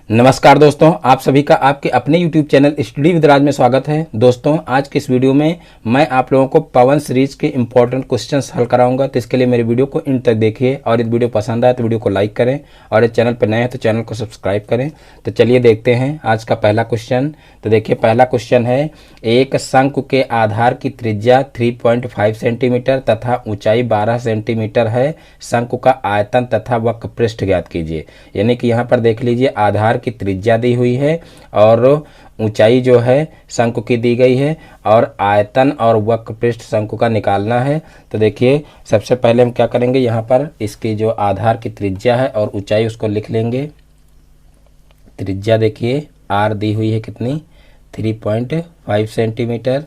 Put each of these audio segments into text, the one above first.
नमस्कार दोस्तों, आप सभी का आपके अपने YouTube चैनल स्टडी विद राज में स्वागत है। दोस्तों, आज के इस वीडियो में मैं आप लोगों को पवन सीरीज के इंपॉर्टेंट क्वेश्चंस हल कराऊंगा। तो इसके लिए मेरे वीडियो को इन तक देखिए और यदि वीडियो पसंद आए तो वीडियो को लाइक करें और इस चैनल पर नए हैं तो चैनल को सब्सक्राइब करें। तो चलिए देखते हैं आज का पहला क्वेश्चन। तो देखिए, पहला क्वेश्चन है, एक शंकु के आधार की त्रिज्या 3.5 सेंटीमीटर तथा ऊंचाई 12 सेंटीमीटर है। शंकु का आयतन तथा वक्र पृष्ठ ज्ञात कीजिए। यानी कि यहाँ पर देख लीजिए, आधार की त्रिज्या दी हुई है और ऊंचाई जो है शंकु की दी गई है और आयतन और वक्र पृष्ठ शंकु का निकालना है। तो देखिए, सबसे पहले हम क्या करेंगे, यहाँ पर इसकी जो आधार की त्रिज्या है और ऊंचाई उसको लिख लेंगे। त्रिज्या देखिए आर दी हुई है कितनी, 3.5 सेंटीमीटर।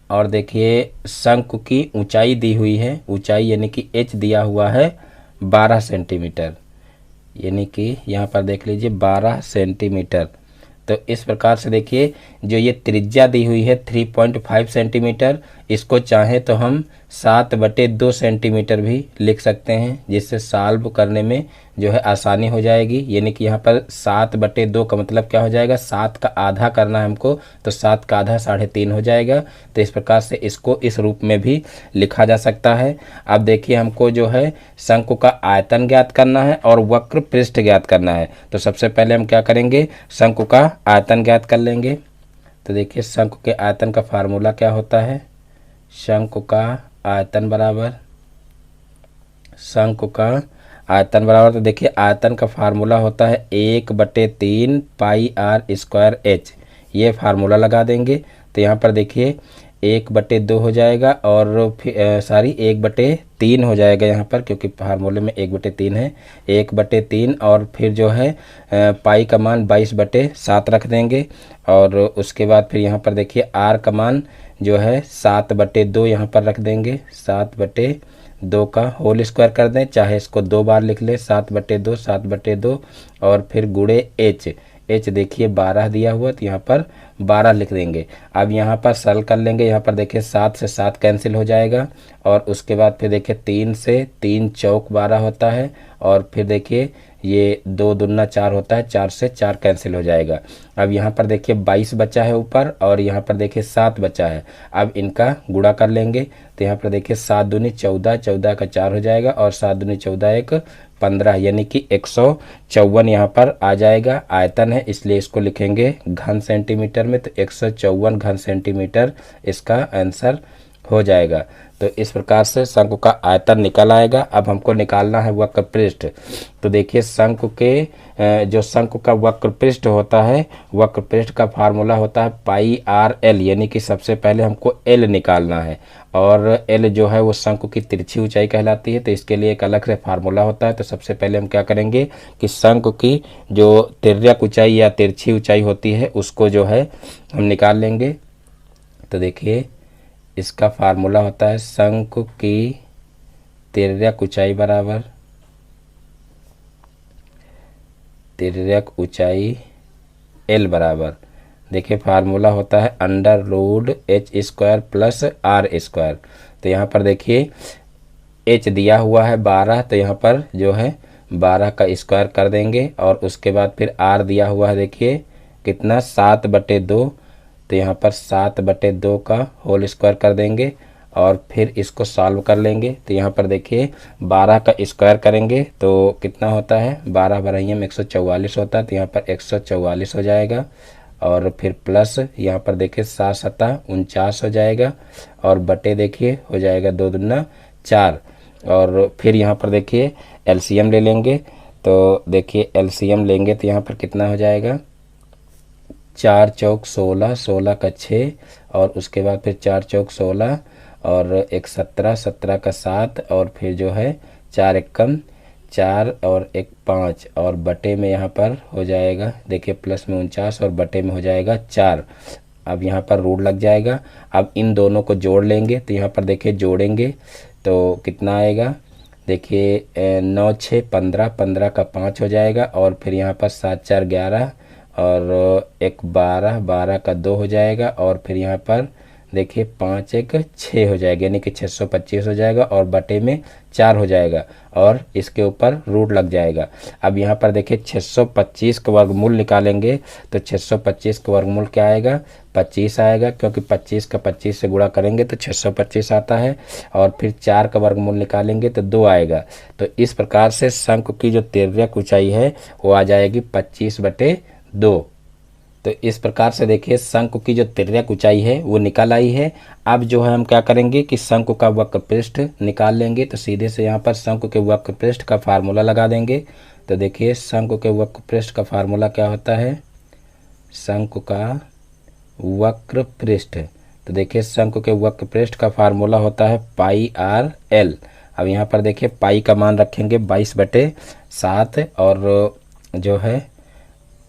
और देखिए शंकु की ऊंचाई दी हुई है, ऊंचाई यानी कि एच दिया हुआ है 12 सेंटीमीटर, यानी कि यहाँ पर देख लीजिए 12 सेंटीमीटर। तो इस प्रकार से देखिए, जो ये त्रिज्या दी हुई है 3.5 सेंटीमीटर, इसको चाहे तो हम 7/2 सेंटीमीटर भी लिख सकते हैं, जिससे सॉल्व करने में जो है आसानी हो जाएगी। यानी कि यहाँ पर 7/2 का मतलब क्या हो जाएगा, 7 का आधा करना है हमको, तो 7 का आधा 3.5 हो जाएगा। तो इस प्रकार से इसको इस रूप में भी लिखा जा सकता है। अब देखिए, हमको जो है शंकु का आयतन ज्ञात करना है और वक्र पृष्ठ ज्ञात करना है। तो सबसे पहले हम क्या करेंगे, शंकु का आयतन ज्ञात कर लेंगे। तो देखिए, शंकु के आयतन का फार्मूला क्या होता है, शंकु का आयतन बराबर तो देखिए, आयतन का फार्मूला होता है 1/3 पाई आर स्क्वायर एच। ये फार्मूला लगा देंगे। तो यहाँ पर देखिए 1/2 हो जाएगा और फिर 1/3 हो जाएगा यहाँ पर, क्योंकि फार्मूले में 1/3 है। 1/3 और फिर जो है पाई का मान 22/7 रख देंगे। और उसके बाद फिर यहाँ पर देखिए आर का मान जो है 7/2 यहाँ पर रख देंगे। 7/2 का होल स्क्वायर कर दें, चाहे इसको 2 बार लिख ले, 7/2 और फिर गुणे एच देखिए 12 दिया हुआ, तो यहाँ पर 12 लिख देंगे। अब यहाँ पर सरल कर लेंगे। यहाँ पर देखिए 7 से 7 कैंसिल हो जाएगा और उसके बाद फिर देखिए 3 से 3 चौक 12 होता है और फिर देखिए ये 2 दूना 4 होता है, 4 से 4 कैंसिल हो जाएगा। अब यहाँ पर देखिए 22 बचा है ऊपर और यहाँ पर देखिए 7 बचा है। अब इनका गुणा कर लेंगे। तो यहाँ पर देखिए 7 दूनी 14, 14 का 4 हो जाएगा और 7 दूनी 14 एक 15, यानी कि 154 यहाँ पर आ जाएगा। आयतन है इसलिए इसको लिखेंगे घन सेंटीमीटर में, तो 154 घन सेंटीमीटर इसका आंसर हो जाएगा। तो इस प्रकार से शंकु का आयतन निकल आएगा। अब हमको निकालना है वक्र पृष्ठ। तो देखिए, जो शंकु का वक्र पृष्ठ होता है, वक्र पृष्ठ का फार्मूला होता है पाई आर एल, यानी कि सबसे पहले हमको एल निकालना है और एल जो है वो शंकु की तिरछी ऊंचाई कहलाती है। तो इसके लिए एक अलग से फार्मूला होता है। तो सबसे पहले हम क्या करेंगे कि शंकु की जो तिर्यक ऊंचाई या तिरछी ऊंचाई होती है उसको जो है हम निकाल लेंगे। तो देखिए, इसका फार्मूला होता है शंकु की तिर्यक ऊंचाई बराबर तिर्यक ऊंचाई एल बराबर, देखिए फार्मूला होता है √h² प्लस r²। तो यहाँ पर देखिए h दिया हुआ है 12, तो यहाँ पर जो है 12 का स्क्वायर कर देंगे और उसके बाद फिर r दिया हुआ है देखिए कितना 7/2, तो यहाँ पर 7/2 का होल स्क्वायर कर देंगे और फिर इसको सॉल्व कर लेंगे। तो यहाँ पर देखिए 12 का स्क्वायर करेंगे तो कितना होता है, 12 बराइयों में 144 होता है, तो यहाँ पर 144 हो जाएगा और फिर प्लस यहाँ पर देखिए 7 7 49 हो जाएगा और बटे देखिए हो जाएगा 2 दूना 4 और फिर यहाँ पर देखिए एलसीएम ले लेंगे। तो देखिए एलसीएम लेंगे तो यहाँ पर कितना हो जाएगा, 4 चौक 16, 16 का 6 और उसके बाद फिर 4 चौक 16 और एक 17, 17 का 7 और फिर जो है 4 एकम 4 और एक 5 और बटे में यहाँ पर हो जाएगा देखिए प्लस में 49 और बटे में हो जाएगा 4। अब यहाँ पर रूट लग जाएगा। अब इन दोनों को जोड़ लेंगे। तो यहाँ पर देखिए जोड़ेंगे तो कितना आएगा, देखिए 9 6 15, 15 का 5 हो जाएगा और फिर यहाँ पर 7 4 11 और एक 12, 12 का 2 हो जाएगा और फिर यहाँ पर देखिए 5 एक 6 हो जाएगा, यानी कि 625 हो जाएगा और बटे में 4 हो जाएगा और इसके ऊपर रूट लग जाएगा। अब यहाँ पर देखिए 625 का वर्गमूल निकालेंगे तो 625 का वर्गमूल क्या आएगा, 25 आएगा, क्योंकि 25 का 25 से गुणा करेंगे तो 625 आता है। और फिर 4 का वर्गमूल निकालेंगे तो 2 आएगा। तो इस प्रकार से शंकु की जो तिर्यक ऊंचाई है वो आ जाएगी 25/2। तो इस प्रकार से देखिए शंकु की जो तिर्यक ऊंचाई है वो निकल आई है। अब जो है हम क्या करेंगे कि शंकु का वक्र पृष्ठ निकाल लेंगे। तो सीधे से यहाँ पर शंकु के वक्र पृष्ठ का फार्मूला लगा देंगे। तो देखिए शंकु के वक्र पृष्ठ का फार्मूला क्या होता है, शंकु का वक्र पृष्ठ। तो देखिए शंकु के वक्र पृष्ठ का फार्मूला होता है πr/l। अब यहाँ पर देखिए पाई का मान रखेंगे 22/7 और जो है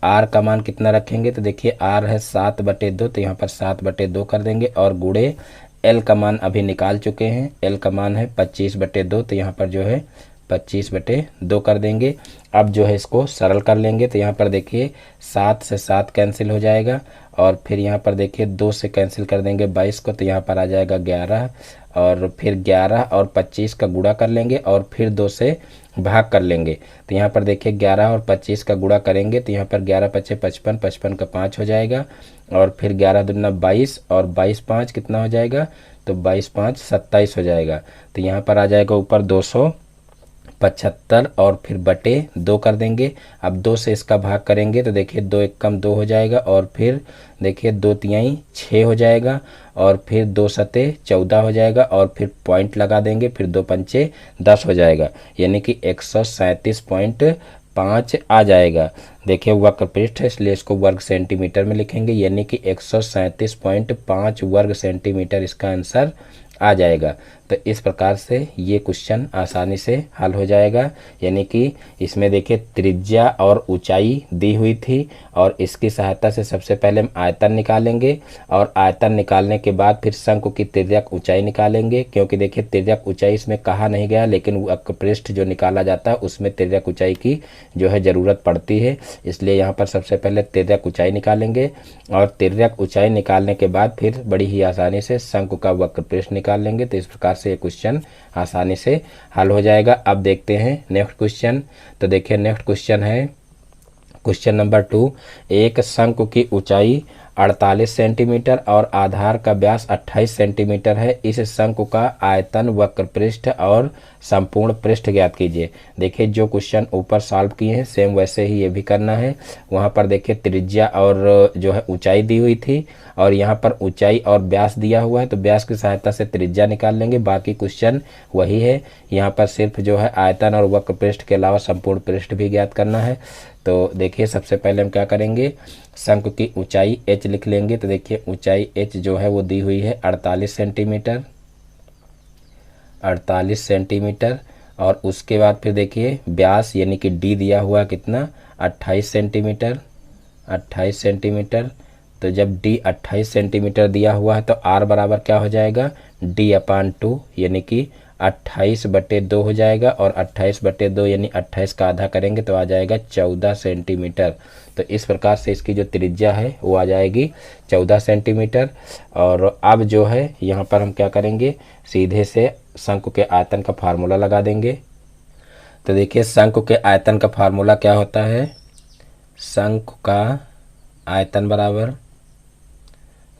आर का मान कितना रखेंगे, तो देखिए आर है 7/2, तो यहाँ पर 7/2 कर देंगे और गुणे एल का मान अभी निकाल चुके हैं, एल का मान है 25/2, तो यहाँ पर जो है 25/2 कर देंगे। अब जो है इसको सरल कर लेंगे। तो यहाँ पर देखिए 7 से 7 कैंसिल हो जाएगा और फिर यहाँ पर देखिए 2 से कैंसिल कर देंगे 22 को, तो यहाँ पर आ जाएगा 11 और फिर 11 और 25 का गुणा कर लेंगे और फिर 2 से भाग कर लेंगे। तो यहाँ पर देखिए 11 और 25 का गुणा करेंगे तो यहाँ पर 11 पचे 55, 55 का 5 हो जाएगा और फिर 11 दूना 22 और 22 5 कितना हो जाएगा, तो 22 5 27 हो जाएगा। तो यहाँ पर आ जाएगा ऊपर 275 और फिर बटे 2 कर देंगे। अब 2 से इसका भाग करेंगे तो देखिए 2 एक कम 2 हो जाएगा और फिर देखिए 2 तिहाई 6 हो जाएगा और फिर 2 सते 14 हो जाएगा और फिर पॉइंट लगा देंगे, फिर 2 पंचे 10 हो जाएगा, यानी कि 137.5 आ जाएगा। देखिए वक्र पृष्ठ है इसलिए इसको वर्ग सेंटीमीटर में लिखेंगे, यानी कि 137.5 वर्ग सेंटीमीटर इसका आंसर आ जाएगा। तो इस प्रकार से ये क्वेश्चन आसानी से हल हो जाएगा। यानी कि इसमें देखिए त्रिज्या और ऊंचाई दी हुई थी और इसकी सहायता से सबसे पहले हम आयतन निकालेंगे और आयतन निकालने के बाद फिर शंकु की तिर्यक ऊंचाई निकालेंगे, क्योंकि देखिए तिर्यक ऊंचाई इसमें कहा नहीं गया, लेकिन वक्र पृष्ठ जो निकाला जाता है उसमें तिर्यक ऊंचाई की जो है ज़रूरत पड़ती है, इसलिए यहाँ पर सबसे पहले तिर्यक ऊंचाई निकालेंगे और तिर्यक ऊंचाई निकालने के बाद फिर बड़ी ही आसानी से शंकु का वक्र पृष्ठ निकाल लेंगे। तो इस प्रकार से ये क्वेश्चन आसानी से हल हो जाएगा। अब देखते हैं नेक्स्ट क्वेश्चन। तो देखिए नेक्स्ट क्वेश्चन है क्वेश्चन नंबर 2। एक शंकु की ऊंचाई 48 सेंटीमीटर और आधार का व्यास 28 सेंटीमीटर है। इस शंकु का आयतन, वक्र पृष्ठ और संपूर्ण पृष्ठ ज्ञात कीजिए। देखिए जो क्वेश्चन ऊपर सॉल्व किए हैं सेम वैसे ही ये भी करना है। वहाँ पर देखिए त्रिज्या और जो है ऊंचाई दी हुई थी और यहाँ पर ऊंचाई और व्यास दिया हुआ है, तो व्यास की सहायता से त्रिज्या निकाल लेंगे। बाकी क्वेश्चन वही है, यहाँ पर सिर्फ जो है आयतन और वक्र पृष्ठ के अलावा संपूर्ण पृष्ठ भी ज्ञात करना है। तो देखिए सबसे पहले हम क्या करेंगे, शंकु की ऊंचाई h लिख लेंगे। तो देखिए ऊंचाई h जो है वो दी हुई है 48 सेंटीमीटर और उसके बाद फिर देखिए व्यास यानी कि d दिया हुआ कितना 28 सेंटीमीटर। तो जब d 28 सेंटीमीटर दिया हुआ है तो r बराबर क्या हो जाएगा, d/2 यानी कि 28/2 हो जाएगा और 28/2 यानी 28 का आधा करेंगे तो आ जाएगा 14 सेंटीमीटर। तो इस प्रकार से इसकी जो त्रिज्या है वो आ जाएगी 14 सेंटीमीटर। और अब जो है यहाँ पर हम क्या करेंगे, सीधे से शंकु के आयतन का फार्मूला लगा देंगे। तो देखिए शंकु के आयतन का फार्मूला क्या होता है, शंकु का आयतन बराबर,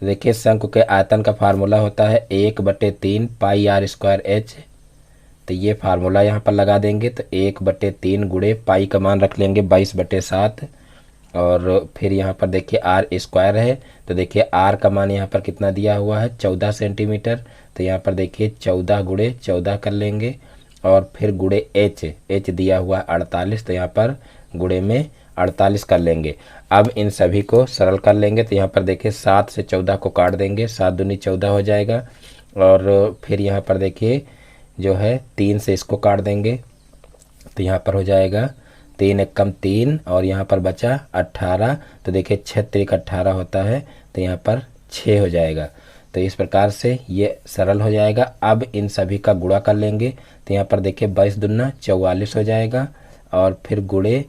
देखिए शंकु के आयतन का फार्मूला होता है 1/3 πr²h। तो ये फार्मूला यहाँ पर लगा देंगे। तो 1/3 गुणे पाई का मान रख लेंगे 22/7 और फिर यहाँ पर देखिए r² है। तो देखिए r का मान यहाँ पर कितना दिया हुआ है 14 सेंटीमीटर। तो यहाँ पर देखिए 14 गुणे 14 कर लेंगे और फिर गुणे h दिया हुआ है 48, तो यहाँ पर गुणे में 48 कर लेंगे। अब इन सभी को सरल कर लेंगे। तो यहाँ पर देखिए 7 से 14 को काट देंगे, 7 दूनी 14 हो जाएगा और फिर यहाँ पर देखिए जो है 3 से इसको काट देंगे तो यहाँ पर हो जाएगा 3 एक कम 3 और यहाँ पर बचा 18। तो देखिए 6 3 18 होता है, तो यहाँ पर 6 हो जाएगा। तो इस प्रकार से ये सरल हो जाएगा। अब इन सभी का गुणा कर लेंगे। तो यहाँ पर देखिए 22 दूना 44 हो जाएगा और फिर गुणे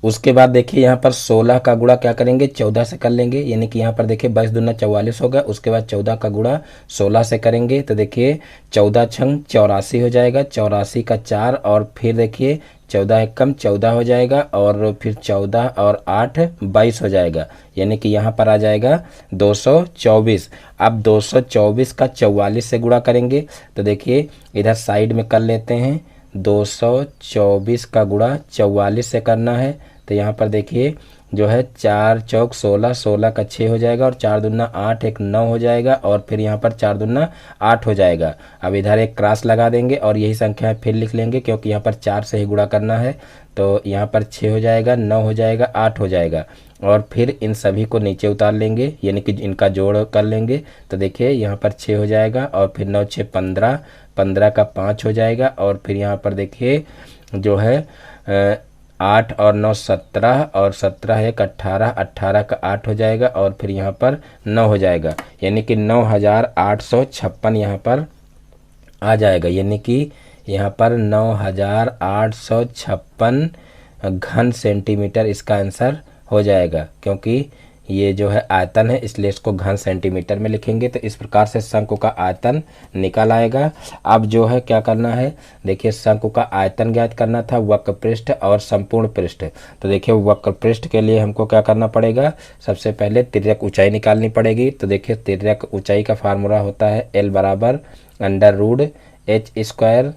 उसके बाद देखिए यहाँ पर 16 का गुणा क्या करेंगे 14 से कर लेंगे, यानी कि यहाँ पर देखिए 22 दूना 44 होगा। उसके बाद 14 का गुणा 16 से करेंगे तो देखिए 14 छंग 84 हो जाएगा, 84 का 4 और फिर देखिए 14 एकम 14 हो जाएगा और फिर 14 और 8 22 हो जाएगा, यानी कि यहाँ पर आ जाएगा 224। अब 224 का 44 से गुणा करेंगे तो देखिए इधर साइड में कर लेते हैं, 224 का गुणा 44 से करना है तो यहाँ पर देखिए जो है 4 चौक 16, 16 का 6 हो जाएगा और 4 दूना 8 एक 9 हो जाएगा और फिर यहाँ पर 4 दूना 8 हो जाएगा। अब इधर एक क्रॉस लगा देंगे और यही संख्या फिर लिख लेंगे क्योंकि यहाँ पर 4 से ही गुणा करना है। तो यहाँ पर 6 हो जाएगा, 9 हो जाएगा, 8 हो जाएगा और फिर इन सभी को नीचे उतार लेंगे, यानी कि इनका जोड़ कर लेंगे तो देखिए यहाँ पर 6 हो जाएगा और फिर 9 6 15, 15 का 5 हो जाएगा और फिर यहाँ पर देखिए जो है 8 और 9 17 और 17 एक 18, 18 का 8 हो जाएगा और फिर यहाँ पर 9 हो जाएगा, यानी कि 9856 यहाँ पर आ जाएगा, यानी कि यहाँ पर 9856 घन सेंटीमीटर इसका आंसर हो जाएगा। क्योंकि ये जो है आयतन है इसलिए इसको घन सेंटीमीटर में लिखेंगे। तो इस प्रकार से शंकु का आयतन निकल आएगा। अब जो है क्या करना है, देखिए शंकु का आयतन ज्ञात करना था, वक्र पृष्ठ और संपूर्ण पृष्ठ। तो देखिए वक्र पृष्ठ के लिए हमको क्या करना पड़ेगा, सबसे पहले तिर्यक ऊंचाई निकालनी पड़ेगी। तो देखिए तिर्यक ऊंचाई का फार्मूला होता है L बराबर √h²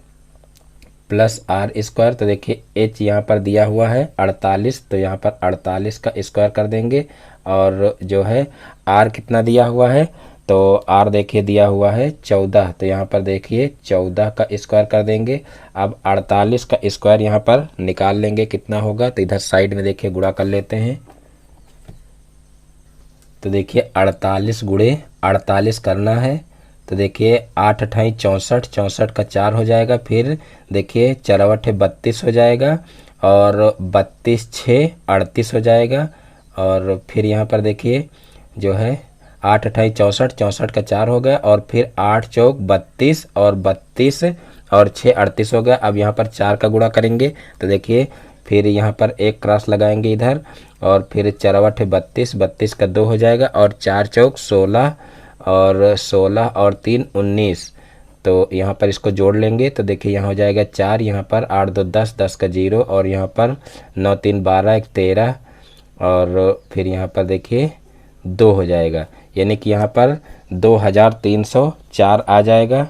प्लस आर स्क्वायर। तो देखिए h यहाँ पर दिया हुआ है 48, तो यहाँ पर 48 का स्क्वायर कर देंगे और जो है r कितना दिया हुआ है, तो r देखिए दिया हुआ है 14, तो यहाँ पर देखिए 14 का स्क्वायर कर देंगे। अब 48 का स्क्वायर यहाँ पर निकाल लेंगे कितना होगा, तो इधर साइड में देखिए गुणा कर लेते हैं। तो देखिए 48 गुणे 48 करना है तो देखिए 8 अठाई 64, 64 का 4 हो जाएगा, फिर देखिए 4 अठे 32 हो जाएगा और 32 6 38 हो जाएगा और फिर यहाँ पर देखिए जो है 8 अठाई 64, 64 का 4 हो गया और फिर 8 चौक 32 और 32 और 6 38 हो गया। अब यहाँ पर 4 का गुणा करेंगे तो देखिए फिर यहाँ पर एक क्रॉस लगाएंगे इधर और फिर 4 अठे 32, 32 का 2 हो जाएगा और 4 चौक 16 और 16 और 3 19। तो यहाँ पर इसको जोड़ लेंगे तो देखिए यहाँ हो जाएगा 4, यहाँ पर 8 2 10, 10 का 0 और यहाँ पर 9 3 12 1 13 और फिर यहाँ पर देखिए 2 हो जाएगा, यानी कि यहाँ पर 2304 आ जाएगा।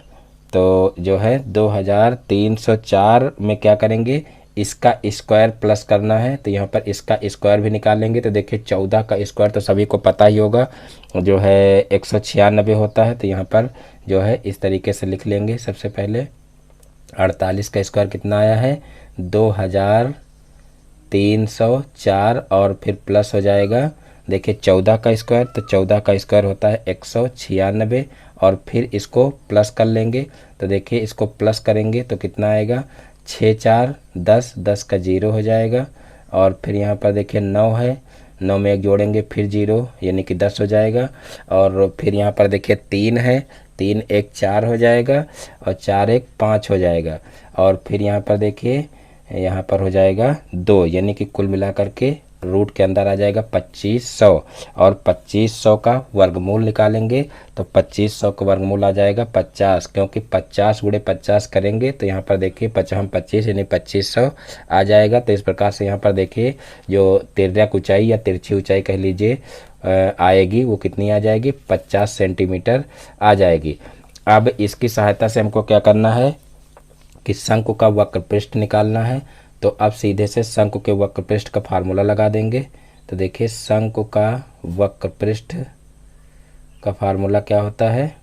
तो जो है 2304 में क्या करेंगे, इसका स्क्वायर प्लस करना है, तो यहाँ पर इसका स्क्वायर भी निकाल लेंगे। तो देखिए 14 का स्क्वायर तो सभी को पता ही होगा जो है 196 होता है। तो यहाँ पर जो है इस तरीके से लिख लेंगे। सबसे पहले 48 का स्क्वायर कितना आया है 2304 और फिर प्लस हो जाएगा देखिए 14 का स्क्वायर, तो 14 का स्क्वायर होता है 196 और फिर इसको प्लस कर लेंगे। तो देखिए इसको प्लस करेंगे तो कितना आएगा 6 4 10, 10 का 0 हो जाएगा और फिर यहाँ पर देखिए 9 है, 9 में एक जोड़ेंगे फिर 0 यानी कि 10 हो जाएगा और फिर यहाँ पर देखिए 3 है, 3 1 4 हो जाएगा और 4 1 5 हो जाएगा और फिर यहाँ पर देखिए यहाँ पर हो जाएगा 2, यानी कि कुल मिलाकर के रूट के अंदर आ जाएगा 2500 और 2500 का वर्गमूल निकालेंगे तो 2500 का वर्गमूल आ जाएगा 50, क्योंकि 50 गुणे 50 करेंगे तो यहाँ पर देखिए 25 यानी 2500 आ जाएगा। तो इस प्रकार से यहाँ पर देखिए जो तिर्यक ऊंचाई या तिरछी ऊंचाई कह लीजिए आएगी वो कितनी आ जाएगी 50 सेंटीमीटर आ जाएगी। अब इसकी सहायता से हमको क्या करना है कि शंकु का वक्र पृष्ठ निकालना है। तो अब सीधे से शंकु के वक्र पृष्ठ का फार्मूला लगा देंगे। तो देखिए शंकु का वक्र पृष्ठ का फार्मूला क्या होता है,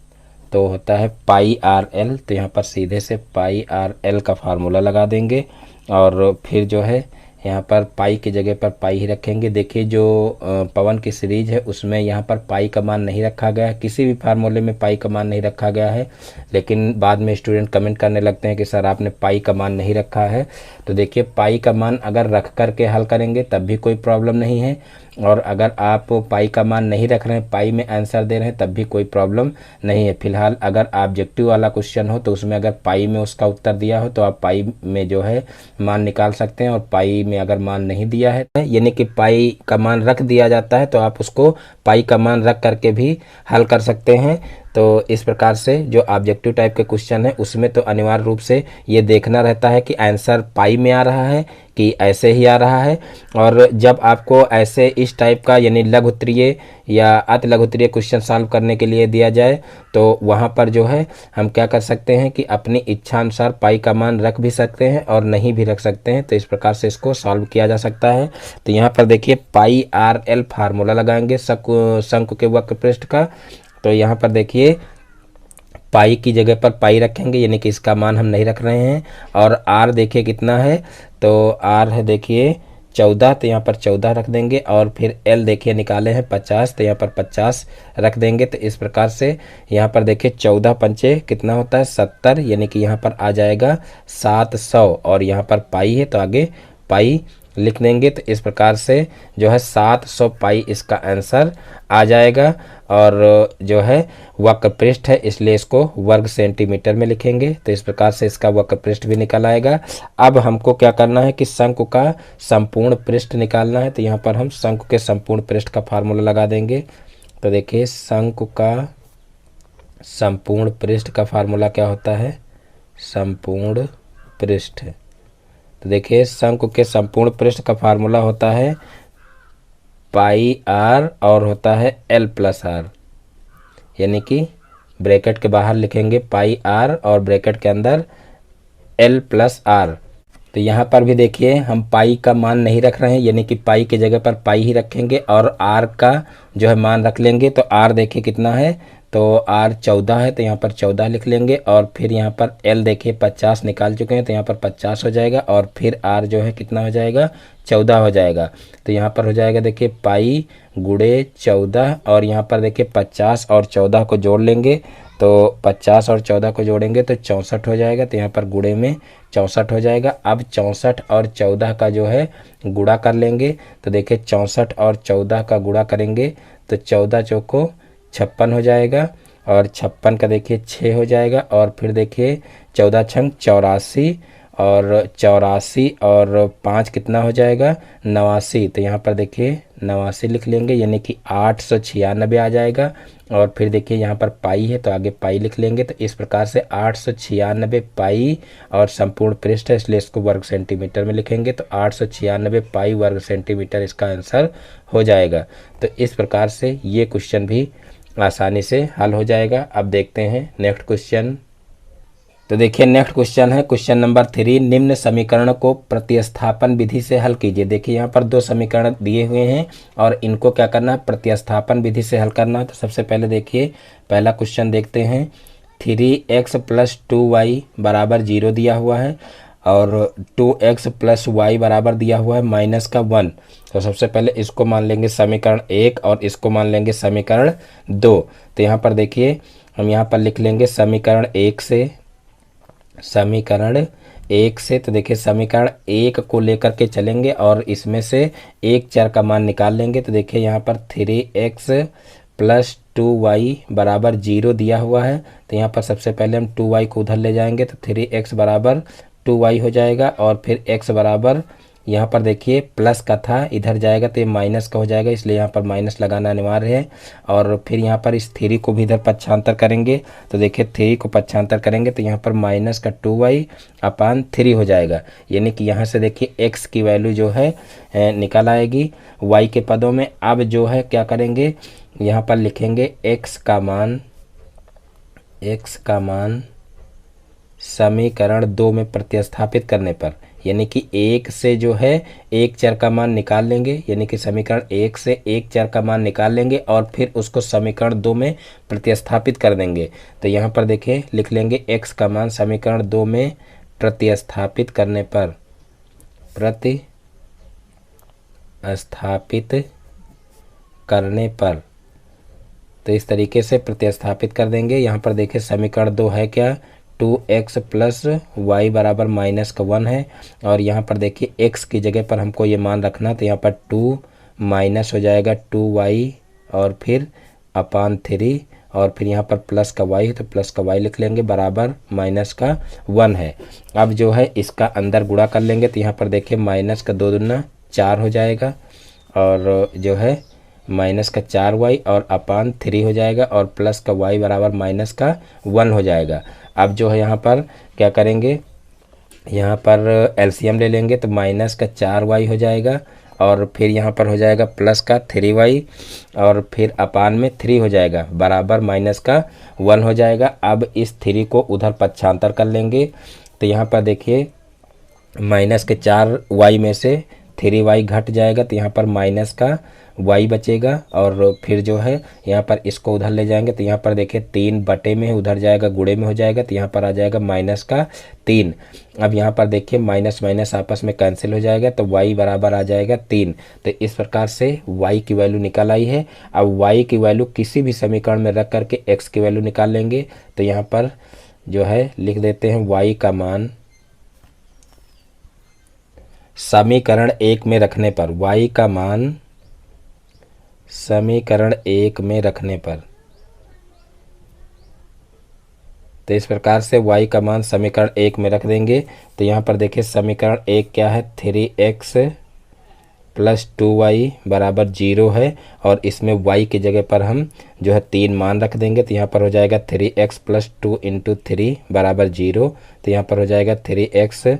तो होता है πRL। तो यहाँ पर सीधे से πRL का फार्मूला लगा देंगे और फिर जो है यहाँ पर पाई की जगह पर पाई ही रखेंगे। देखिए जो पवन की सीरीज है उसमें यहाँ पर पाई का मान नहीं रखा गया है, किसी भी फार्मूले में पाई का मान नहीं रखा गया है, लेकिन बाद में स्टूडेंट कमेंट करने लगते हैं कि सर आपने पाई का मान नहीं रखा है। तो देखिए पाई का मान अगर रख करके हल करेंगे तब भी कोई प्रॉब्लम नहीं है और अगर आप पाई का मान नहीं रख रहे हैं, पाई में आंसर दे रहे हैं तब भी कोई प्रॉब्लम नहीं है। फिलहाल अगर ऑब्जेक्टिव वाला क्वेश्चन हो तो उसमें अगर पाई में उसका उत्तर दिया हो तो आप पाई में जो है मान निकाल सकते हैं और पाई में में अगर मान नहीं दिया है, यानी कि पाई का मान रख दिया जाता है, तो आप उसको पाई का मान रख करके भी हल कर सकते हैं। तो इस प्रकार से जो ऑब्जेक्टिव टाइप के क्वेश्चन है उसमें तो अनिवार्य रूप से ये देखना रहता है कि आंसर पाई में आ रहा है कि ऐसे ही आ रहा है। और जब आपको ऐसे इस टाइप का यानी लघुत्तरीय या अति लघुत्तरीय क्वेश्चन सॉल्व करने के लिए दिया जाए, तो वहाँ पर जो है हम क्या कर सकते हैं कि अपनी इच्छा अनुसार पाई का मान रख भी सकते हैं और नहीं भी रख सकते हैं। तो इस प्रकार से इसको सॉल्व किया जा सकता है। तो यहाँ पर देखिए पाई आर एल फार्मूला लगाएंगे शंकु के वक्र पृष्ठ का। तो यहाँ पर देखिए पाई की जगह पर पाई रखेंगे, यानी कि इसका मान हम नहीं रख रहे हैं। और आर देखिए कितना है, तो आर है देखिए 14, तो यहाँ पर 14 रख देंगे। और फिर एल देखिए निकाले हैं 50, तो यहाँ पर 50 रख देंगे। तो इस प्रकार से यहाँ पर देखिए 14 पंचे कितना होता है 70, यानी कि यहाँ पर आ जाएगा 700। और यहाँ पर पाई है तो आगे पाई लिख देंगे। तो इस प्रकार से जो है 700 पाई इसका आंसर आ जाएगा। और जो है वक्र पृष्ठ है इसलिए इसको वर्ग सेंटीमीटर में लिखेंगे। तो इस प्रकार से इसका वक्र पृष्ठ भी निकल आएगा। अब हमको क्या करना है कि शंकु का संपूर्ण पृष्ठ निकालना है। तो यहाँ पर हम शंकु के संपूर्ण पृष्ठ का फार्मूला लगा देंगे। तो देखिए शंकु का संपूर्ण पृष्ठ का फार्मूला क्या होता है, संपूर्ण पृष्ठ। तो देखिए शंकु के संपूर्ण पृष्ठ का फार्मूला होता है पाई आर और होता है एल प्लस आर, यानी कि ब्रैकेट के बाहर लिखेंगे पाई आर और ब्रैकेट के अंदर एल प्लस आर। तो यहाँ पर भी देखिए हम पाई का मान नहीं रख रहे हैं, यानी कि पाई की जगह पर पाई ही रखेंगे और आर का जो है मान रख लेंगे। तो आर देखिए कितना है, तो आर 14 है, तो यहाँ पर 14 लिख लेंगे। और फिर यहाँ पर एल देखिए 50 निकाल चुके हैं, तो यहाँ पर 50 हो जाएगा। और फिर आर जो है कितना हो जाएगा 14 हो जाएगा। तो यहाँ पर हो जाएगा देखिए पाई गुणे 14। और यहाँ पर देखिए 50 और 14 को जोड़ लेंगे, तो 50 और 14 को जोड़ेंगे तो 64 हो जाएगा। तो यहाँ पर गुणे में 64 हो जाएगा। अब 64 और 14 का जो है गुणा कर लेंगे। तो देखिए 64 और 14 का गुणा करेंगे तो 14 चौको 56 हो जाएगा। और 56 का देखिए 6 हो जाएगा। और फिर देखिए 14 छंग 84 और 84 और 5 कितना हो जाएगा 89। तो यहाँ पर देखिए 89 लिख लेंगे, यानी कि 896 आ जाएगा। और फिर देखिए यहाँ पर पाई है तो आगे पाई लिख लेंगे। तो इस प्रकार से 896 पाई और संपूर्ण पृष्ठ है इसलिए इसको वर्ग सेंटीमीटर में लिखेंगे। तो 896 पाई वर्ग सेंटीमीटर इसका आंसर हो जाएगा। तो इस प्रकार से ये क्वेश्चन भी आसानी से हल हो जाएगा। अब देखते हैं नेक्स्ट क्वेश्चन। तो देखिए नेक्स्ट क्वेश्चन है क्वेश्चन नंबर 3, निम्न समीकरण को प्रतिस्थापन विधि से हल कीजिए। देखिए यहाँ पर दो समीकरण दिए हुए हैं और इनको क्या करना है प्रतिस्थापन विधि से हल करना है। तो सबसे पहले देखिए पहला क्वेश्चन देखते हैं। 3x + 2y = 0 दिया हुआ है और 2x + y बराबर दिया हुआ है -1। तो सबसे पहले इसको मान लेंगे समीकरण 1 और इसको मान लेंगे समीकरण 2। तो यहाँ पर देखिए हम यहाँ पर लिख लेंगे समीकरण 1 से। तो देखिए समीकरण 1 को लेकर के चलेंगे और इसमें से एक चर का मान निकाल लेंगे। तो देखिए यहाँ पर 3x + 2y = 0 दिया हुआ है। तो यहाँ पर सबसे पहले हम 2y को उधर ले जाएंगे तो 3x = 2y हो जाएगा। और फिर x बराबर यहाँ पर देखिए प्लस का था इधर जाएगा तो ये माइनस का हो जाएगा, इसलिए यहाँ पर माइनस लगाना अनिवार्य है। और फिर यहाँ पर इस 3 को भी इधर पक्षांतर करेंगे। तो देखिए 3 को पक्षांतर करेंगे तो यहाँ पर -2y/3 हो जाएगा, यानी कि यहाँ से देखिए x की वैल्यू जो है निकल आएगी y के पदों में। अब जो है क्या करेंगे यहाँ पर लिखेंगे x का मान समीकरण 2 में प्रतिस्थापित करने पर, यानी कि 1 से जो है एक चर का मान निकाल लेंगे, यानी कि समीकरण 1 से एक चर का मान निकाल लेंगे और फिर उसको समीकरण 2 में प्रतिस्थापित कर देंगे। तो यहाँ पर देखिए लिख लेंगे x का मान समीकरण 2 में प्रतिस्थापित करने पर तो इस तरीके से प्रतिस्थापित कर देंगे। यहाँ पर देखिए समीकरण 2 है क्या 2x + y = -1 है। और यहाँ पर देखिए x की जगह पर हमको ये मान रखना, तो यहाँ पर 2 माइनस हो जाएगा 2y और फिर /3 और फिर यहाँ पर प्लस का y है तो प्लस का y लिख लेंगे बराबर माइनस का 1 है। अब जो है इसका अंदर गुणा कर लेंगे तो यहाँ पर देखिए माइनस का 2 दूना 4 हो जाएगा और जो है माइनस का 4y और अपान 3 हो जाएगा और प्लस का y बराबर माइनस का 1 हो जाएगा। अब जो है यहाँ पर क्या करेंगे, यहाँ पर एलसीएम ले लेंगे तो माइनस का 4y हो जाएगा और फिर यहाँ पर हो जाएगा प्लस का 3y और फिर अपान में 3 हो जाएगा बराबर माइनस का 1 हो जाएगा। अब इस 3 को उधर पक्षांतर कर लेंगे तो यहाँ पर देखिए माइनस के 4y में से 3y घट जाएगा तो यहाँ पर माइनस का y बचेगा और फिर जो है यहाँ पर इसको उधर ले जाएंगे तो यहाँ पर देखिए 3 बटे में उधर जाएगा गुणे में हो जाएगा तो यहाँ पर आ जाएगा माइनस का 3। अब यहाँ पर देखिए माइनस माइनस आपस में कैंसिल हो जाएगा तो y बराबर आ जाएगा 3। तो इस प्रकार से y की वैल्यू निकल आई है। अब y की वैल्यू किसी भी समीकरण में रख करके x की वैल्यू निकाल लेंगे तो यहाँ पर जो है लिख देते हैं y का मान समीकरण 1 में रखने पर, y का मान समीकरण 1 में रखने पर, तो इस प्रकार से y का मान समीकरण 1 में रख देंगे तो यहाँ पर देखिए समीकरण 1 क्या है 3x प्लस 2y बराबर 0 है और इसमें y की जगह पर हम जो है 3 मान रख देंगे तो यहाँ पर हो जाएगा 3x प्लस 2 इंटू 3 बराबर 0। तो यहाँ पर हो जाएगा 3x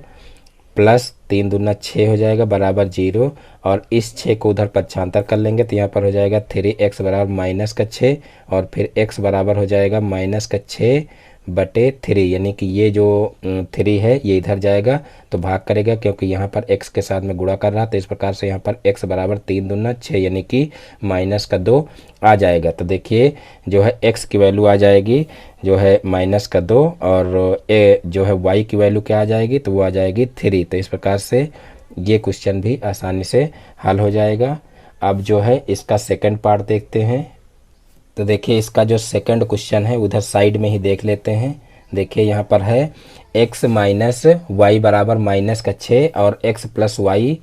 प्लस 3 दूना 6 हो जाएगा बराबर 0 और इस 6 को उधर पक्षांतर कर लेंगे तो यहाँ पर हो जाएगा 3x बराबर माइनस का 6 और फिर x बराबर हो जाएगा माइनस का 6 बटे 3 यानी कि ये जो 3 है ये इधर जाएगा तो भाग करेगा क्योंकि यहाँ पर x के साथ में गुणा कर रहा तो इस प्रकार से यहाँ पर x बराबर 3 दूना 6 यानी कि माइनस का 2 आ जाएगा। तो देखिए जो है x की वैल्यू आ जाएगी जो है माइनस का 2 और जो है y की वैल्यू क्या आ जाएगी तो वो आ जाएगी 3। तो इस प्रकार से ये क्वेश्चन भी आसानी से हल हो जाएगा। अब जो है इसका सेकंड पार्ट देखते हैं। तो देखिए इसका जो सेकंड क्वेश्चन है उधर साइड में ही देख लेते हैं। देखिए यहाँ पर है x माइनस वाई बराबर माइनस का 6 और x प्लस वाई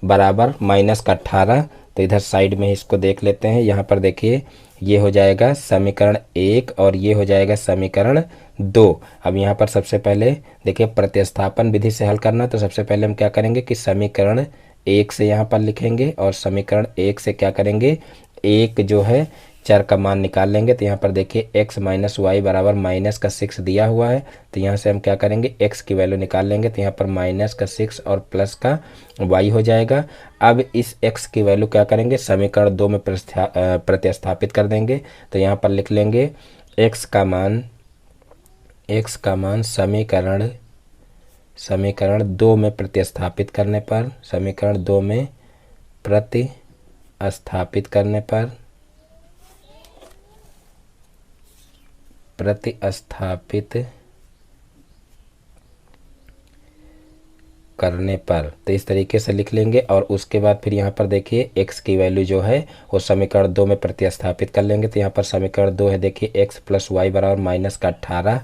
बराबर माइनस का 18। तो इधर साइड में इसको देख लेते हैं। यहाँ पर देखिए ये हो जाएगा समीकरण 1 और ये हो जाएगा समीकरण 2। अब यहाँ पर सबसे पहले देखिए प्रतिस्थापन विधि से हल करना तो सबसे पहले हम क्या करेंगे कि समीकरण 1 से यहाँ पर लिखेंगे और समीकरण 1 से क्या करेंगे एक जो है चर का मान निकाल लेंगे। तो यहाँ पर देखिए x माइनस वाई बराबर माइनस का 6 दिया हुआ है तो यहाँ से हम क्या करेंगे x की वैल्यू निकाल लेंगे। तो यहाँ पर माइनस का 6 और प्लस का y हो जाएगा। अब इस x की वैल्यू क्या करेंगे समीकरण 2 में प्रतिस्थापित कर देंगे। तो यहाँ पर लिख लेंगे x का मान समीकरण 2 में प्रतिस्थापित करने पर समीकरण 2 में प्रतिस्थापित करने पर तो इस तरीके से लिख लेंगे। और उसके बाद फिर यहाँ पर देखिए x की वैल्यू जो है वो समीकरण 2 में प्रतिस्थापित कर लेंगे। तो यहाँ पर समीकरण 2 है देखिए x प्लस वाई बराबर माइनस का 18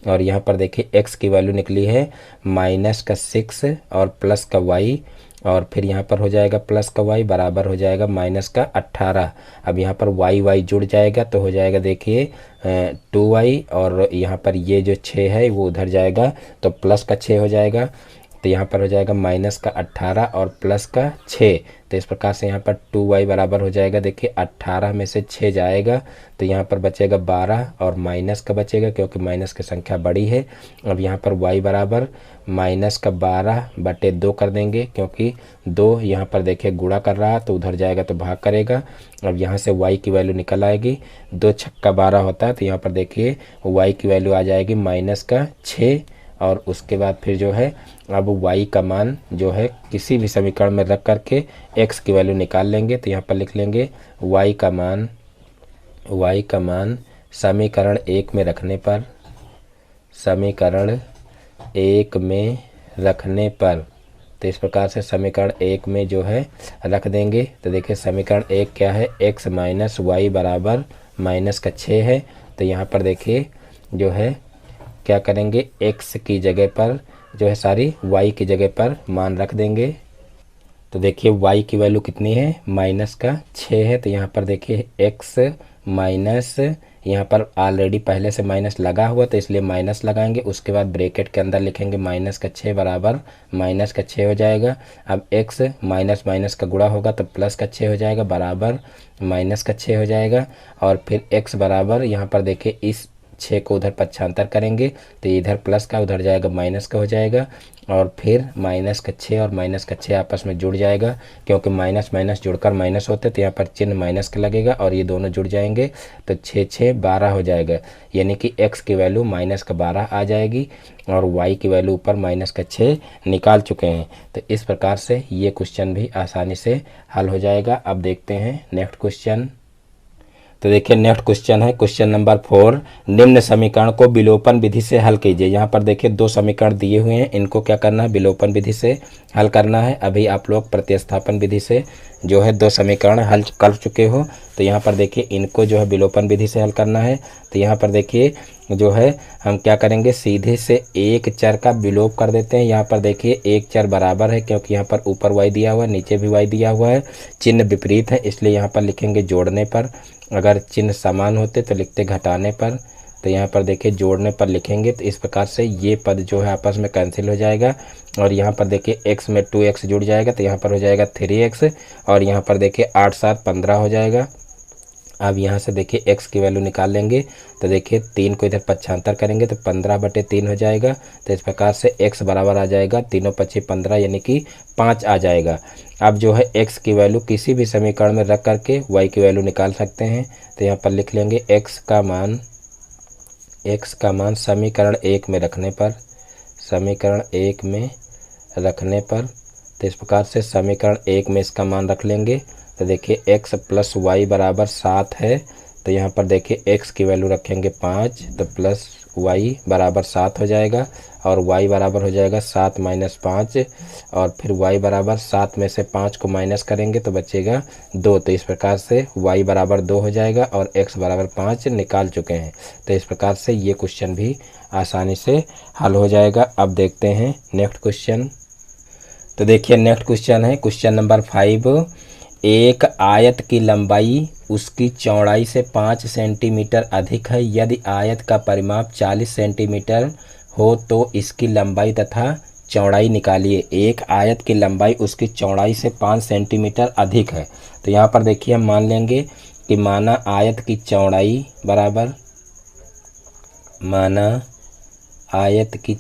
और यहाँ पर देखिए x की वैल्यू निकली है माइनस का 6 और प्लस का y और फिर यहाँ पर हो जाएगा प्लस का y बराबर हो जाएगा माइनस का 18। अब यहाँ पर y जुड़ जाएगा तो हो जाएगा देखिए 2y और यहाँ पर ये जो 6 है वो उधर जाएगा तो प्लस का 6 हो जाएगा। तो यहाँ पर हो जाएगा माइनस का 18 और प्लस का 6। तो इस प्रकार से यहाँ पर 2y बराबर हो जाएगा देखिए 18 में से 6 जाएगा तो यहाँ पर बचेगा 12 और माइनस का बचेगा क्योंकि माइनस की संख्या बड़ी है। अब यहाँ पर y बराबर माइनस का 12 बटे 2 कर देंगे क्योंकि 2 यहाँ पर देखिए गुणा कर रहा है तो उधर जाएगा तो भाग करेगा। अब यहाँ से y की वैल्यू निकल आएगी 2 छक्का 12 होता है तो यहाँ पर देखिए y की वैल्यू आ जाएगी माइनस का 6 और उसके बाद फिर जो है अब y का मान जो है किसी भी समीकरण में रख करके x की वैल्यू निकाल लेंगे। तो यहाँ पर लिख लेंगे y का मान समीकरण 1 में रखने पर तो इस प्रकार से समीकरण 1 में जो है रख देंगे। तो देखिए समीकरण 1 क्या है x माइनस वाई बराबर माइनस का 6 है। तो यहाँ पर देखिए जो है क्या करेंगे x की जगह पर जो है सारी y की जगह पर मान रख देंगे। तो देखिए y की वैल्यू कितनी है माइनस का 6 है। तो यहाँ पर देखिए x माइनस, यहाँ पर ऑलरेडी पहले से माइनस लगा हुआ तो इसलिए माइनस लगाएंगे। उसके बाद ब्रैकेट के अंदर लिखेंगे माइनस का 6 बराबर माइनस का 6 हो जाएगा। अब x माइनस माइनस का गुणा होगा तो प्लस का 6 हो जाएगा बराबर माइनस का 6 हो जाएगा। और फिर x बराबर यहाँ पर देखिए इस 6 को उधर पक्षांतर करेंगे तो इधर प्लस का उधर जाएगा माइनस का हो जाएगा। और फिर माइनस का 6 और माइनस का 6 आपस में जुड़ जाएगा, क्योंकि माइनस माइनस जुड़कर माइनस होते तो यहाँ पर चिन्ह माइनस का लगेगा और ये दोनों जुड़ जाएंगे तो 6 6 12 हो जाएगा। यानी कि x की वैल्यू माइनस का 12 आ जाएगी और y की वैल्यू ऊपर माइनस का 6 निकाल चुके हैं। तो इस प्रकार से ये क्वेश्चन भी आसानी से हल हो जाएगा। अब देखते हैं नेक्स्ट क्वेश्चन। तो देखिए नेक्स्ट क्वेश्चन है क्वेश्चन नंबर 4। निम्न समीकरण को विलोपन विधि से हल कीजिए। यहाँ पर देखिए दो समीकरण दिए हुए हैं, इनको क्या करना है, विलोपन विधि से हल करना है। अभी आप लोग प्रतिस्थापन विधि से जो है दो समीकरण हल कर चुके हो, तो यहाँ पर देखिए इनको जो है विलोपन विधि से हल करना है। तो यहाँ पर देखिए जो है हम क्या करेंगे, सीधे से एक चर का विलोप कर देते हैं। यहाँ पर देखिए एक चर बराबर है, क्योंकि यहाँ पर ऊपर y दिया हुआ है नीचे भी y दिया हुआ है, चिन्ह विपरीत है इसलिए यहाँ पर लिखेंगे जोड़ने पर। अगर चिन्ह समान होते तो लिखते घटाने पर। तो यहाँ पर देखिए जोड़ने पर लिखेंगे तो इस प्रकार से ये पद जो है आपस में कैंसिल हो जाएगा। और यहाँ पर देखिए x में 2x जुड़ जाएगा तो यहाँ पर हो जाएगा 3x। और यहाँ पर देखिए 8 7 15 हो जाएगा। अब यहाँ से देखिए x की वैल्यू निकाल लेंगे तो देखिए 3 को इधर पक्षांतर करेंगे तो 15/3 हो जाएगा। तो इस प्रकार से x बराबर आ जाएगा 3 5 15 यानी कि 5 आ जाएगा। अब जो है x की वैल्यू किसी भी समीकरण में रख करके y की वैल्यू निकाल सकते हैं। तो यहाँ पर लिख लेंगे x का मान समीकरण 1 में रखने पर, समीकरण 1 में रखने पर, तो इस प्रकार से समीकरण 1 में इसका मान रख लेंगे। तो देखिए x प्लस वाई बराबर 7 है, तो यहाँ पर देखिए x की वैल्यू रखेंगे 5 तो प्लस y बराबर 7 हो जाएगा। और y बराबर हो जाएगा 7 माइनस 5। और फिर y बराबर 7 में से 5 को माइनस करेंगे तो बचेगा 2। तो इस प्रकार से y बराबर 2 हो जाएगा और x बराबर 5 निकाल चुके हैं। तो इस प्रकार से ये क्वेश्चन भी आसानी से हल हो जाएगा। अब देखते हैं नेक्स्ट क्वेश्चन। तो देखिए नेक्स्ट क्वेश्चन है क्वेश्चन नंबर 5। एक आयत की लंबाई उसकी चौड़ाई से 5 सेंटीमीटर अधिक है। यदि आयत का परिमाप 40 सेंटीमीटर हो तो इसकी लंबाई तथा चौड़ाई निकालिए। एक आयत की लंबाई उसकी चौड़ाई से 5 सेंटीमीटर अधिक है। तो यहाँ पर देखिए हम मान लेंगे कि माना आयत की चौड़ाई बराबर, माना आयत की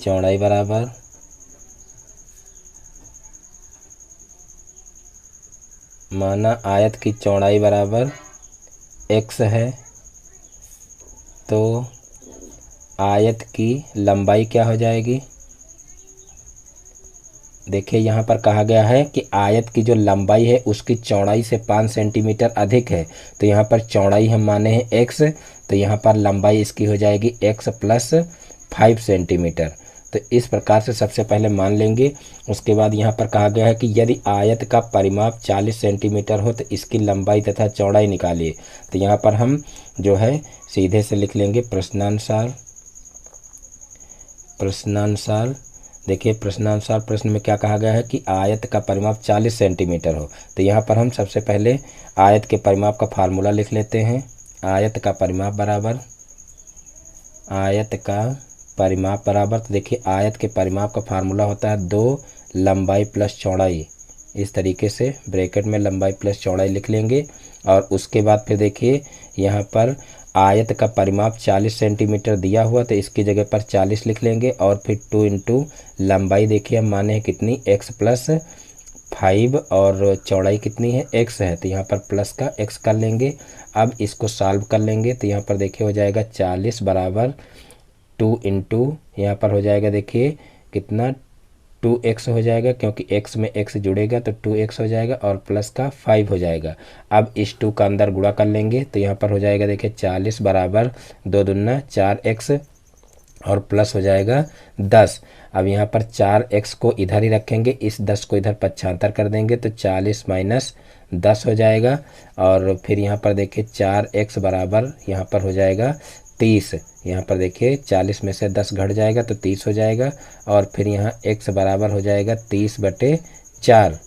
चौड़ाई बराबर x है, तो आयत की लंबाई क्या हो जाएगी। देखिए यहाँ पर कहा गया है कि आयत की जो लंबाई है उसकी चौड़ाई से 5 सेंटीमीटर अधिक है। तो यहाँ पर चौड़ाई हम माने हैं x, तो यहाँ पर लंबाई इसकी हो जाएगी x प्लस 5 सेंटीमीटर। तो इस प्रकार से सबसे पहले मान लेंगे। उसके बाद यहाँ पर कहा गया है कि यदि आयत का परिमाप 40 सेंटीमीटर हो तो इसकी लंबाई तथा चौड़ाई निकालिए। तो यहाँ पर हम जो है सीधे से लिख लेंगे प्रश्नानुसार। देखिए प्रश्नानुसार प्रश्न में क्या कहा गया है कि आयत का परिमाप 40 सेंटीमीटर हो। तो यहाँ पर हम सबसे पहले आयत के परिमाप का फार्मूला लिख लेते हैं। आयत का परिमाप बराबर, तो देखिए आयत के परिमाप का फार्मूला होता है 2 लंबाई प्लस चौड़ाई। इस तरीके से ब्रैकेट में लंबाई प्लस चौड़ाई लिख लेंगे। और उसके बाद फिर देखिए यहाँ पर आयत का परिमाप 40 सेंटीमीटर दिया हुआ तो इसकी जगह पर 40 लिख लेंगे। और फिर 2 इंटू लंबाई देखिए हम माने हैं कितनी, x प्लस 5 और चौड़ाई कितनी है, x है, तो यहाँ पर प्लस का x कर लेंगे। अब इसको सॉल्व कर लेंगे तो यहाँ पर देखिए हो जाएगा 40 बराबर 2 इंटू यहाँ पर हो जाएगा देखिए कितना 2x हो जाएगा, क्योंकि x में x जुड़ेगा तो 2x हो जाएगा और प्लस का 5 हो जाएगा। अब इस 2 का अंदर गुणा कर लेंगे तो यहाँ पर हो जाएगा देखिए 40 बराबर 2 दूना 4x और प्लस हो जाएगा 10। अब यहाँ पर 4x को इधर ही रखेंगे, इस 10 को इधर पक्षांतर कर देंगे तो 40 माइनस 10 हो जाएगा। और फिर यहाँ पर देखिए 4x बराबर यहाँ पर हो जाएगा 30। यहाँ पर देखिए 40 में से 10 घट जाएगा तो 30 हो जाएगा। और फिर यहाँ x बराबर हो जाएगा 30/4।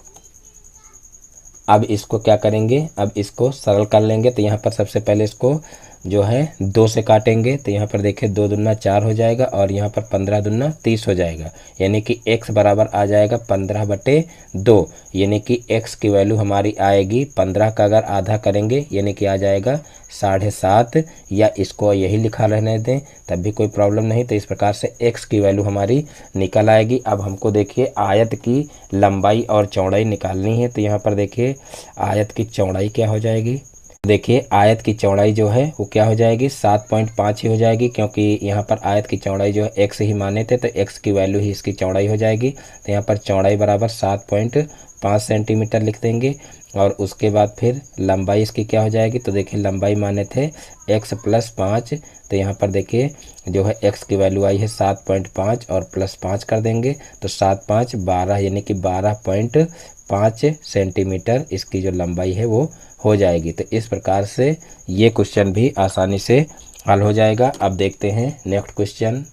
अब इसको क्या करेंगे, अब इसको सरल कर लेंगे। तो यहाँ पर सबसे पहले इसको जो है 2 से काटेंगे। तो यहाँ पर देखिए 2 दूना 4 हो जाएगा और यहाँ पर 15 दूना 30 हो जाएगा, यानी कि x बराबर आ जाएगा 15/2। यानी कि x की वैल्यू हमारी आएगी 15 का अगर आधा करेंगे यानी कि आ जाएगा 7.5, या इसको यही लिखा रहने दें तब भी कोई प्रॉब्लम नहीं। तो इस प्रकार से x की वैल्यू हमारी निकल आएगी। अब हमको देखिए आयत की लंबाई और चौड़ाई निकालनी है। तो यहाँ पर देखिए आयत की चौड़ाई क्या हो जाएगी, देखिए आयत की चौड़ाई जो है वो क्या हो जाएगी 7.5 ही हो जाएगी, क्योंकि यहाँ पर आयत की चौड़ाई जो है x ही माने थे तो x की वैल्यू ही इसकी चौड़ाई हो जाएगी। तो यहाँ पर चौड़ाई बराबर 7.5 सेंटीमीटर लिख देंगे। और उसके बाद फिर लंबाई इसकी क्या हो जाएगी, तो देखिए लंबाई माने थे x + 5। तो यहाँ पर देखिए जो है x की वैल्यू आई है 7.5 और +5 कर देंगे तो 7 5 12, यानी कि 12.5 सेंटीमीटर इसकी जो लंबाई है वो हो जाएगी। तो इस प्रकार से ये क्वेश्चन भी आसानी से हल हो जाएगा। अब देखते हैं नेक्स्ट क्वेश्चन।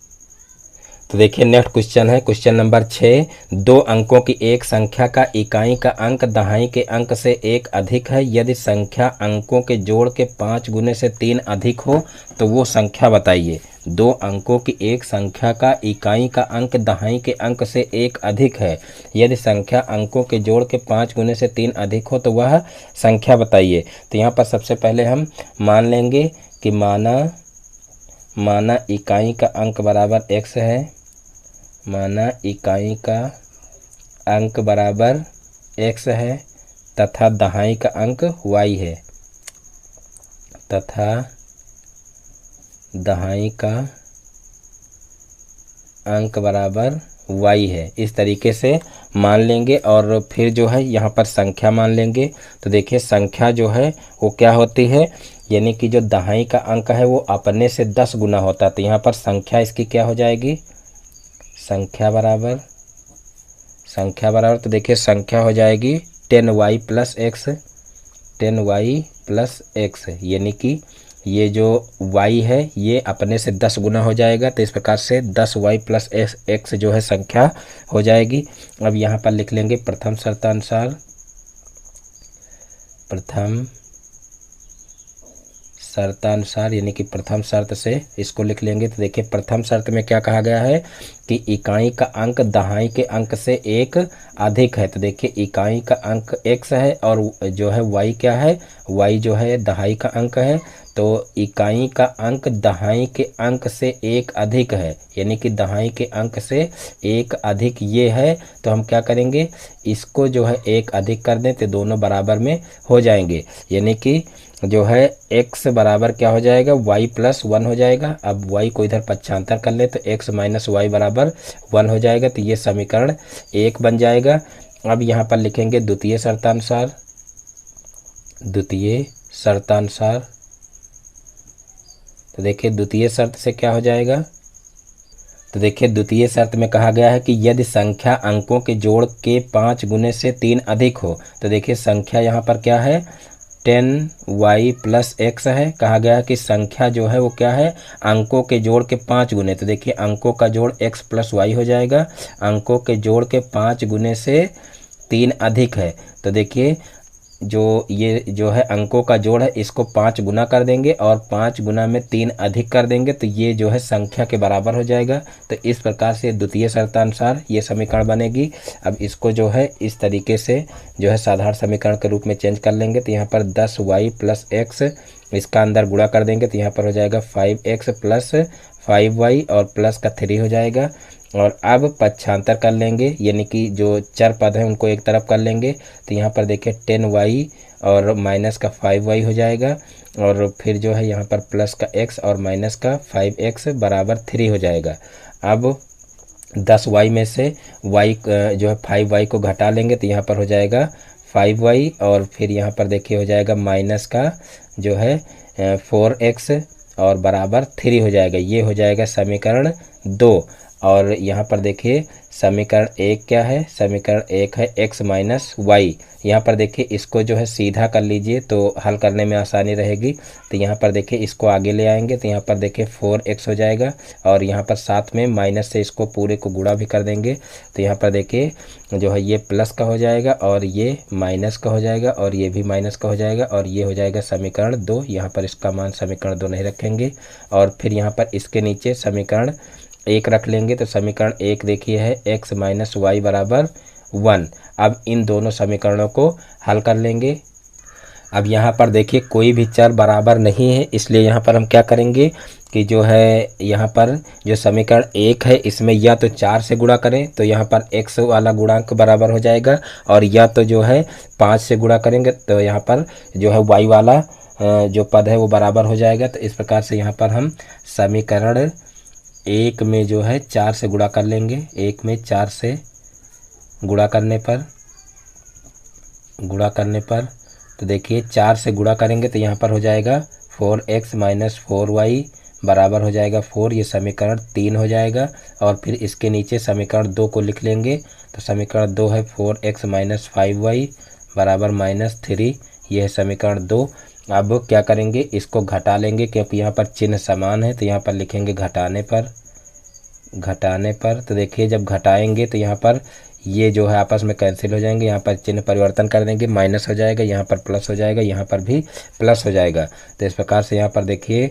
तो देखिए नेक्स्ट क्वेश्चन है क्वेश्चन नंबर 6। 2 अंकों की एक संख्या का इकाई का अंक दहाई के अंक से 1 अधिक है। यदि संख्या अंकों के जोड़ के 5 गुने से 3 अधिक हो तो वो संख्या बताइए। 2 अंकों की एक संख्या का इकाई का अंक दहाई के अंक से 1 अधिक है। यदि संख्या अंकों के जोड़ के 5 गुने से 3 अधिक हो तो वह संख्या बताइए। तो यहाँ पर सबसे पहले हम मान लेंगे कि माना इकाई का अंक बराबर x है, माना इकाई का अंक बराबर x है तथा दहाई का अंक y है, तथा दहाई का अंक बराबर y है। इस तरीके से मान लेंगे और फिर जो है यहाँ पर संख्या मान लेंगे। तो देखिए संख्या जो है वो क्या होती है, यानी कि जो दहाई का अंक है वो अपने से 10 गुना होता है। तो यहाँ पर संख्या इसकी क्या हो जाएगी, संख्या बराबर तो देखिए संख्या हो जाएगी 10y + x, 10y + x, यानी कि ये जो y है ये अपने से 10 गुना हो जाएगा। तो इस प्रकार से 10y + x जो है संख्या हो जाएगी। अब यहाँ पर लिख लेंगे प्रथम शर्तानुसार, यानी कि प्रथम शर्त से इसको लिख लेंगे। तो देखिए प्रथम शर्त में क्या कहा गया है कि इकाई का अंक दहाई के अंक से 1 अधिक है। तो देखिए इकाई का अंक x है और जो है y क्या है, y जो है दहाई का अंक है। तो इकाई का अंक दहाई के अंक से 1 अधिक है, यानी कि दहाई के अंक से 1 अधिक ये है। तो हम क्या करेंगे, इसको जो है 1 अधिक कर दें तो दोनों बराबर में हो जाएंगे, यानी कि जो है x बराबर क्या हो जाएगा y + 1 हो जाएगा। अब y को इधर पक्षांतर कर ले तो x - y बराबर 1 हो जाएगा। तो ये समीकरण 1 बन जाएगा। अब यहाँ पर लिखेंगे द्वितीय शर्तानुसार। तो देखिए द्वितीय शर्त से क्या हो जाएगा, तो देखिए द्वितीय शर्त में कहा गया है कि यदि संख्या अंकों के जोड़ के 5 गुने से 3 अधिक हो। तो देखिए संख्या यहाँ पर क्या है 10y + x है। कहा गया है कि संख्या जो है वो क्या है अंकों के जोड़ के 5 गुने। तो देखिए अंकों का जोड़ x + y हो जाएगा, अंकों के जोड़ के 5 गुने से 3 अधिक है। तो देखिए जो ये जो है अंकों का जोड़ है इसको 5 गुना कर देंगे और 5 गुना में 3 अधिक कर देंगे तो ये जो है संख्या के बराबर हो जाएगा। तो इस प्रकार से द्वितीय शर्तानुसार ये समीकरण बनेगी। अब इसको जो है इस तरीके से जो है साधारण समीकरण के रूप में चेंज कर लेंगे। तो यहाँ पर 10y + x इसका अंदर गुणा कर देंगे तो यहाँ पर हो जाएगा 5x + 5y और प्लस का 3 हो जाएगा। और अब पक्षांतर कर लेंगे, यानी कि जो चर पद हैं उनको एक तरफ कर लेंगे। तो यहाँ पर देखिए 10y और माइनस का 5y हो जाएगा और फिर जो है यहाँ पर प्लस का x और माइनस का 5x बराबर 3 हो जाएगा। अब 10y में से y जो है 5y को घटा लेंगे तो यहाँ पर हो जाएगा 5y और फिर यहाँ पर देखिए हो जाएगा माइनस का जो है 4x और बराबर 3 हो जाएगा। ये हो जाएगा समीकरण 2। और यहाँ पर देखिए समीकरण एक क्या है, समीकरण एक है x माइनस वाई। यहाँ पर देखिए इसको जो है सीधा कर लीजिए तो हल करने में आसानी रहेगी। तो यहाँ पर देखिए इसको आगे ले आएंगे तो यहाँ पर देखिए 4x हो जाएगा और यहाँ पर साथ में माइनस से इसको पूरे को गुणा भी कर देंगे। तो यहाँ पर देखिए जो है ये प्लस का हो जाएगा और ये माइनस का हो जाएगा और ये भी माइनस का हो जाएगा और ये हो जाएगा समीकरण 2। यहाँ पर इसका मान समीकरण 2 नहीं रखेंगे और फिर यहाँ पर इसके नीचे समीकरण एक रख लेंगे। तो समीकरण एक देखिए है x माइनस वाई बराबर 1। अब इन दोनों समीकरणों को हल कर लेंगे। अब यहाँ पर देखिए कोई भी चर बराबर नहीं है, इसलिए यहाँ पर हम क्या करेंगे कि जो है यहाँ पर जो समीकरण एक है इसमें या तो 4 से गुणा करें तो यहाँ पर x वाला गुणांक बराबर हो जाएगा और या तो जो है 5 से गुणा करेंगे तो यहाँ पर जो है y वाला जो पद है वो बराबर हो जाएगा। तो इस प्रकार से यहाँ पर हम समीकरण एक में जो है 4 से गुणा कर लेंगे। एक में 4 से गुणा करने पर तो देखिए 4 से गुणा करेंगे तो यहाँ पर हो जाएगा 4x माइनस 4y बराबर हो जाएगा 4। ये समीकरण 3 हो जाएगा और फिर इसके नीचे समीकरण 2 को लिख लेंगे। तो समीकरण 2 है 4x माइनस 5y बराबर -3। ये है समीकरण 2। अब क्या करेंगे, इसको घटा लेंगे क्योंकि यहाँ पर चिन्ह समान है। तो यहाँ पर लिखेंगे घटाने पर। तो देखिए जब घटाएंगे तो यहाँ पर ये जो है आपस में कैंसिल हो जाएंगे। यहाँ पर चिन्ह परिवर्तन कर देंगे, माइनस हो जाएगा, यहाँ पर प्लस हो जाएगा, यहाँ पर भी प्लस हो जाएगा। तो इस प्रकार से यहाँ पर देखिए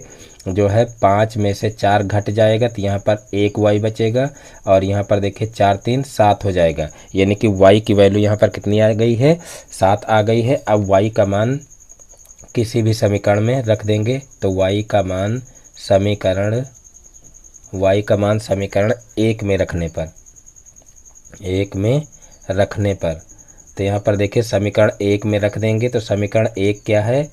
जो है 5 में से 4 घट जाएगा तो यहाँ पर 1 y बचेगा और यहाँ पर देखिए 4 3 7 हो जाएगा। यानी कि y की वैल्यू यहाँ पर कितनी आ गई है, 7 आ गई है। अब y का मान किसी भी समीकरण में रख देंगे तो y का मान समीकरण एक में रखने पर तो यहाँ पर देखिए समीकरण एक में रख देंगे। तो समीकरण एक क्या है,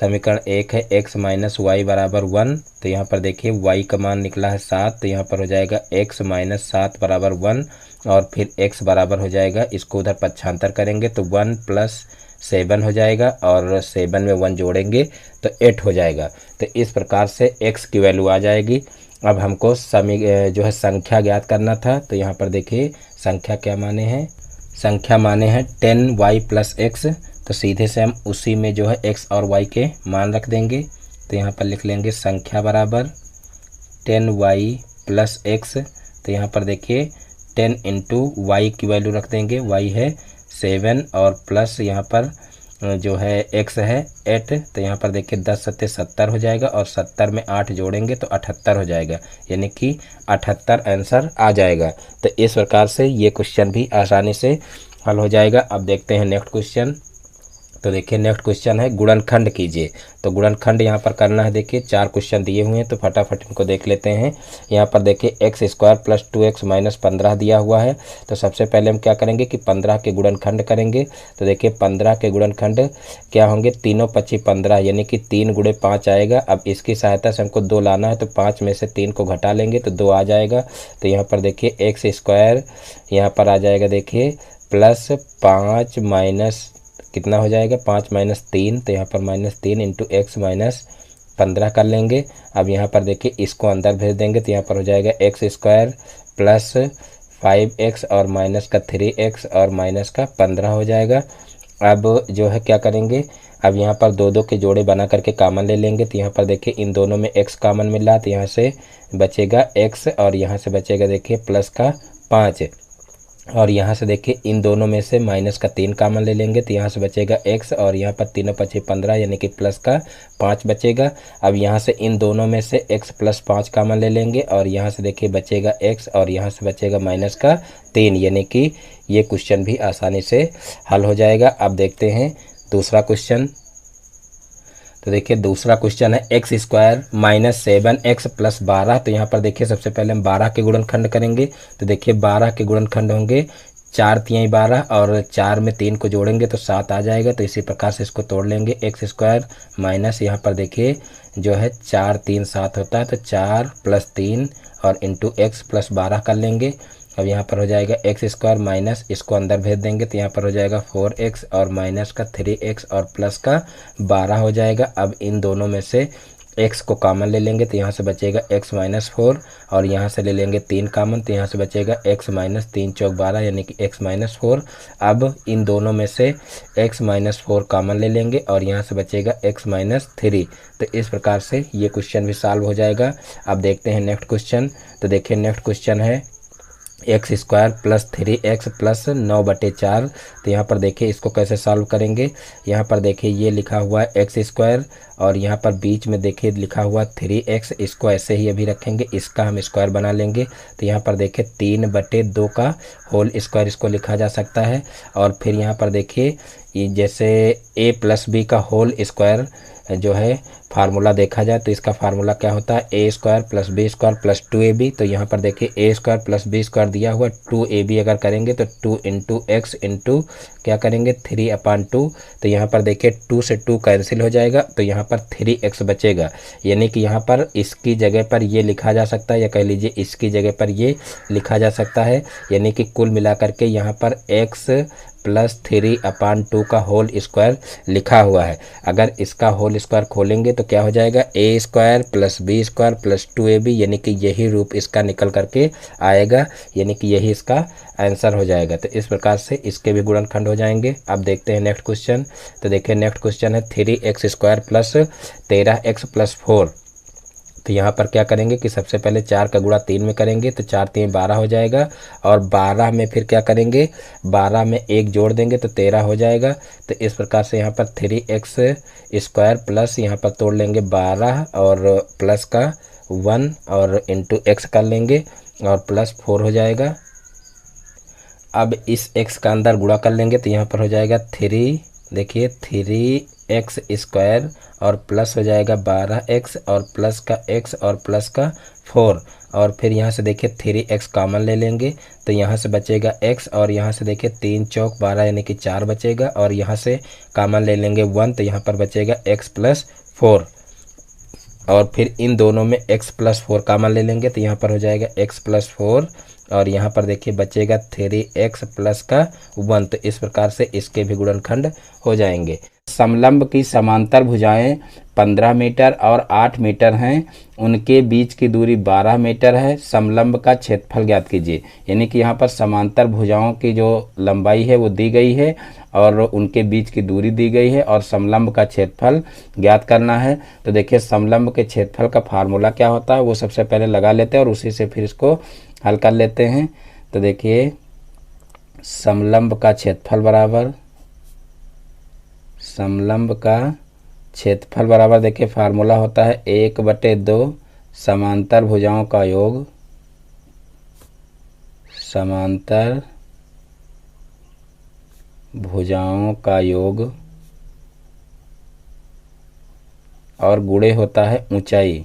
समीकरण एक है x माइनस वाई बराबर 1। तो यहाँ पर देखिए y का मान निकला है 7। तो यहाँ पर हो जाएगा x माइनस 7 बराबर 1 और फिर x बराबर हो जाएगा, इसको उधर पक्षांतर करेंगे तो 1 प्लस 7 हो जाएगा और 7 में 1 जोड़ेंगे तो 8 हो जाएगा। तो इस प्रकार से x की वैल्यू आ जाएगी। अब हमको जो है संख्या ज्ञात करना था। तो यहाँ पर देखिए संख्या क्या माने हैं, संख्या माने हैं 10y प्लस x। तो सीधे से हम उसी में जो है x और y के मान रख देंगे। तो यहाँ पर लिख लेंगे संख्या बराबर 10y प्लस x। तो यहाँ पर देखिए 10 इंटू वाई की वैल्यू रख देंगे, y है 7 और प्लस यहाँ पर जो है x है 8। तो यहाँ पर देखिए 10 सत्ते 70 हो जाएगा और 70 में 8 जोड़ेंगे तो 78 हो जाएगा, यानी कि 78 आंसर आ जाएगा। तो इस प्रकार से ये क्वेश्चन भी आसानी से हल हो जाएगा। अब देखते हैं नेक्स्ट क्वेश्चन। तो देखिए नेक्स्ट क्वेश्चन है गुणनखंड कीजिए। तो गुणनखंड यहाँ पर करना है। देखिए 4 क्वेश्चन दिए हुए हैं तो फटाफट इनको देख लेते हैं। यहाँ पर देखिए x square plus 2x minus 15 दिया हुआ है। तो सबसे पहले हम क्या करेंगे कि 15 के गुणनखंड करेंगे। तो देखिए 15 के गुणनखंड क्या होंगे, तीनों 25 15 यानी कि 3 गुणे 5 आएगा। अब इसकी सहायता से हमको 2 लाना है तो 5 में से 3 को घटा लेंगे तो 2 आ जाएगा। तो यहाँ पर देखिए x स्क्वायर यहाँ पर आ जाएगा देखिए प्लस 5 माइनस कितना हो जाएगा 5 माइनस 3। तो यहाँ पर -3 इंटू x माइनस 15 कर लेंगे। अब यहाँ पर देखिए इसको अंदर भेज देंगे तो यहाँ पर हो जाएगा x स्क्वायर प्लस 5x और माइनस का 3x और माइनस का 15 हो जाएगा। अब जो है क्या करेंगे, अब यहाँ पर 2 के जोड़े बना करके कॉमन ले लेंगे। तो यहाँ पर देखिए इन दोनों में x कॉमन मिल रहा तो यहाँ से बचेगा x और यहाँ से बचेगा देखिए प्लस का 5 और यहाँ से देखिए इन दोनों में से माइनस का 3 कॉमन ले लेंगे तो यहाँ से बचेगा x और यहाँ पर 3 5 15 यानी कि प्लस का 5 बचेगा। अब यहाँ से इन दोनों में से x प्लस 5 कॉमन ले लेंगे और यहाँ से देखिए बचेगा x और यहाँ से बचेगा माइनस का 3, यानी कि ये क्वेश्चन भी आसानी से हल हो जाएगा। अब देखते हैं दूसरा क्वेश्चन। तो देखिए दूसरा क्वेश्चन है x square minus 7x plus 12। तो यहाँ पर देखिए सबसे पहले हम 12 के गुणनखंड करेंगे। तो देखिए 12 के गुणनखंड होंगे 4 3 12 और 4 में 3 को जोड़ेंगे तो 7 आ जाएगा। तो इसी प्रकार से इसको तोड़ लेंगे। x स्क्वायर माइनस यहाँ पर देखिए जो है 4 3 7 होता है तो 4 प्लस 3 और इंटू x प्लस 12 कर लेंगे। अब यहाँ पर हो जाएगा x स्क्वायर माइनस इसको अंदर भेज देंगे तो यहाँ पर हो जाएगा 4x और माइनस का 3x और प्लस का 12 हो जाएगा। अब इन दोनों में से x को कॉमन ले लेंगे तो यहाँ से बचेगा x माइनस 4 और यहाँ से ले लेंगे 3 कॉमन तो यहाँ से बचेगा x माइनस 3 चौक 12 यानी कि x माइनस 4। अब इन दोनों में से x माइनस 4 कॉमन ले लेंगे और यहाँ से बचेगा x माइनस 3। तो इस प्रकार से ये क्वेश्चन भी सॉल्व हो जाएगा। अब देखते हैं नेक्स्ट क्वेश्चन। तो देखिए नेक्स्ट क्वेश्चन है x square plus 3x plus 9/4। तो यहाँ पर देखिए इसको कैसे सॉल्व करेंगे। यहाँ पर देखिए ये लिखा हुआ है एक्स स्क्वायर और यहाँ पर बीच में देखिए लिखा हुआ 3x, इसको ऐसे ही अभी रखेंगे, इसका हम स्क्वायर बना लेंगे। तो यहाँ पर देखिए 3/2 का होल स्क्वायर इसको लिखा जा सकता है। और फिर यहाँ पर देखिए जैसे a प्लस बी का होल स्क्वायर जो है फार्मूला देखा जाए तो इसका फार्मूला क्या होता है, A square plus B square plus 2ab। तो यहाँ पर देखिए A square plus B square दिया हुआ 2ab अगर करेंगे तो 2 इंटू एक्स इंटू क्या करेंगे 3/2। तो यहाँ पर देखिए 2 से 2 कैंसिल हो जाएगा तो यहाँ पर 3x बचेगा, यानी कि यहाँ पर इसकी जगह पर ये लिखा जा सकता है या कह लीजिए इसकी जगह पर ये लिखा जा सकता है, यानी कि कुल मिलाकर के यहाँ पर x प्लस 3/2 का होल स्क्वायर लिखा हुआ है। अगर इसका होल स्क्वायर खोलेंगे तो क्या हो जाएगा, A square plus B square plus 2ab, यानी कि यही रूप इसका निकल करके आएगा, यानी कि यही इसका आंसर हो जाएगा। तो इस प्रकार से इसके भी गुणनखंड हो जाएंगे। अब देखते हैं नेक्स्ट क्वेश्चन। तो देखिए नेक्स्ट क्वेश्चन है 3x square plus 13x plus 4। तो यहाँ पर क्या करेंगे कि सबसे पहले 4 का गुणा 3 में करेंगे तो 4 3 12 हो जाएगा और 12 में फिर क्या करेंगे, 12 में 1 जोड़ देंगे तो 13 हो जाएगा। तो इस प्रकार से यहाँ पर 3x स्क्वायर प्लस यहाँ पर तोड़ लेंगे 12 और प्लस का 1 और इंटू x कर लेंगे और प्लस 4 हो जाएगा। अब इस x का अंदर गुणा कर लेंगे तो यहाँ पर हो जाएगा 3, देखिए 3x स्क्वायर और प्लस हो जाएगा 12x और प्लस का x और प्लस का 4 और फिर यहाँ से देखिए 3x कॉमन ले लेंगे तो यहाँ से बचेगा x और यहाँ से देखिए 3 चौक 12 यानी कि 4 बचेगा और यहाँ से कॉमन ले लेंगे 1 तो यहाँ पर बचेगा x प्लस 4 और फिर इन दोनों में x प्लस 4 कॉमन ले लेंगे तो यहाँ पर हो जाएगा x प्लस 4 और यहाँ पर देखिए बचेगा 3x प्लस का 1। तो इस प्रकार से इसके भी गुणनखंड हो जाएंगे। समलंब की समांतर भुजाएं 15 मीटर और 8 मीटर हैं, उनके बीच की दूरी 12 मीटर है। समलंब का क्षेत्रफल ज्ञात कीजिए, यानी कि यहाँ पर समांतर भुजाओं की जो लंबाई है वो दी गई है और उनके बीच की दूरी दी गई है और समलंब का क्षेत्रफल ज्ञात करना है। तो देखिए समलंब के क्षेत्रफल का फार्मूला क्या होता है वो सबसे पहले लगा लेते हैं और उसी से फिर इसको हल कर लेते हैं। तो देखिए समलंब का क्षेत्रफल बराबर, समलंब का क्षेत्रफल बराबर देखिए फार्मूला होता है 1/2 समांतर भुजाओं का योग, समांतर भुजाओं का योग और गुणे होता है ऊंचाई,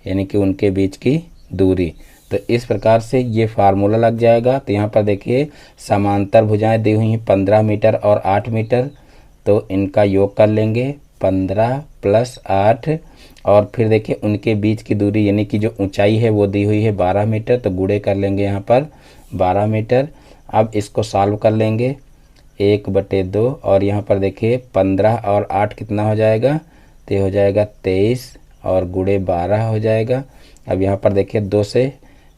यानी कि उनके बीच की दूरी। तो इस प्रकार से ये फार्मूला लग जाएगा। तो यहाँ पर देखिए समांतर भुजाएं दी हुई हैं 15 मीटर और 8 मीटर, तो इनका योग कर लेंगे 15 प्लस 8 और फिर देखिए उनके बीच की दूरी यानी कि जो ऊंचाई है वो दी हुई है 12 मीटर, तो गुणे कर लेंगे यहाँ पर 12 मीटर। अब इसको सॉल्व कर लेंगे 1/2 और यहाँ पर देखिए 15 और 8 कितना हो जाएगा, तो ये हो जाएगा 23 और गुणे 12 हो जाएगा। अब यहाँ पर देखिए 2 से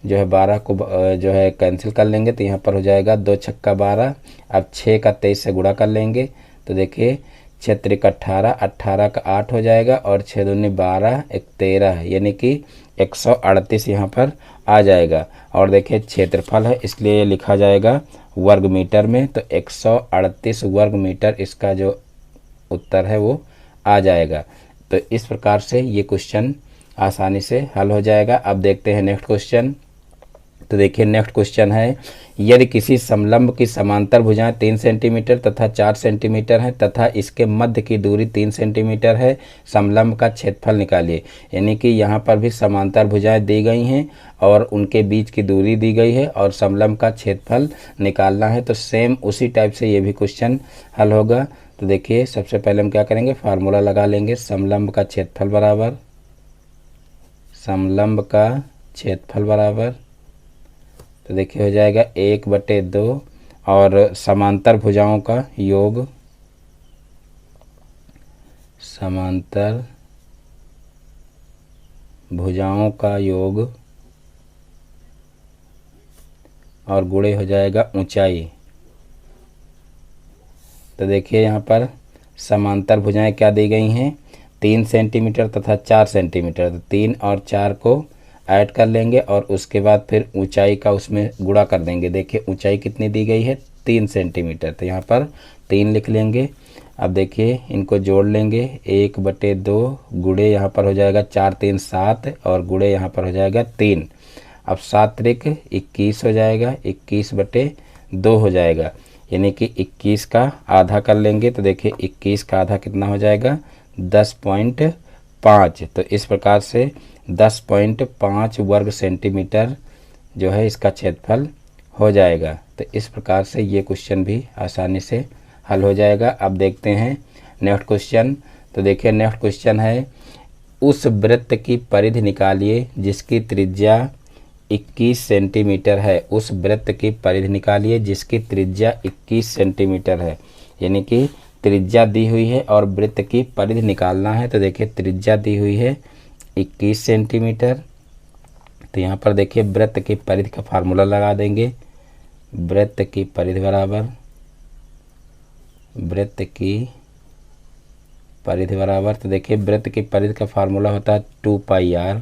जो है 12 को जो है कैंसिल कर लेंगे तो यहाँ पर हो जाएगा 2 छक्का 12। अब 6 का 23 से गुणा कर लेंगे तो देखिए 6 त्रिक 18, 18 का 8 हो जाएगा और 6 दूनी 12, 1 13 यानी कि 138 यहाँ पर आ जाएगा। और देखिए क्षेत्रफल है इसलिए ये लिखा जाएगा वर्ग मीटर में, तो 138 वर्ग मीटर इसका जो उत्तर है वो आ जाएगा। तो इस प्रकार से ये क्वेश्चन आसानी से हल हो जाएगा। अब देखते हैं नेक्स्ट क्वेश्चन। तो देखिए नेक्स्ट क्वेश्चन है यदि किसी समलंब की समांतर भुजाएं 3 सेंटीमीटर तथा 4 सेंटीमीटर हैं तथा इसके मध्य की दूरी 3 सेंटीमीटर है, समलंब का क्षेत्रफल निकालिए। यानी कि यहाँ पर भी समांतर भुजाएं दी गई हैं और उनके बीच की दूरी दी गई है और समलंब का क्षेत्रफल निकालना है। तो सेम उसी टाइप से ये भी क्वेश्चन हल होगा। तो देखिए सबसे पहले हम क्या करेंगे, फार्मूला लगा लेंगे समलंब का क्षेत्रफल बराबर, समलंब का क्षेत्रफल बराबर, तो देखिए हो जाएगा 1/2 और समांतर भुजाओं का योग, समांतर भुजाओं का योग और गुणे हो जाएगा ऊंचाई। तो देखिए यहाँ पर समांतर भुजाएं क्या दी गई हैं, 3 सेंटीमीटर तथा 4 सेंटीमीटर। तो 3 और 4 को ऐड कर लेंगे और उसके बाद फिर ऊंचाई का उसमें गुणा कर देंगे। देखिए ऊंचाई कितनी दी गई है, 3 सेंटीमीटर। तो यहाँ पर 3 लिख लेंगे। अब देखिए इनको जोड़ लेंगे, 1/2 गुणे यहाँ पर हो जाएगा 4 3 7 और गुणे यहाँ पर हो जाएगा 3। अब 7 त्रिक 21 हो जाएगा, 21/2 हो जाएगा, यानी कि 21 का आधा कर लेंगे। तो देखिए 21 का आधा कितना हो जाएगा, 10.5। तो इस प्रकार से 10.5 वर्ग सेंटीमीटर जो है इसका क्षेत्रफल हो जाएगा। तो इस प्रकार से ये क्वेश्चन भी आसानी से हल हो जाएगा। अब देखते हैं नेक्स्ट क्वेश्चन। तो देखिए नेक्स्ट क्वेश्चन है, उस वृत्त की परिधि निकालिए जिसकी त्रिज्या 21 सेंटीमीटर है। उस वृत्त की परिधि निकालिए जिसकी त्रिज्या 21 सेंटीमीटर है, यानी कि त्रिज्या दी हुई है और वृत्त की परिधि निकालना है। तो देखिए त्रिज्या दी हुई है 21 सेंटीमीटर। तो यहाँ पर देखिए वृत्त की परिधि का फार्मूला लगा देंगे। वृत्त की परिधि बराबर, वृत्त की परिधि बराबर, तो देखिए वृत्त की परिधि का फार्मूला होता है 2πr।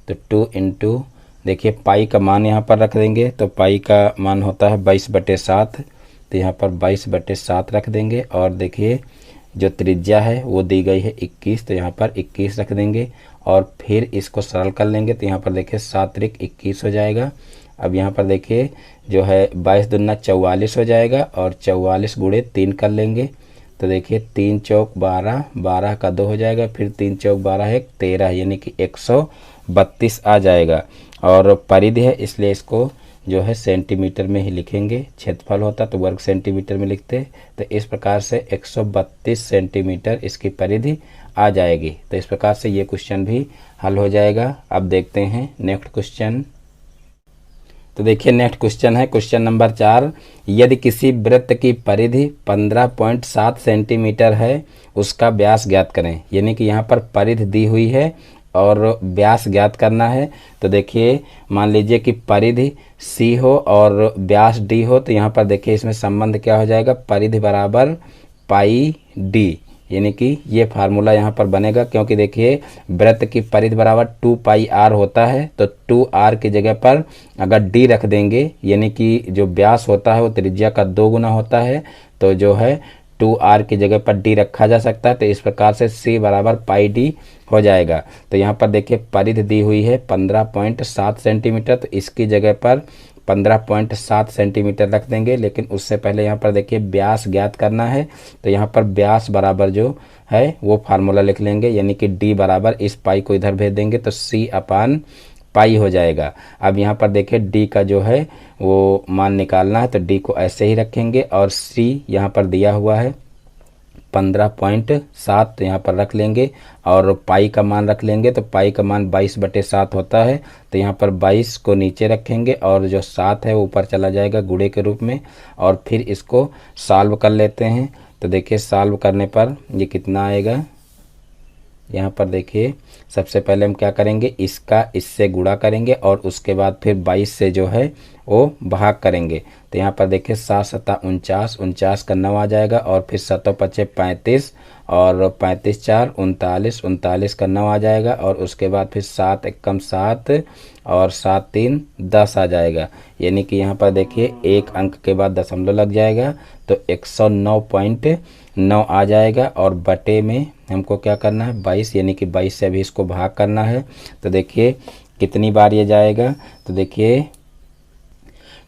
तो 2 इंटू देखिए पाई का मान यहाँ पर रख देंगे। तो पाई का मान होता है 22/7। तो यहाँ पर 22/7 रख देंगे और देखिए जो त्रिज्या है वो दी गई है 21। तो यहाँ पर 21 रख देंगे और फिर इसको सरल कर लेंगे। तो यहाँ पर देखिए 7 त्रिक 21 हो जाएगा। अब यहाँ पर देखिए जो है 22 दूना 44 हो जाएगा और 44 गुणे 3 कर लेंगे। तो देखिए 3 चौक 12, 12 का 2 हो जाएगा, फिर 3 चौक 12 है 13, यानी कि 132 आ जाएगा। और परिधि है इसलिए इसको जो है सेंटीमीटर में ही लिखेंगे। क्षेत्रफल होता तो वर्ग सेंटीमीटर में लिखते। तो इस प्रकार से 132 सेंटीमीटर इसकी परिधि आ जाएगी। तो इस प्रकार से ये क्वेश्चन भी हल हो जाएगा। अब देखते हैं नेक्स्ट क्वेश्चन। तो देखिए नेक्स्ट क्वेश्चन है क्वेश्चन नंबर 4। यदि किसी वृत्त की परिधि 15.7 सेंटीमीटर है, उसका व्यास ज्ञात करें। यानी कि यहाँ पर परिधि दी हुई है और व्यास ज्ञात करना है। तो देखिए मान लीजिए कि परिधि C हो और व्यास D हो। तो यहाँ पर देखिए इसमें संबंध क्या हो जाएगा, परिधि बराबर पाई D, यानी कि ये फार्मूला यहाँ पर बनेगा। क्योंकि देखिए वृत्त की परिधि बराबर 2πr होता है। तो 2r की जगह पर अगर D रख देंगे, यानी कि जो व्यास होता है वो त्रिज्या का 2 गुना होता है। तो जो है 2r की जगह पर D रखा जा सकता है। तो इस प्रकार से C बराबर पाई D हो जाएगा। तो यहाँ पर देखिए परिधि दी हुई है 15.7 सेंटीमीटर। तो इसकी जगह पर 15.7 सेंटीमीटर रख देंगे। लेकिन उससे पहले यहाँ पर देखिए व्यास ज्ञात करना है। तो यहाँ पर व्यास बराबर जो है वो फार्मूला लिख लेंगे, यानी कि D बराबर इस पाई को इधर भेज देंगे तो C/पाई हो जाएगा। अब यहाँ पर देखिए D का जो है वो मान निकालना है। तो D को ऐसे ही रखेंगे और C यहाँ पर दिया हुआ है 15.7, तो यहाँ पर रख लेंगे और पाई का मान रख लेंगे। तो पाई का मान 22/7 होता है। तो यहाँ पर 22 को नीचे रखेंगे और जो 7 है वो ऊपर चला जाएगा गुणे के रूप में। और फिर इसको सॉल्व कर लेते हैं। तो देखिए सॉल्व करने पर ये कितना आएगा, यहाँ पर देखिए सबसे पहले हम क्या करेंगे, इसका इससे गुणा करेंगे और उसके बाद फिर 22 से जो है वो भाग करेंगे। तो यहाँ पर देखिए 7 7 49, 49 का 9 आ जाएगा और फिर 7 5 35 और 35 4 39, 39 का 9 आ जाएगा और उसके बाद फिर 7 एकम 7 और 7 3 10 आ जाएगा। यानी कि यहाँ पर देखिए एक अंक के बाद दशमलव लग जाएगा तो 109.9 आ जाएगा। और बटे में हमको क्या करना है 22, यानी कि 22 से अभी इसको भाग करना है। तो देखिए कितनी बार ये जाएगा, तो देखिए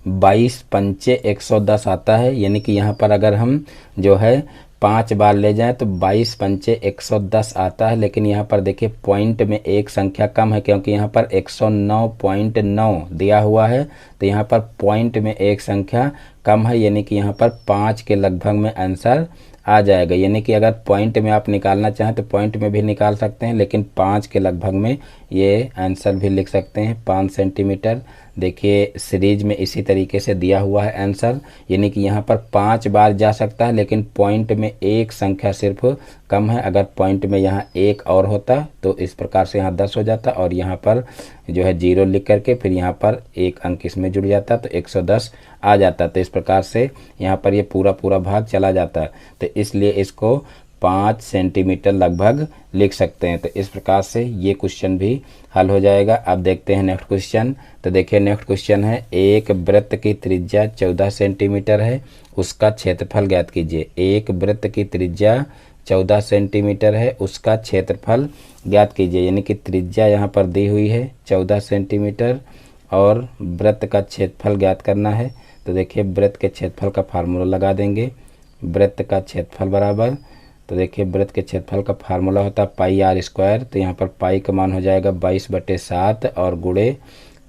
22 पंचे 110 आता है। यानी कि यहाँ पर अगर हम जो है 5 बार ले जाएं तो 22 पंचे 110 आता है। लेकिन यहाँ पर देखिए पॉइंट में एक संख्या कम है क्योंकि यहाँ पर 109.9 दिया हुआ है। तो यहाँ पर पॉइंट में एक संख्या कम है, यानी कि यहाँ पर 5 के लगभग में आंसर आ जाएगा। यानी कि अगर पॉइंट में आप निकालना चाहें तो पॉइंट में भी निकाल सकते हैं, लेकिन 5 के लगभग में ये आंसर भी लिख सकते हैं 5 सेंटीमीटर। देखिए सीरीज में इसी तरीके से दिया हुआ है आंसर, यानी कि यहाँ पर 5 बार जा सकता है, लेकिन पॉइंट में एक संख्या सिर्फ कम है। अगर पॉइंट में यहाँ एक और होता तो इस प्रकार से यहाँ 10 हो जाता, और यहाँ पर जो है 0 लिख करके फिर यहाँ पर एक अंक इसमें जुड़ जाता तो 110 आ जाता। तो इस प्रकार से यहाँ पर ये पूरा भाग चला जाता है, तो इसलिए इसको 5 सेंटीमीटर लगभग लिख सकते हैं। तो इस प्रकार से ये क्वेश्चन भी हल हो जाएगा। अब देखते हैं नेक्स्ट क्वेश्चन। तो देखिए नेक्स्ट क्वेश्चन है, एक वृत्त की त्रिज्या 14 सेंटीमीटर है, उसका क्षेत्रफल ज्ञात कीजिए। एक वृत्त की त्रिज्या 14 सेंटीमीटर है, उसका क्षेत्रफल ज्ञात कीजिए। यानी कि त्रिज्या यहाँ पर दी हुई है 14 सेंटीमीटर और वृत्त का क्षेत्रफल ज्ञात करना है। तो देखिए वृत्त के क्षेत्रफल का फार्मूला लगा देंगे। वृत्त का क्षेत्रफल बराबर, तो देखिए वृत्त के क्षेत्रफल का फार्मूला होता है पाई आर स्क्वायर। तो यहाँ पर पाई का मान हो जाएगा 22/7 और गुणे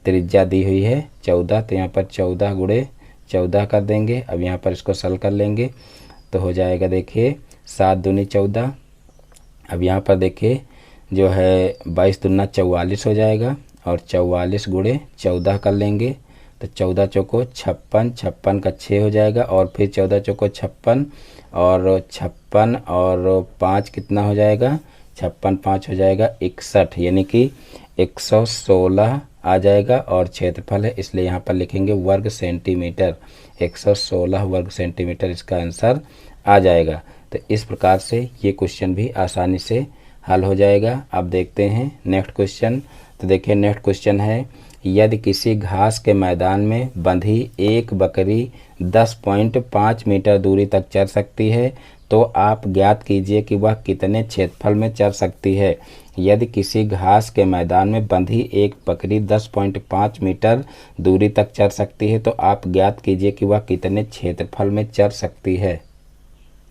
त्रिज्या दी हुई है 14, तो यहाँ पर 14 गुणे 14 कर देंगे। अब यहाँ पर इसको सरल कर लेंगे तो हो जाएगा देखिए 7 दूनी 14। अब यहाँ पर देखिए जो है 22 दूना 44 हो जाएगा, और 44 गुणे 14 कर लेंगे तो 14 चौको 56, 56 का 6 हो जाएगा, और फिर 14 चौको 56 और 56 और 5 कितना हो जाएगा, 56 5 हो जाएगा 61, यानी कि 116 आ जाएगा। और क्षेत्रफल है इसलिए यहाँ पर लिखेंगे वर्ग सेंटीमीटर, 116 वर्ग सेंटीमीटर इसका आंसर आ जाएगा। तो इस प्रकार से ये क्वेश्चन भी आसानी से हल हो जाएगा। अब देखते हैं नेक्स्ट क्वेश्चन। तो देखिए नेक्स्ट क्वेश्चन है, यदि किसी घास के मैदान में बंधी एक बकरी 10.5 मीटर दूरी तक चल सकती है तो आप ज्ञात कीजिए कि वह कितने क्षेत्रफल में चल सकती है। यदि किसी घास के मैदान में बंधी एक बकरी 10.5 मीटर दूरी तक चल सकती है तो आप ज्ञात कीजिए कि वह कितने क्षेत्रफल में चल सकती है।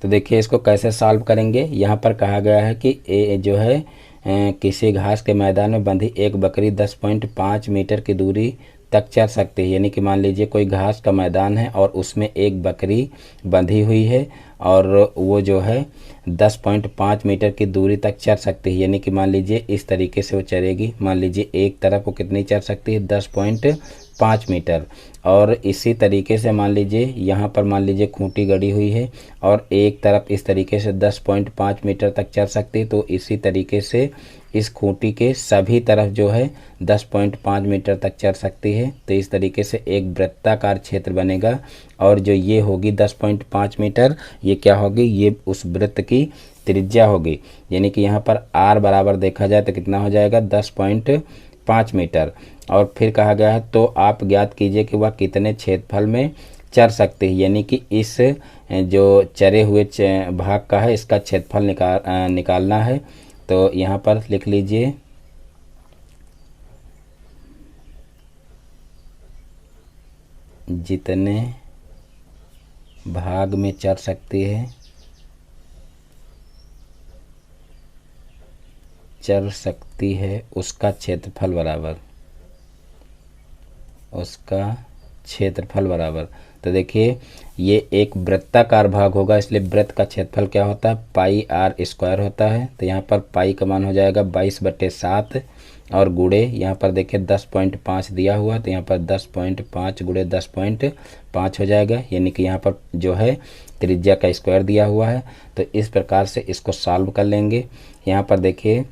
तो देखिए इसको कैसे सॉल्व करेंगे। यहाँ पर कहा गया है कि ए जो है किसी घास के मैदान में बंधी एक बकरी 10.5 मीटर की दूरी तक चल सकती है। यानी कि मान लीजिए कोई घास का मैदान है और उसमें एक बकरी बंधी हुई है और वो जो है 10.5 मीटर की दूरी तक चल सकती है। यानी कि मान लीजिए इस तरीके से वो चलेगी। मान लीजिए एक तरफ वो कितनी चल सकती है, 10.5 मीटर। और इसी तरीके से मान लीजिए यहाँ पर मान लीजिए खूंटी गड़ी हुई है और एक तरफ इस तरीके से 10.5 मीटर तक चल सकती है। तो इसी तरीके से इस खूंटी के सभी तरफ जो है 10.5 मीटर तक चल सकती है। तो इस तरीके से एक वृत्ताकार क्षेत्र बनेगा और जो ये होगी 10.5 मीटर, ये क्या होगी, ये उस वृत्त की त्रिज्या होगी। यानी कि यहाँ पर r बराबर देखा जाए तो कितना हो जाएगा, 10.5 मीटर। और फिर कहा गया है तो आप ज्ञात कीजिए कि वह कितने क्षेत्रफल में चर सकते हैं। यानी कि इस जो चरे हुए भाग का है इसका क्षेत्रफल निकालना है। तो यहाँ पर लिख लीजिए जितने भाग में चर सकती है उसका क्षेत्रफल बराबर तो देखिए ये एक वृत्ताकार भाग होगा इसलिए वृत्त का क्षेत्रफल क्या होता है, पाई आर स्क्वायर होता है। तो यहाँ पर पाई का मान हो जाएगा 22/7 और गुणे यहाँ पर देखिए 10.5 दिया हुआ, तो यहाँ पर 10.5 गुणे 10.5 हो जाएगा। यानी कि यहाँ पर जो है त्रिज्या का स्क्वायर दिया हुआ है। तो इस प्रकार से इसको सॉल्व कर लेंगे। यहाँ पर देखिए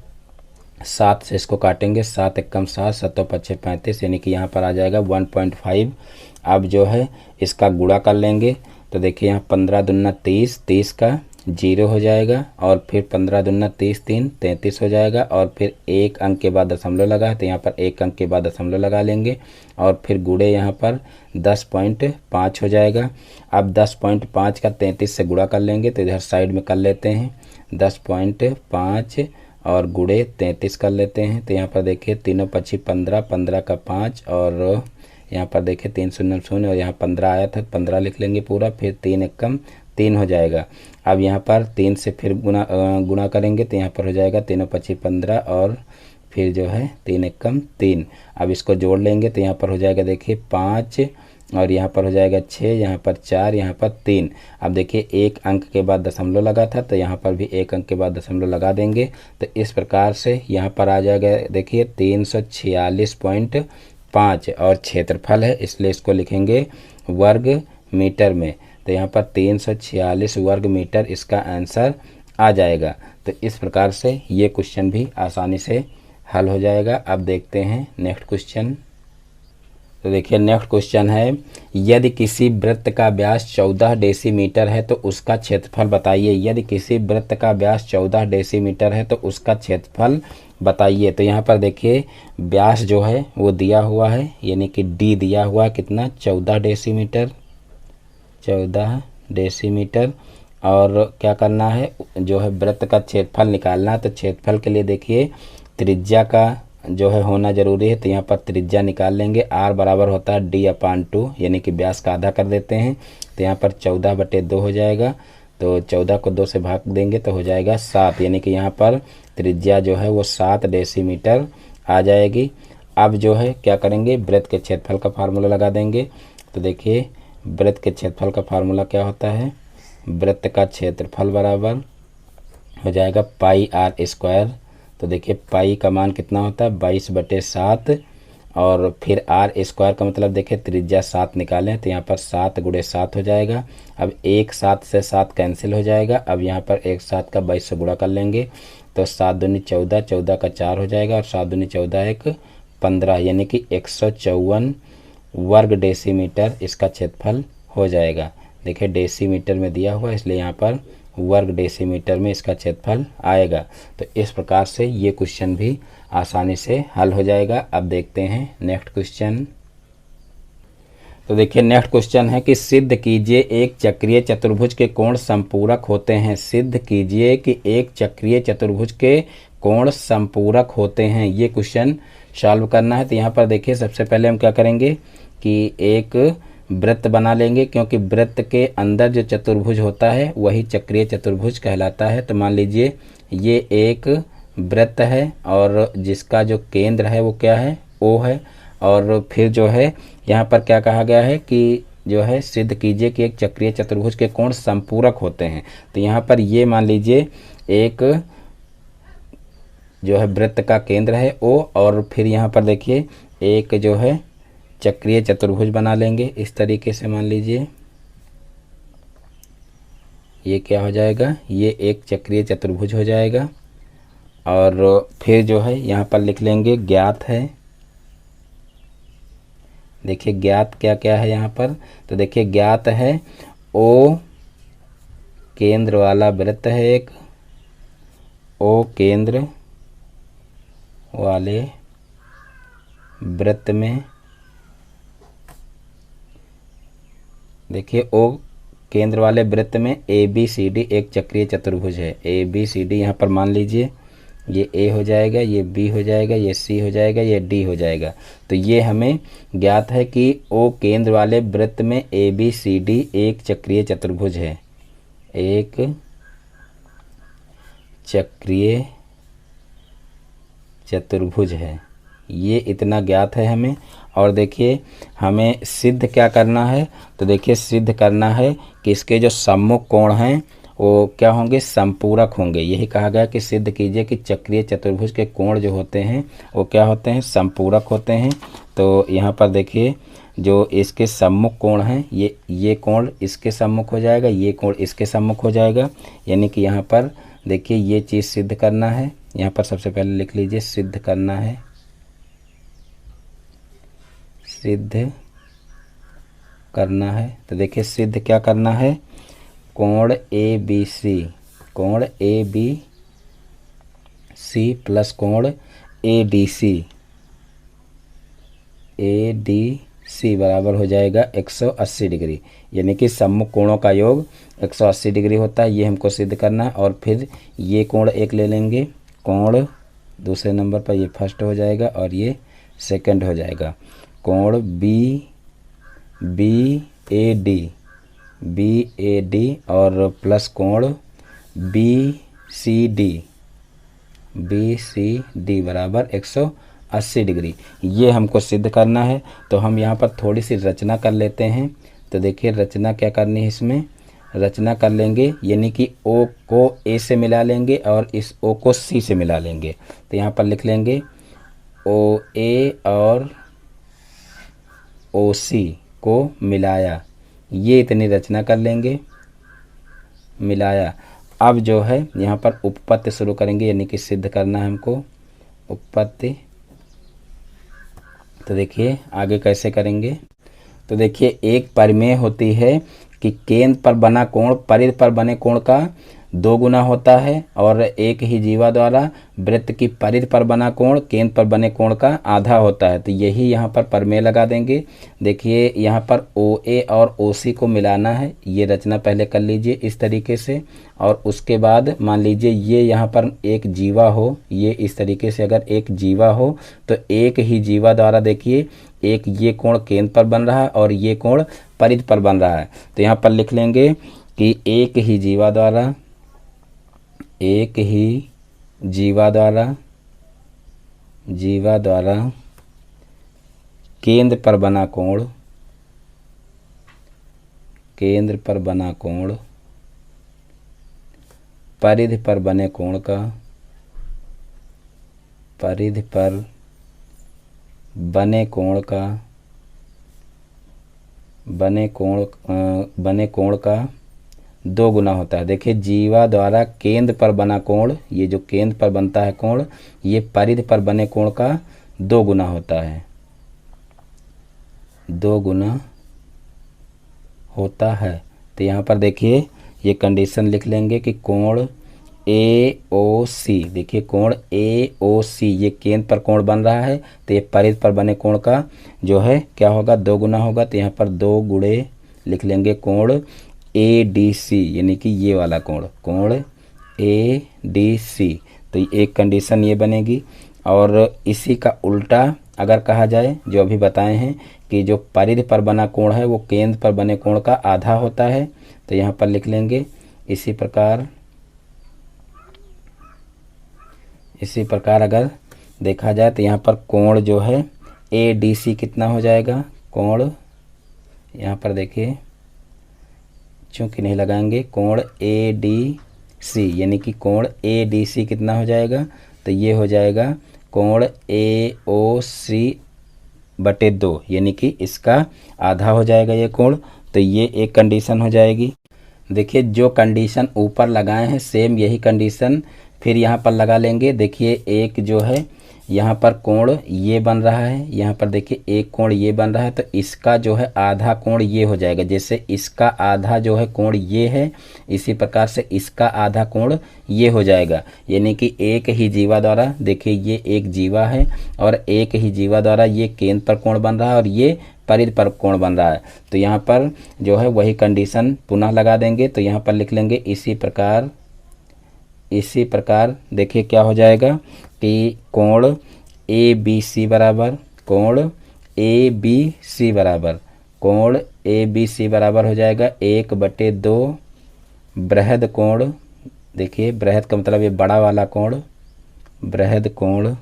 7 से इसको काटेंगे, 7 एकम 7, 7 पच्चे 35, यानी कि यहाँ पर आ जाएगा 1.5। अब जो है इसका गुणा कर लेंगे तो देखिए यहाँ 15 दूना 30, 30 का 0 हो जाएगा और फिर 15 दूना 30, 3 33 हो जाएगा और फिर एक अंक के बाद दशमलव लगा तो यहाँ पर एक अंक के बाद दशमलव लगा लेंगे और फिर गुणे यहाँ पर 10.5 हो जाएगा। अब 10.5 का 33 से गुणा कर लेंगे तो इधर साइड में कर लेते हैं 10.5 और गुणे 33 कर लेते हैं। तो यहाँ पर देखिए तीनों पच्ची 15, 15 का 5 और यहाँ पर देखिए 3 शून्य शून्य और यहाँ 15 आया था, 15 लिख लेंगे पूरा, फिर 3 एकम 3 हो जाएगा। अब यहाँ पर 3 से फिर गुणा करेंगे तो यहाँ पर हो जाएगा तीनों पच्ची 15 और फिर जो है 3 एकम 3। अब इसको जोड़ लेंगे तो यहाँ पर हो जाएगा देखिए 5 और यहाँ पर हो जाएगा 6, यहाँ पर 4, यहाँ पर 3। अब देखिए एक अंक के बाद दशमलव लगा था तो यहाँ पर भी एक अंक के बाद दशमलव लगा देंगे। तो इस प्रकार से यहाँ पर आ जाएगा देखिए 5 और क्षेत्रफल है इसलिए इसको लिखेंगे वर्ग मीटर में। तो यहाँ पर 346 वर्ग मीटर इसका आंसर आ जाएगा। तो इस प्रकार से ये क्वेश्चन भी आसानी से हल हो जाएगा। अब देखते हैं नेक्स्ट क्वेश्चन। तो देखिए नेक्स्ट क्वेश्चन है, यदि किसी वृत्त का व्यास 14 डेसीमीटर है तो उसका क्षेत्रफल बताइए। यदि किसी वृत्त का व्यास 14 डेसीमीटर है तो उसका क्षेत्रफल बताइए। तो यहाँ पर देखिए व्यास जो है वो दिया हुआ है, यानी कि डी दिया हुआ है कितना, 14 डेसीमीटर, 14 डेसीमीटर। और क्या करना है, जो है वृत्त का क्षेत्रफल निकालना है। तो क्षेत्रफल के लिए देखिए त्रिज्या का जो है होना जरूरी है। तो यहाँ पर त्रिज्या निकाल लेंगे, आर बराबर होता है d/2, यानी कि व्यास का आधा कर देते हैं। तो यहाँ पर 14/2 हो जाएगा। तो 14 को 2 से भाग देंगे तो हो जाएगा 7, यानी कि यहाँ पर त्रिज्या जो है वो 7 डेसीमीटर आ जाएगी। अब जो है क्या करेंगे, वृत्त के क्षेत्रफल का फार्मूला लगा देंगे। तो देखिए वृत्त के क्षेत्रफल का फार्मूला क्या होता है, वृत्त का क्षेत्रफल बराबर हो जाएगा πr²। तो देखिए पाई का मान कितना होता है, 22/7, और फिर r² का मतलब देखिए त्रिज्या 7 निकालें। तो यहाँ पर 7 × 7 हो जाएगा। अब 1 7 से 7 कैंसिल हो जाएगा। अब यहाँ पर 1 7 का 22 से गुणा कर लेंगे। तो 7 दूनी 14, 14 का 4 हो जाएगा, और 7 दूनी 14 1 15, यानी कि 154 वर्ग डेसीमीटर इसका क्षेत्रफल हो जाएगा। देखिए डेसीमीटर में दिया हुआ इसलिए यहाँ पर वर्ग डेसीमीटर में इसका क्षेत्रफल आएगा। तो इस प्रकार से ये क्वेश्चन भी आसानी से हल हो जाएगा। अब देखते हैं नेक्स्ट क्वेश्चन। तो देखिए नेक्स्ट क्वेश्चन है कि सिद्ध कीजिए एक चक्रीय चतुर्भुज के कोण संपूरक होते हैं। सिद्ध कीजिए कि एक चक्रीय चतुर्भुज के कोण संपूरक होते हैं। ये क्वेश्चन सॉल्व करना है। तो यहाँ पर देखिए सबसे पहले हम क्या करेंगे कि एक वृत्त बना लेंगे, क्योंकि वृत्त के अंदर जो चतुर्भुज होता है वही चक्रीय चतुर्भुज कहलाता है। तो मान लीजिए ये एक वृत्त है और जिसका जो केंद्र है वो क्या है, O है। और फिर जो है यहाँ पर क्या कहा गया है कि जो है सिद्ध कीजिए कि एक चक्रीय चतुर्भुज के कोण संपूरक होते हैं। तो यहाँ पर ये मान लीजिए एक जो है वृत्त का केंद्र है O, और फिर यहाँ पर देखिए एक जो है चक्रीय चतुर्भुज बना लेंगे इस तरीके से। मान लीजिए ये क्या हो जाएगा, ये एक चक्रीय चतुर्भुज हो जाएगा। और फिर जो है यहाँ पर लिख लेंगे ज्ञात है। देखिए ज्ञात क्या क्या है यहाँ पर, तो देखिए ज्ञात है O केंद्र वाला वृत्त है एक, O केंद्र वाले वृत्त में देखिए O केंद्र वाले वृत्त में ABCD एक चक्रीय चतुर्भुज है। ABCD यहाँ पर मान लीजिए ये A हो जाएगा, ये B हो जाएगा, ये C हो जाएगा, ये D हो जाएगा। तो ये हमें ज्ञात है कि O केंद्र वाले वृत्त में ABCD एक चक्रीय चतुर्भुज है, एक चक्रीय चतुर्भुज है। ये इतना ज्ञात है हमें। और देखिए हमें सिद्ध क्या करना है, तो देखिए सिद्ध करना है कि इसके जो सम्मुख कोण हैं वो क्या होंगे, संपूरक होंगे। यही कहा गया कि सिद्ध कीजिए कि चक्रीय चतुर्भुज के कोण जो होते हैं वो क्या होते हैं, संपूरक होते हैं। तो यहाँ पर देखिए जो इसके सम्मुख कोण हैं ये कोण इसके सम्मुख हो जाएगा, ये कोण इसके सम्मुख हो जाएगा। यानी कि यहाँ पर देखिए ये चीज़ सिद्ध करना है। यहाँ पर सबसे पहले लिख लीजिए सिद्ध करना है, सिद्ध करना है। तो देखिए सिद्ध क्या करना है, कोण ABC, कोण ABC प्लस कोण ADC, ADC बराबर हो जाएगा 180 डिग्री। यानी कि सम्मुख कोणों का योग 180 डिग्री होता है। ये हमको सिद्ध करना है। और फिर ये कोण एक ले लेंगे, कोण दूसरे नंबर पर ये फर्स्ट हो जाएगा और ये सेकंड हो जाएगा। कोण BAD और प्लस कोण BCD बराबर 180 डिग्री। ये हमको सिद्ध करना है। तो हम यहाँ पर थोड़ी सी रचना कर लेते हैं। तो देखिए रचना क्या करनी है, इसमें रचना कर लेंगे, यानी कि O को A से मिला लेंगे और इस O को C से मिला लेंगे। तो यहाँ पर लिख लेंगे OA और OC को मिलाया, ये इतनी रचना कर लेंगे, मिलाया। अब जो है यहाँ पर उपपत्ति शुरू करेंगे, यानी कि सिद्ध करना है हमको उपपत्ति। तो देखिए आगे कैसे करेंगे। तो देखिए एक परिमेय होती है कि केंद्र पर बना कोण परिधि पर बने कोण का 2 गुना होता है, और एक ही जीवा द्वारा वृत्त की परिधि पर बना कोण केंद्र पर बने कोण का आधा होता है। तो यही यहाँ पर परिमेय लगा देंगे। देखिए यहाँ पर OA और OC को मिलाना है, ये रचना पहले कर लीजिए इस तरीके से। और उसके बाद मान लीजिए ये यहाँ पर एक जीवा हो, ये इस तरीके से अगर एक जीवा हो तो एक ही जीवा द्वारा देखिए एक ये कोण केंद्र पर बन रहा है और ये कोण परिधि पर बन रहा है। तो यहाँ पर लिख लेंगे कि एक ही जीवा द्वारा केंद्र पर बना कोण परिधि पर बने कोण का बने कोण का 2 गुना होता है। देखिए जीवा द्वारा केंद्र पर बना कोण, ये जो केंद्र पर बनता है कोण, ये परिधि पर बने कोण का 2 गुना होता है, 2 गुना होता है। तो यहाँ पर देखिए ये कंडीशन लिख लेंगे कि कोण AOC, देखिए कोण AOC ये केंद्र पर कोण बन रहा है, तो ये परिधि पर बने कोण का जो है क्या होगा 2 गुना होगा। तो यहाँ पर 2 गुणे लिख लेंगे कोण ADC, यानी कि ये वाला कोण ADC। तो एक कंडीशन ये बनेगी। और इसी का उल्टा अगर कहा जाए, जो अभी बताए हैं कि जो परिधि पर बना कोण है वो केंद्र पर बने कोण का आधा होता है, तो यहाँ पर लिख लेंगे इसी प्रकार अगर देखा जाए तो यहाँ पर कोण जो है ADC कितना हो जाएगा, कोण यहाँ पर देखिए चूंकि नहीं लगाएंगे, कोण ADC यानी कि कोण ADC कितना हो जाएगा, तो ये हो जाएगा कोण AOC/2, यानी कि इसका आधा हो जाएगा ये कोण। तो ये एक कंडीशन हो जाएगी। देखिए जो कंडीशन ऊपर लगाए हैं सेम यही कंडीशन फिर यहाँ पर लगा लेंगे। देखिए एक जो है यहाँ पर कोण ये बन रहा है, यहाँ पर देखिए एक कोण ये बन रहा है, तो इसका जो है आधा कोण ये हो जाएगा। जैसे इसका आधा जो है कोण ये है, इसी प्रकार से इसका आधा कोण ये हो जाएगा। यानी कि एक ही जीवा द्वारा, देखिए ये एक जीवा है और एक ही जीवा द्वारा ये केंद्र पर कोण बन रहा है और ये परिधि पर कोण बन रहा है। तो यहाँ पर जो है वही कंडीशन पुनः लगा देंगे। तो यहाँ पर लिख लेंगे इसी प्रकार देखिए क्या हो जाएगा कि कोण ABC बराबर हो जाएगा 1/2 बृहद कोण। देखिए बृहद का मतलब ये बड़ा वाला कोण, बृहद कोण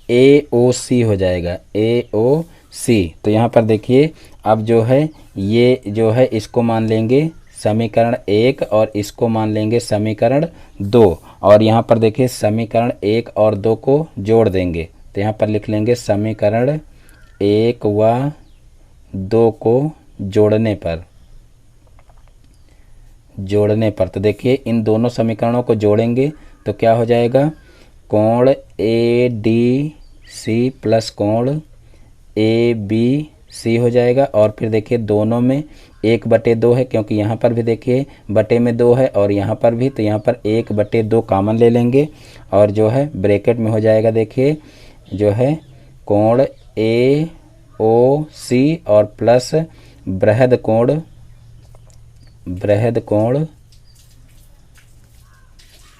AOC हो जाएगा, AOC। तो यहाँ पर देखिए अब जो है ये जो है इसको मान लेंगे समीकरण 1 और इसको मान लेंगे समीकरण 2, और यहाँ पर देखिए समीकरण 1 और 2 को जोड़ देंगे। तो यहाँ पर लिख लेंगे समीकरण 1 व 2 को जोड़ने पर तो देखिए इन दोनों समीकरणों को जोड़ेंगे तो क्या हो जाएगा, कोण ADC प्लस कोण ABC हो जाएगा। और फिर देखिए दोनों में 1/2 है, क्योंकि यहाँ पर भी देखिए बटे में 2 है और यहाँ पर भी, तो यहाँ पर 1/2 कॉमन ले लेंगे और जो है ब्रैकेट में हो जाएगा देखिए जो है कोण AOC और प्लस बृहद कोण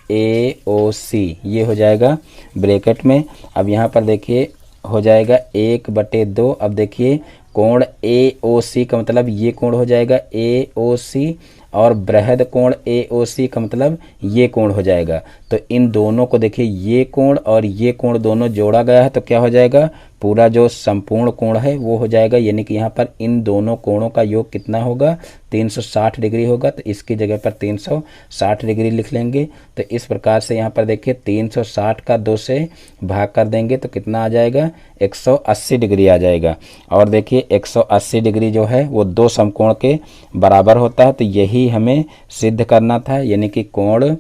AOC, ये हो जाएगा ब्रैकेट में। अब यहाँ पर देखिए हो जाएगा 1/2। अब देखिए कोण AOC का मतलब ये कोण हो जाएगा AOC और बृहद कोण AOC का मतलब ये कोण हो जाएगा। तो इन दोनों को देखिए ये कोण और ये कोण दोनों जोड़ा गया है तो क्या हो जाएगा पूरा जो संपूर्ण कोण है वो हो जाएगा, यानी कि यहाँ पर इन दोनों कोणों का योग कितना होगा, 360 डिग्री होगा। तो इसकी जगह पर 360 डिग्री लिख लेंगे। तो इस प्रकार से यहाँ पर देखिए 360 का 2 से भाग कर देंगे तो कितना आ जाएगा, 180 डिग्री आ जाएगा। और देखिए 180 डिग्री जो है वो दो समकोण के बराबर होता है। तो यही हमें सिद्ध करना था, यानी कि कोण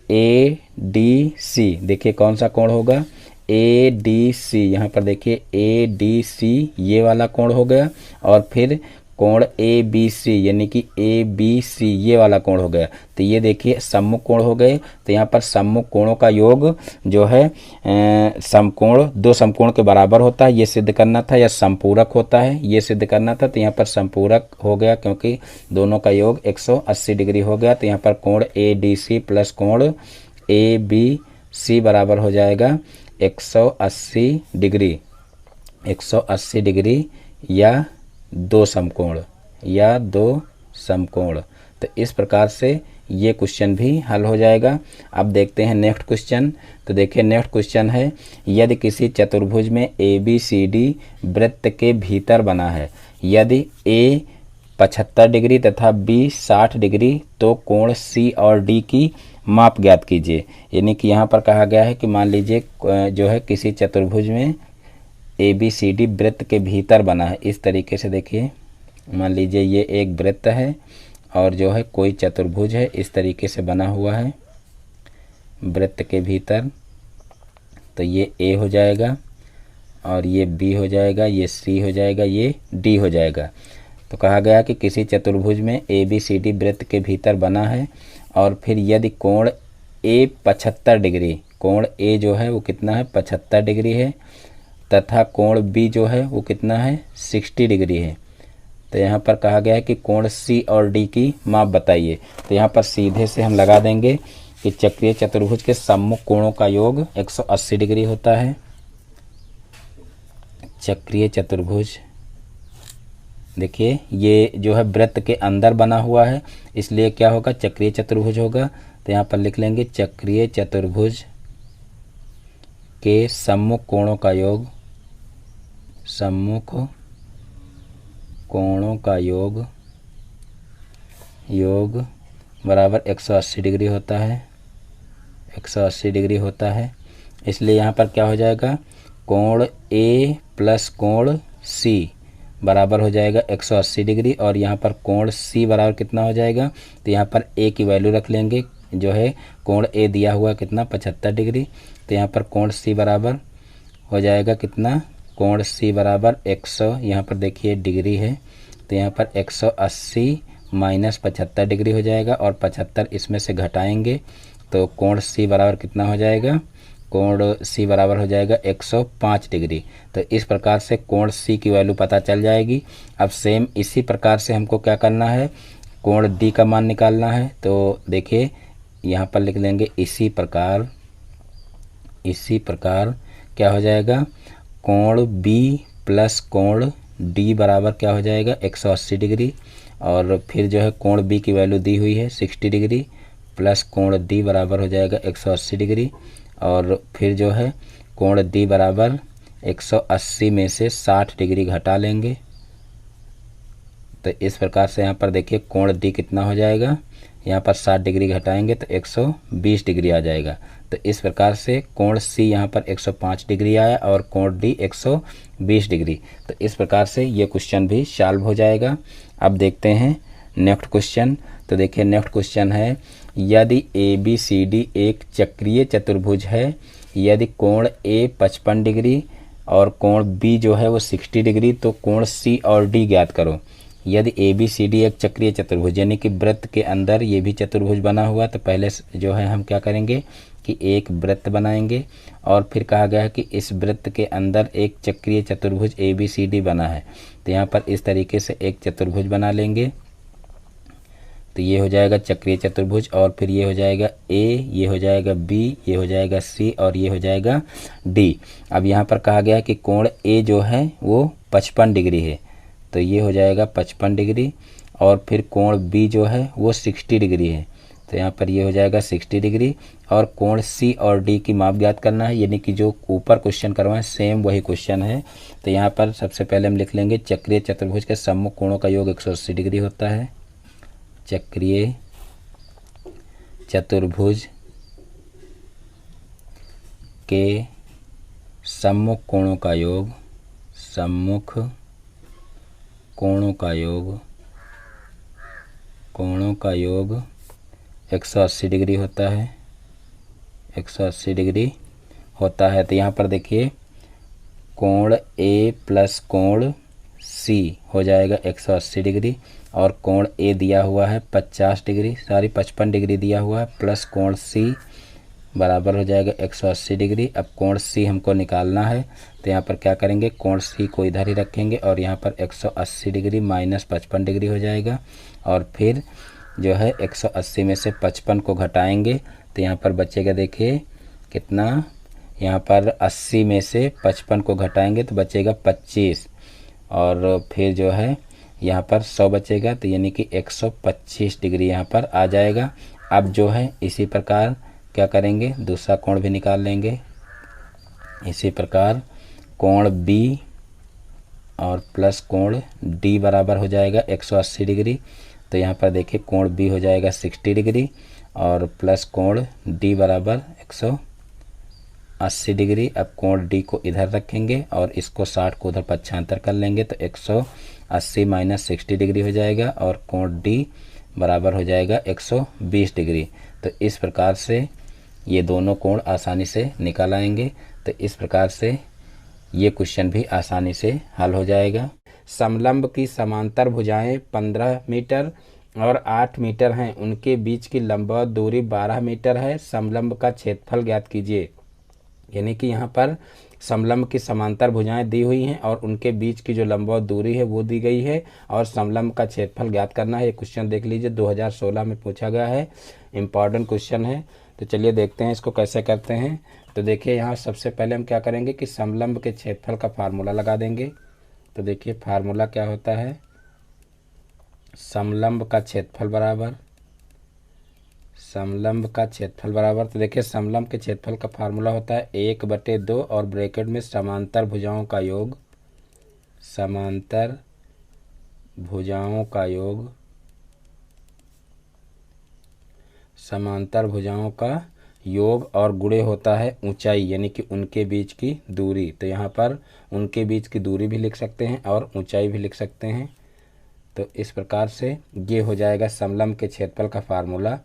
ADC, देखिए कौन सा कोण होगा, ADC। यहाँ पर देखिए ADC ये वाला कोण हो गया, और फिर कोण ABC यानी कि ABC ये वाला कोण हो गया। तो ये देखिए सम्मुख कोण हो गए। तो यहाँ पर सम्मुख कोणों का योग जो है समकोण, दो समकोण के बराबर होता है, ये सिद्ध करना था, या संपूरक होता है ये सिद्ध करना था। तो यहाँ पर संपूरक हो गया क्योंकि दोनों का योग 180 डिग्री हो गया। तो यहाँ पर कोण ADC प्लस कोण ABC बराबर हो जाएगा 180 डिग्री, 180 डिग्री या दो समकोण, या दो समकोण। तो इस प्रकार से ये क्वेश्चन भी हल हो जाएगा। अब देखते हैं नेक्स्ट क्वेश्चन। तो देखिए नेक्स्ट क्वेश्चन है, यदि किसी चतुर्भुज में ABCD वृत्त के भीतर बना है, यदि A 75 डिग्री तथा B 60 डिग्री, तो कोण C और D की माप ज्ञात कीजिए। यानी कि यहाँ पर कहा गया है कि मान लीजिए जो है किसी चतुर्भुज में ABCD वृत्त के भीतर बना है। इस तरीके से देखिए, मान लीजिए ये एक वृत्त है और जो है कोई चतुर्भुज है, इस तरीके से बना हुआ है वृत्त के भीतर। तो ये A हो जाएगा, और ये B हो जाएगा, ये C हो जाएगा, ये D हो जाएगा। तो कहा गया कि किसी चतुर्भुज में ABCD वृत्त के भीतर बना है, और फिर यदि कोण A 75 डिग्री, कोण A जो है वो कितना है, 75 डिग्री है, तथा कोण B जो है वो कितना है, 60 डिग्री है। तो यहाँ पर कहा गया है कि कोण C और D की माप बताइए। तो यहाँ पर सीधे से हम लगा देंगे कि चक्रीय चतुर्भुज के सम्मुख कोणों का योग 180 डिग्री होता है। चक्रीय चतुर्भुज, देखिए ये जो है वृत्त के अंदर बना हुआ है, इसलिए क्या होगा, चक्रीय चतुर्भुज होगा। तो यहाँ पर लिख लेंगे चक्रीय चतुर्भुज के सम्मुख कोणों का योग, सम्मुख कोणों का योग बराबर 180 डिग्री होता है, 180 डिग्री होता है। इसलिए यहाँ पर क्या हो जाएगा, कोण A प्लस कोण C बराबर हो जाएगा 180 डिग्री, और यहाँ पर कोण C बराबर कितना हो जाएगा। तो यहाँ पर A की वैल्यू रख लेंगे, जो है कोण A दिया हुआ कितना, 75 डिग्री। तो यहाँ पर कोण C बराबर हो जाएगा कितना, कोण C बराबर 100, यहाँ पर देखिए डिग्री है, तो यहाँ पर 180 माइनस 75 डिग्री हो जाएगा, और 75 इसमें से घटाएंगे तो कोण C बराबर कितना हो जाएगा, कोण C बराबर हो जाएगा 105 डिग्री। तो इस प्रकार से कोण C की वैल्यू पता चल जाएगी। अब सेम इसी प्रकार से हमको क्या करना है, कोण D का मान निकालना है। तो देखिए यहाँ पर लिख लेंगे इसी प्रकार क्या हो जाएगा, कोण B प्लस कोण D बराबर क्या हो जाएगा, 180 डिग्री, और फिर जो है कोण B की वैल्यू दी हुई है 60 डिग्री, प्लस कोण D बराबर हो जाएगा 180 डिग्री, और फिर जो है कोण D बराबर 180 में से 60 डिग्री घटा लेंगे। तो इस प्रकार से यहाँ पर देखिए कोण D कितना हो जाएगा, यहाँ पर 60 डिग्री घटाएंगे तो 120 डिग्री आ जाएगा। तो इस प्रकार से कोण C यहाँ पर 105 डिग्री आया, और कोण D 120 डिग्री। तो इस प्रकार से ये क्वेश्चन भी सॉल्व हो जाएगा। अब देखते हैं नेक्स्ट क्वेश्चन। तो देखिए नेक्स्ट क्वेश्चन है, यदि ABCD एक चक्रीय चतुर्भुज है, यदि कोण A 55 डिग्री और कोण B जो है वो 60 डिग्री, तो कोण C और D ज्ञात करो। यदि ABCD एक चक्रीय चतुर्भुज, यानी कि वृत्त के अंदर ये भी चतुर्भुज बना हुआ, तो पहले जो है हम क्या करेंगे कि एक वृत्त बनाएंगे, और फिर कहा गया है कि इस वृत्त के अंदर एक चक्रीय चतुर्भुज ABCD बना है। तो यहाँ पर इस तरीके से एक चतुर्भुज बना लेंगे। तो ये हो जाएगा चक्रीय चतुर्भुज, और फिर ये हो जाएगा A, ये हो जाएगा B, ये हो जाएगा C, और ये हो जाएगा D। अब यहाँ पर कहा गया है कि कोण A जो है वो 55 डिग्री है, तो ये हो जाएगा 55 डिग्री, और फिर कोण B जो है वो 60 डिग्री है, तो यहाँ पर ये हो जाएगा 60 डिग्री। और कोण सी और डी की माप ज्ञात करना है, यानी कि जो ऊपर क्वेश्चन करवाएं सेम वही क्वेश्चन है। तो यहाँ पर सबसे पहले हम लिख लेंगे चक्रीय चतुर्भुज के सम्मुख कोणों का योग 180 डिग्री होता है। चक्रीय चतुर्भुज के सम्मुख कोणों का योग, सम्मुख कोणों का योग 180 डिग्री होता है, 180 डिग्री होता है। तो यहाँ पर देखिए कोण ए प्लस कोण सी हो जाएगा 180 डिग्री, और कोण ए दिया हुआ है 50 डिग्री, 55 डिग्री दिया हुआ है, प्लस कोण सी बराबर हो जाएगा 180 डिग्री। अब कोण सी हमको निकालना है, तो यहाँ पर क्या करेंगे, कोण सी को इधर ही रखेंगे और यहाँ पर 180 डिग्री माइनस 55 डिग्री हो जाएगा। और फिर जो है 180 में से 55 को घटाएंगे तो यहाँ पर बचेगा, देखिए कितना, यहाँ पर 80 में से 55 को घटाएंगे तो बचेगा 25, और फिर जो है यहाँ पर 100 बचेगा, तो यानी कि 125 डिग्री यहाँ पर आ जाएगा। अब जो है इसी प्रकार क्या करेंगे, दूसरा कोण भी निकाल लेंगे। इसी प्रकार कोण बी और प्लस कोण डी बराबर हो जाएगा 180 डिग्री। तो यहाँ पर देखिए कोण बी हो जाएगा 60 डिग्री और प्लस कोण डी बराबर 180 डिग्री। अब कोण डी को इधर रखेंगे और इसको 60 को उधर पक्षांतर कर लेंगे तो 180 माइनस 60 डिग्री हो जाएगा, और कोण डी बराबर हो जाएगा 120 डिग्री। तो इस प्रकार से ये दोनों कोण आसानी से निकाल आएंगे। तो इस प्रकार से ये क्वेश्चन भी आसानी से हल हो जाएगा। समलंब की समांतर भुजाएं 15 मीटर और 8 मीटर हैं, उनके बीच की लंबवत दूरी 12 मीटर है। समलंब का क्षेत्रफल ज्ञात कीजिए। यानी कि यहाँ पर समलंब की समांतर भुजाएं दी हुई हैं और उनके बीच की जो लंबवत दूरी है वो दी गई है, और समलंब का क्षेत्रफल ज्ञात करना है। ये क्वेश्चन देख लीजिए 2016 में पूछा गया है, इम्पॉर्टेंट क्वेश्चन है। तो चलिए देखते हैं इसको कैसे करते हैं। तो देखिए यहाँ सबसे पहले हम क्या करेंगे कि समलंब के क्षेत्रफल का फार्मूला लगा देंगे। तो देखिए फार्मूला क्या होता है, समलंब का क्षेत्रफल बराबर, समलंब का क्षेत्रफल बराबर, तो देखिए समलंब के क्षेत्रफल का फार्मूला होता है 1/2 और ब्रैकेट में समांतर भुजाओं का योग, समांतर भुजाओं का योग, समांतर भुजाओं का योग और गुणे होता है ऊंचाई, यानी कि उनके बीच की दूरी। तो यहाँ पर उनके बीच की दूरी भी लिख सकते हैं और ऊंचाई भी लिख सकते हैं। तो इस प्रकार से ये हो जाएगा समलंब के क्षेत्रफल का फार्मूला।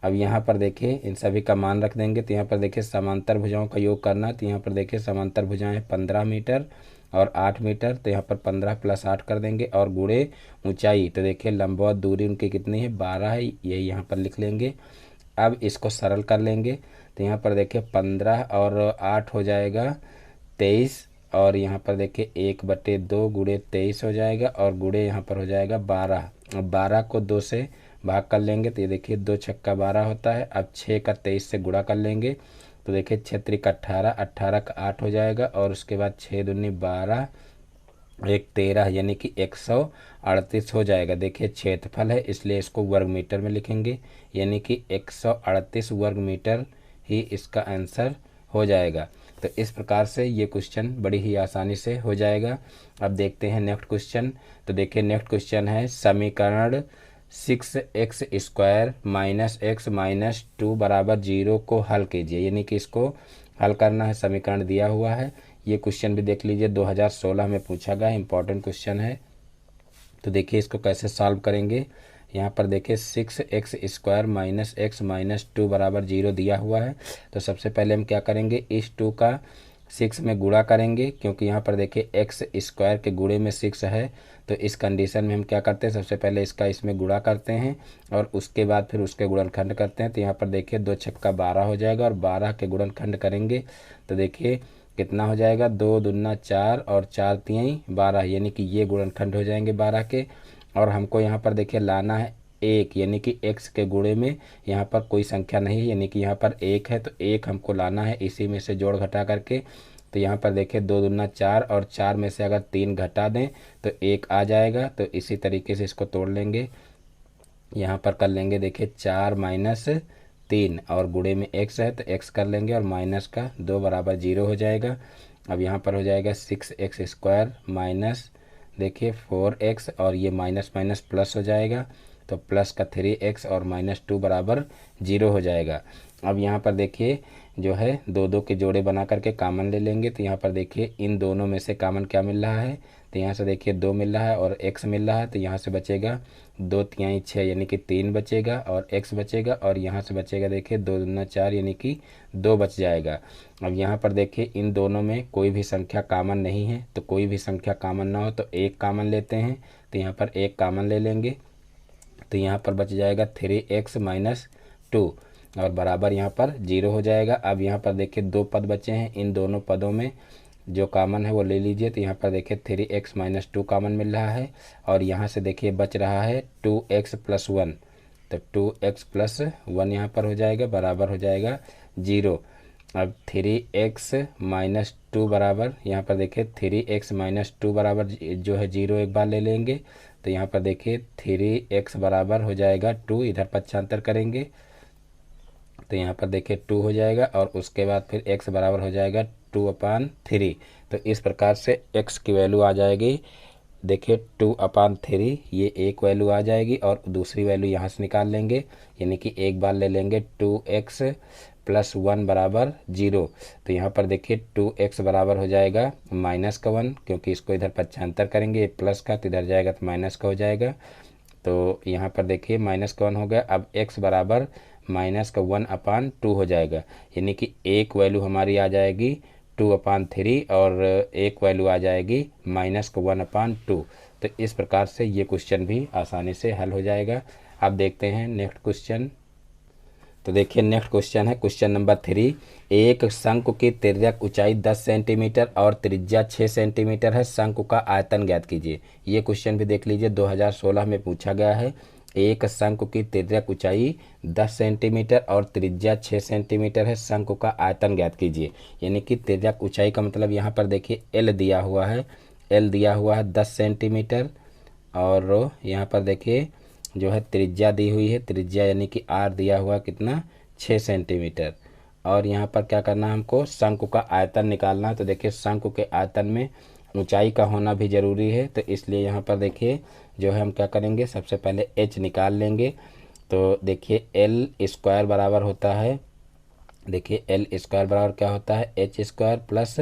अब यहाँ पर देखिए इन सभी का मान रख देंगे। तो यहाँ पर देखिए समांतर भुजाओं का योग करना, तो यहाँ पर देखिए समांतर भुजाएं 15 मीटर और 8 मीटर, तो यहाँ पर 15 + 8 कर देंगे, और गुणे ऊंचाई, तो देखिए लंबवत दूरी उनकी कितनी है, 12 है, ये यहाँ पर लिख लेंगे। अब इसको सरल कर लेंगे। तो यहाँ पर देखिए 15 और 8 हो जाएगा 23, और यहाँ पर देखिए 1/2 गुणे 23 हो जाएगा, और गुणे यहाँ पर हो जाएगा 12। अब 12 को 2 से भाग कर लेंगे तो ये देखिए 2 छक्का 12 होता है। अब 6 का 23 से गुणा कर लेंगे तो देखिए 6 त्रिक 18, 18 का 8 हो जाएगा, और उसके बाद 6 दूनी 12, 1 13, यानी कि 138 हो जाएगा। देखिए क्षेत्रफल है इसलिए इसको वर्ग मीटर में लिखेंगे, यानी कि 138 वर्ग मीटर ही इसका आंसर हो जाएगा। तो इस प्रकार से ये क्वेश्चन बड़ी ही आसानी से हो जाएगा। अब देखते हैं नेक्स्ट क्वेश्चन। तो देखिए नेक्स्ट क्वेश्चन है समीकरण 6x² - x - 2 = 0 को हल कीजिए। यानी कि इसको हल करना है, समीकरण दिया हुआ है। ये क्वेश्चन भी देख लीजिए 2016 में पूछा गया, इंपॉर्टेंट क्वेश्चन है। तो देखिए इसको कैसे सॉल्व करेंगे। यहाँ पर देखिए 6x² - x - 2 = 0 दिया हुआ है। तो सबसे पहले हम क्या करेंगे, इस 2 का 6 में गुणा करेंगे, क्योंकि यहाँ पर देखिए x² के गुणे में 6 है। तो इस कंडीशन में हम क्या करते हैं, सबसे पहले इसका इसमें गुणा करते हैं और उसके बाद फिर उसके गुणनखंड करते हैं। तो यहाँ पर देखिए 2 छक्का 12 हो जाएगा, और 12 के गुणनखंड करेंगे तो देखिए कितना हो जाएगा, 2 दूना 4 और 4 तिहाई 12, यानी कि ये गुणनखंड हो जाएंगे 12 के। और हमको यहाँ पर देखिए लाना है 1, यानी कि x के गुणे में यहाँ पर कोई संख्या नहीं है, यानी कि यहाँ पर 1 है, तो 1 हमको लाना है इसी में से जोड़ घटा करके। तो यहाँ पर देखिए 2 दूना 4 और 4 में से अगर 3 घटा दें तो 1 आ जाएगा। तो इसी तरीके से इसको तोड़ लेंगे। यहाँ पर कर लेंगे देखिए 4 माइनस 3 और गुणे में x है तो x कर लेंगे और माइनस का 2 बराबर 0 हो जाएगा। अब यहाँ पर हो जाएगा 6x² माइनस देखिए 4x और ये माइनस माइनस प्लस हो जाएगा तो प्लस का 3x और माइनस 2 बराबर 0 हो जाएगा। अब यहाँ पर देखिए जो है दो दो के जोड़े बना करके कामन ले लेंगे तो यहाँ पर देखिए इन दोनों में से कामन क्या मिल रहा है तो यहाँ से देखिए 2 मिल रहा है और x मिल रहा है तो यहाँ से बचेगा 2 तिहाई 6 यानी कि 3 बचेगा और x बचेगा और यहाँ से बचेगा देखिए 2 दूना 4 यानी कि 2 बच जाएगा। अब यहाँ पर देखिए इन दोनों में कोई भी संख्या कामन नहीं है तो कोई भी संख्या कामन ना हो तो एक कामन लेते हैं तो यहाँ पर एक कामन ले लेंगे तो यहाँ पर बच जाएगा 3x माइनस 2 और बराबर यहाँ पर 0 हो जाएगा। अब यहाँ पर देखिए दो पद बचे हैं, इन दोनों पदों में जो कामन है वो ले लीजिए तो यहाँ पर देखिए 3x माइनस 2 कामन मिल रहा है और यहाँ से देखिए बच रहा है 2x प्लस 1 तो 2x प्लस 1 यहाँ पर हो जाएगा बराबर हो जाएगा 0। अब 3x माइनस 2 बराबर यहाँ पर देखिए 3x माइनस 2 बराबर जो है 0 एक बार ले लेंगे तो यहाँ पर देखिए 3x बराबर हो जाएगा 2, इधर पक्षांतर करेंगे तो यहाँ पर देखिए 2 हो जाएगा और उसके बाद फिर x बराबर हो जाएगा 2/3। तो इस प्रकार से x की वैल्यू आ जाएगी देखिए 2/3 ये एक वैल्यू आ जाएगी और दूसरी वैल्यू यहाँ से निकाल लेंगे यानी कि एक बार ले लेंगे 2x प्लस 1 बराबर 0 तो यहाँ पर देखिए 2x बराबर हो जाएगा माइनस का 1 क्योंकि इसको इधर पक्षांतर करेंगे प्लस का तो इधर जाएगा तो माइनस का हो जाएगा तो यहाँ पर देखिए माइनस का 1 हो गया। अब x बराबर माइनस का 1/2 हो जाएगा यानी कि एक वैल्यू हमारी आ जाएगी 2/3 और एक वैल्यू आ जाएगी माइनस का 1/2। तो इस प्रकार से ये क्वेश्चन भी आसानी से हल हो जाएगा। अब देखते हैं नेक्स्ट क्वेश्चन। तो देखिए नेक्स्ट क्वेश्चन है क्वेश्चन नंबर 3। एक शंकु की तिर्यक ऊंचाई 10 सेंटीमीटर और त्रिज्या 6 सेंटीमीटर है, शंकु का आयतन ज्ञात कीजिए। ये क्वेश्चन भी देख लीजिए 2016 में पूछा गया है। एक शंकु की तिर्यक ऊंचाई 10 सेंटीमीटर और त्रिज्या 6 सेंटीमीटर है, शंकु का आयतन ज्ञात कीजिए। यानी कि तिर्यक ऊंचाई का मतलब यहाँ पर देखिए एल दिया हुआ है, एल दिया हुआ है 10 सेंटीमीटर और यहाँ पर देखिए जो है त्रिज्या दी हुई है, त्रिज्या यानी कि आर दिया हुआ कितना 6 सेंटीमीटर और यहाँ पर क्या करना है हमको शंकु का आयतन निकालना है। तो देखिए शंकु के आयतन में ऊंचाई का होना भी ज़रूरी है तो इसलिए यहाँ पर देखिए जो है हम क्या करेंगे सबसे पहले h निकाल लेंगे। तो देखिए एल स्क्वायर बराबर होता है, देखिए एल स्क्वायर बराबर क्या होता है H square plus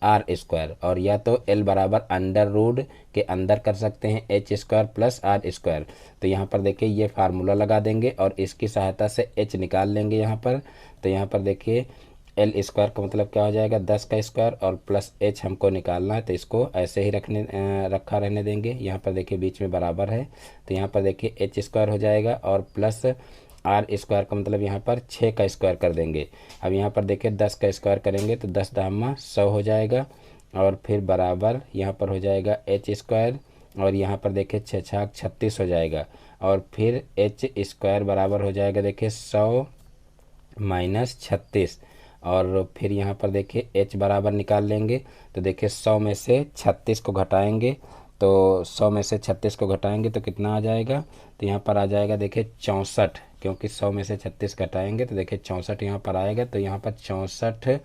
R square और या तो एल बराबर अंडर रूट के अंदर कर सकते हैं H square plus R square. तो यहाँ पर देखिए ये फार्मूला लगा देंगे और इसकी सहायता से एच निकाल लेंगे यहाँ पर। तो यहाँ पर देखिए एल स्क्वायर का मतलब क्या हो जाएगा 10 का स्क्वायर और प्लस एच हमको निकालना है तो इसको ऐसे ही रखा रहने देंगे। यहाँ पर देखिए बीच में बराबर है तो यहाँ पर देखिए एच स्क्वायर हो जाएगा और प्लस आर स्क्वायर का मतलब यहाँ पर 6 का स्क्वायर कर देंगे। अब यहाँ पर देखिए 10 का स्क्वायर करेंगे तो 10 दामा 100 हो जाएगा और फिर बराबर यहाँ पर हो जाएगा एच स्क्वायर और यहाँ पर देखिए 6 छाक 36 हो जाएगा और फिर एच स्क्वायर बराबर हो जाएगा देखिए 100 माइनस 36 और फिर यहाँ पर देखिए h बराबर निकाल लेंगे। तो देखिए 100 में से 36 को घटाएंगे तो 100 में से 36 को घटाएंगे तो कितना आ जाएगा तो यहाँ पर आ जाएगा देखिए 64 क्योंकि 100 में से 36 घटाएंगे तो देखिए 64 यहाँ पर आएगा। तो यहाँ पर 64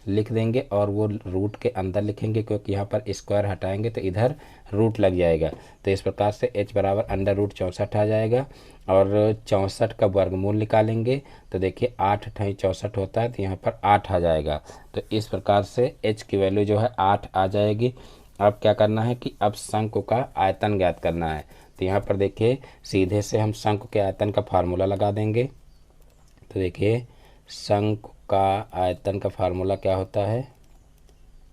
लिख देंगे और वो रूट के अंदर लिखेंगे क्योंकि यहाँ पर स्क्वायर हटाएंगे तो इधर रूट लग जाएगा। तो इस प्रकार से h बराबर अंडर रूट 64 आ जाएगा और 64 का वर्गमूल निकालेंगे तो देखिए 8 × 64 होता है तो यहाँ पर 8 आ जाएगा। तो इस प्रकार से h की वैल्यू जो है 8 आ जाएगी। अब क्या करना है कि अब शंकु का आयतन ज्ञात करना है। तो यहाँ पर देखिए सीधे से हम शंकु के आयतन का फार्मूला लगा देंगे। तो देखिए शंकु का आयतन का फार्मूला क्या होता है,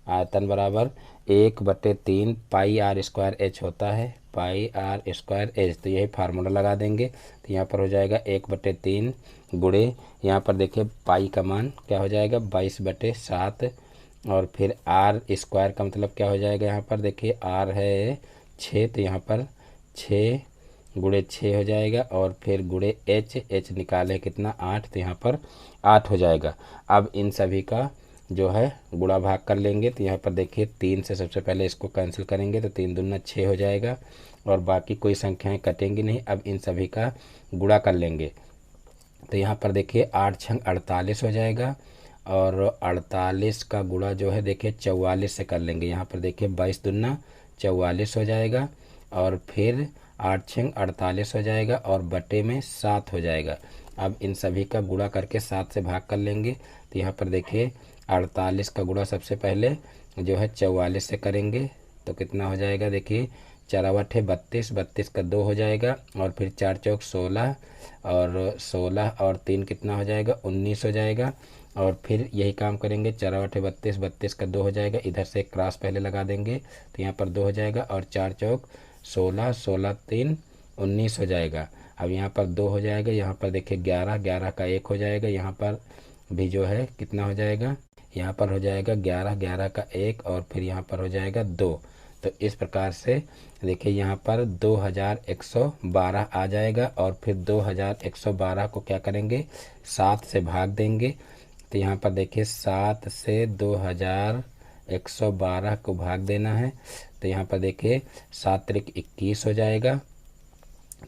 आयतन बराबर 1/3 पाई आर स्क्वायर एच होता है, पाई आर स्क्वायर एच। तो यही फार्मूला लगा देंगे तो यहाँ पर हो जाएगा 1/3 गुणे यहाँ पर देखिए पाई का मान क्या हो जाएगा 22/7 और फिर आर स्क्वायर का मतलब क्या हो जाएगा यहाँ पर देखिए आर है 6 तो यहाँ पर 6 गुणे 6 हो जाएगा और फिर गुणे एच निकाले कितना 8 तो यहाँ पर 8 हो जाएगा। अब इन सभी का जो है गुणा भाग कर लेंगे तो यहाँ पर देखिए 3 से सबसे पहले इसको कैंसिल करेंगे तो 3 दूना 6 हो जाएगा और बाकी कोई संख्याएं कटेंगी नहीं। अब इन सभी का गुणा कर लेंगे। तो यहाँ पर देखिए 8 छंग 48 हो जाएगा, और 48 का गुणा जो है देखिए 44 से कर लेंगे। यहाँ पर देखिए 22 दूना 44 हो जाएगा, और फिर 8 छंग 48 हो जाएगा, और बटे में 7 हो जाएगा। अब इन सभी का गुणा करके 7 से भाग कर लेंगे। तो यहाँ पर देखिए 48 का गुणा सबसे पहले जो है 44 से करेंगे, तो कितना हो जाएगा देखिए 4 8 32, 32 का 2 हो जाएगा, और फिर 4 चौक 16, और 16 और 3 कितना हो जाएगा 19 हो जाएगा। और फिर यही काम करेंगे, 4 8 32, 32 का 2 हो जाएगा, इधर से क्रॉस पहले लगा देंगे, तो यहाँ पर 2 हो जाएगा, और 4 चौक 16, 16 3 19 हो जाएगा। अब यहाँ पर 2 हो जाएगा, यहाँ पर देखिए 11, 11 का 1 हो जाएगा, यहाँ पर भी जो है कितना हो जाएगा, यहाँ पर हो जाएगा 11, 11 का 1, और फिर यहाँ पर हो जाएगा 2। तो इस प्रकार से देखिए यहाँ पर 2112 आ जाएगा, और फिर 2112 को क्या करेंगे 7 से भाग देंगे। तो यहाँ पर देखिए 7 से 2112 को भाग देना है। तो यहाँ पर देखिए 7 त्रिक 21 हो जाएगा,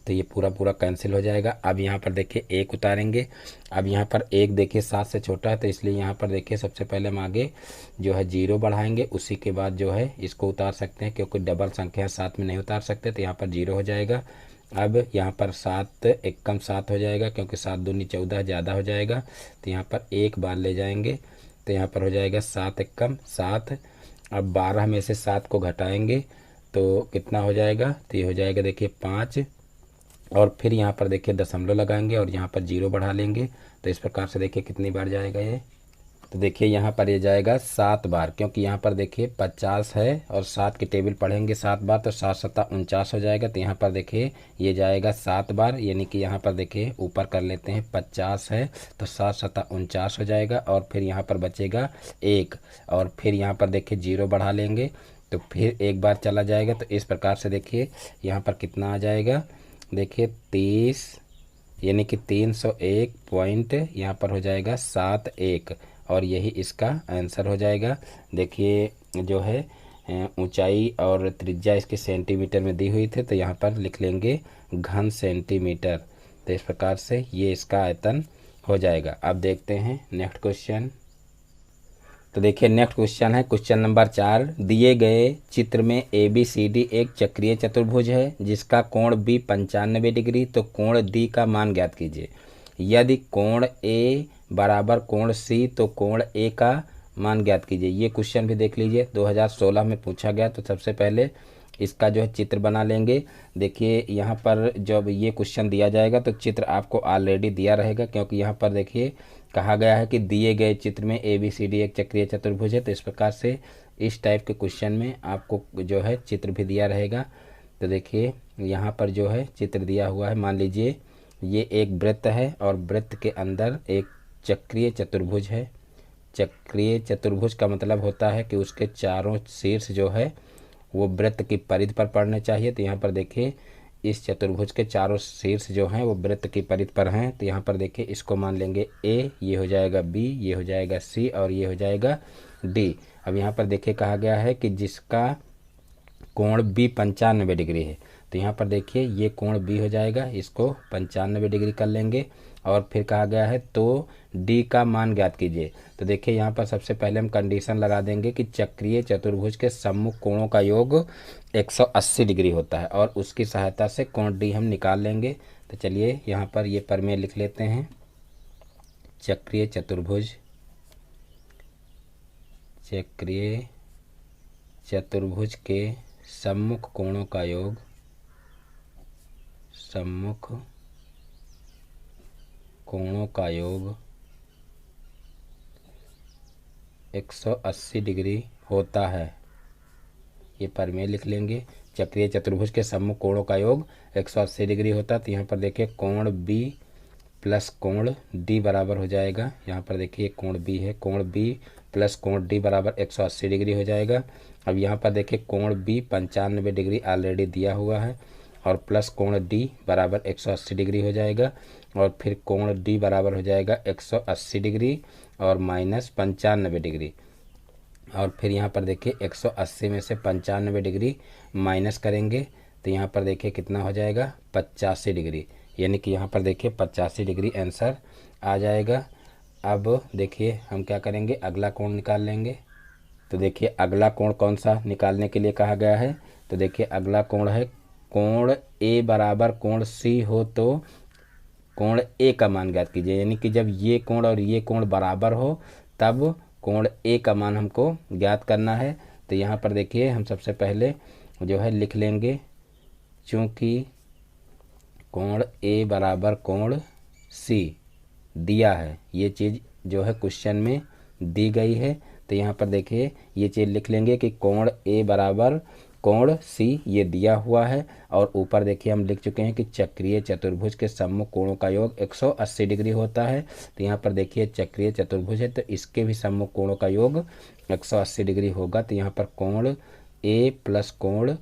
तो ये पूरा पूरा कैंसिल हो जाएगा। अब यहाँ पर देखिए 1 उतारेंगे। अब यहाँ पर 1 देखिए 7 से छोटा है, तो इसलिए यहाँ पर देखिए सबसे पहले हम आगे जो है 0 बढ़ाएंगे, उसी के बाद जो है इसको उतार सकते हैं, क्योंकि डबल संख्या साथ में नहीं उतार सकते। तो यहाँ पर 0 हो जाएगा। अब यहाँ पर 7 1 कम 7 हो जाएगा, क्योंकि 7 दूनी 14 ज़्यादा हो जाएगा। तो यहाँ पर 1 बार ले जाएंगे, तो यहाँ पर हो जाएगा 7 1 कम 7। अब 12 में से 7 को घटाएंगे तो कितना हो जाएगा, तो ये हो जाएगा देखिए 5, और फिर यहाँ पर देखिए दशमलव लगाएंगे, और यहाँ पर 0 बढ़ा लेंगे। तो इस प्रकार से देखिए कितनी बार जाएगा ये, तो देखिए यहाँ पर ये जाएगा 7 बार, क्योंकि यहाँ पर देखिए 50 है, और 7 की टेबल पढ़ेंगे 7 बार, तो 7 7 49 हो जाएगा। तो यहाँ पर देखिए ये जाएगा 7 बार, यानी कि यहाँ पर देखिए ऊपर कर लेते हैं 50 है, तो 7 7 49 हो जाएगा, और फिर यहाँ पर बचेगा 1, और फिर यहाँ पर देखिए 0 बढ़ा लेंगे, तो फिर एक बार चला जाएगा। तो इस प्रकार से देखिए यहाँ पर कितना आ जाएगा, देखिए 30, यानी कि 301 पॉइंट यहाँ पर हो जाएगा 71, और यही इसका आंसर हो जाएगा। देखिए जो है ऊंचाई और त्रिज्या इसके सेंटीमीटर में दी हुई थी, तो यहाँ पर लिख लेंगे घन सेंटीमीटर। तो इस प्रकार से ये इसका आयतन हो जाएगा। अब देखते हैं नेक्स्ट क्वेश्चन। तो देखिए नेक्स्ट क्वेश्चन है क्वेश्चन नंबर 4। दिए गए चित्र में ABCD एक चक्रीय चतुर्भुज है जिसका कोण B 95 डिग्री, तो कोण D का मान ज्ञात कीजिए। यदि कोण A बराबर कोण C, तो कोण A का मान ज्ञात कीजिए। ये क्वेश्चन भी देख लीजिए, 2016 में पूछा गया। तो सबसे पहले इसका जो है चित्र बना लेंगे। देखिए यहाँ पर जब ये क्वेश्चन दिया जाएगा तो चित्र आपको ऑलरेडी दिया रहेगा, क्योंकि यहाँ पर देखिए कहा गया है कि दिए गए चित्र में ABCD एक चक्रीय चतुर्भुज है। तो इस प्रकार से इस टाइप के क्वेश्चन में आपको जो है चित्र भी दिया रहेगा। तो देखिए यहाँ पर जो है चित्र दिया हुआ है। मान लीजिए ये एक वृत्त है, और वृत्त के अंदर एक चक्रीय चतुर्भुज है। चक्रीय चतुर्भुज का मतलब होता है कि उसके चारों शीर्ष जो है वो वृत्त की परिधि पर पड़ने चाहिए। तो यहाँ पर देखिए इस चतुर्भुज के चारों शीर्ष जो हैं वो वृत्त की परिधि पर हैं। तो यहाँ पर देखिए इसको मान लेंगे A, ये हो जाएगा B, ये हो जाएगा C, और ये हो जाएगा D। अब यहाँ पर देखिए कहा गया है कि जिसका कोण B 95 डिग्री है। तो यहाँ पर देखिए ये कोण B हो जाएगा, इसको 95 डिग्री कर लेंगे, और फिर कहा गया है तो D का मान ज्ञात कीजिए। तो देखिए यहाँ पर सबसे पहले हम कंडीशन लगा देंगे कि चक्रीय चतुर्भुज के सम्मुख कोणों का योग 180 डिग्री होता है, और उसकी सहायता से कोण D हम निकाल लेंगे। तो चलिए यहाँ पर ये प्रमेय लिख लेते हैं। चक्रीय चतुर्भुज के सम्मुख कोणों का योग 180 डिग्री होता है। ये प्रमेय लिख लेंगे। चक्रीय चतुर्भुज के सम्मुख कोणों का योग 180 डिग्री होता है। तो यहाँ पर देखिए कोण B प्लस कोण D बराबर हो जाएगा। यहाँ पर देखिए कोण B है, कोण B प्लस कोण D बराबर 180 डिग्री हो जाएगा। अब यहाँ पर देखिए कोण B 95 डिग्री ऑलरेडी दिया हुआ है, और प्लस कोण D बराबर 180 डिग्री हो जाएगा, और फिर कोण D बराबर हो जाएगा 180 डिग्री और माइनस 95 डिग्री। और फिर यहाँ पर देखिए 180 में से 95 डिग्री माइनस करेंगे तो यहाँ पर देखिए कितना हो जाएगा 85 डिग्री, यानी कि यहाँ पर देखिए 85 डिग्री आंसर आ जाएगा। अब देखिए हम क्या करेंगे, अगला कोण निकाल लेंगे। तो देखिए अगला कोण कौन सा निकालने के लिए कहा गया है, तो देखिए अगला कोण है कोण ए बराबर कोण सी हो तो कोण ए का मान ज्ञात कीजिए। यानी कि जब ये कोण और ये कोण बराबर हो तब कोण ए का मान हमको ज्ञात करना है। तो यहाँ पर देखिए हम सबसे पहले जो है लिख लेंगे, चूँकि कोण ए बराबर कोण सी दिया है, ये चीज़ जो है क्वेश्चन में दी गई है। तो यहाँ पर देखिए ये चीज़ लिख लेंगे कि कोण ए बराबर कोण सी ये दिया हुआ है, और ऊपर देखिए हम लिख चुके हैं कि चक्रीय चतुर्भुज के सम्मुख कोणों का योग 180 डिग्री होता है। तो यहाँ पर देखिए चक्रीय चतुर्भुज है तो इसके भी सम्मुख कोणों का योग 180 डिग्री होगा। तो यहाँ पर कोण ए प्लस कोण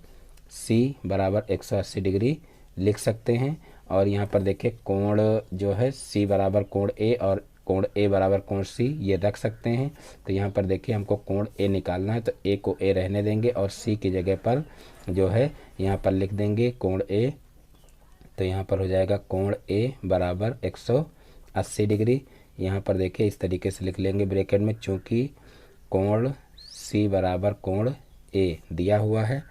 सी बराबर 180 डिग्री लिख सकते हैं। और यहाँ पर देखिए कोण जो है सी बराबर कोण ए और कोण ए बराबर कोण सी ये रख सकते हैं। तो यहाँ पर देखिए हमको कोण ए निकालना है, तो ए को ए रहने देंगे और सी की जगह पर जो है यहाँ पर लिख देंगे कोण ए। तो यहाँ पर हो जाएगा कोण ए बराबर 180 डिग्री। यहाँ पर देखिए इस तरीके से लिख लेंगे ब्रैकेट में, चूँकि कोण सी बराबर कोण ए दिया हुआ है।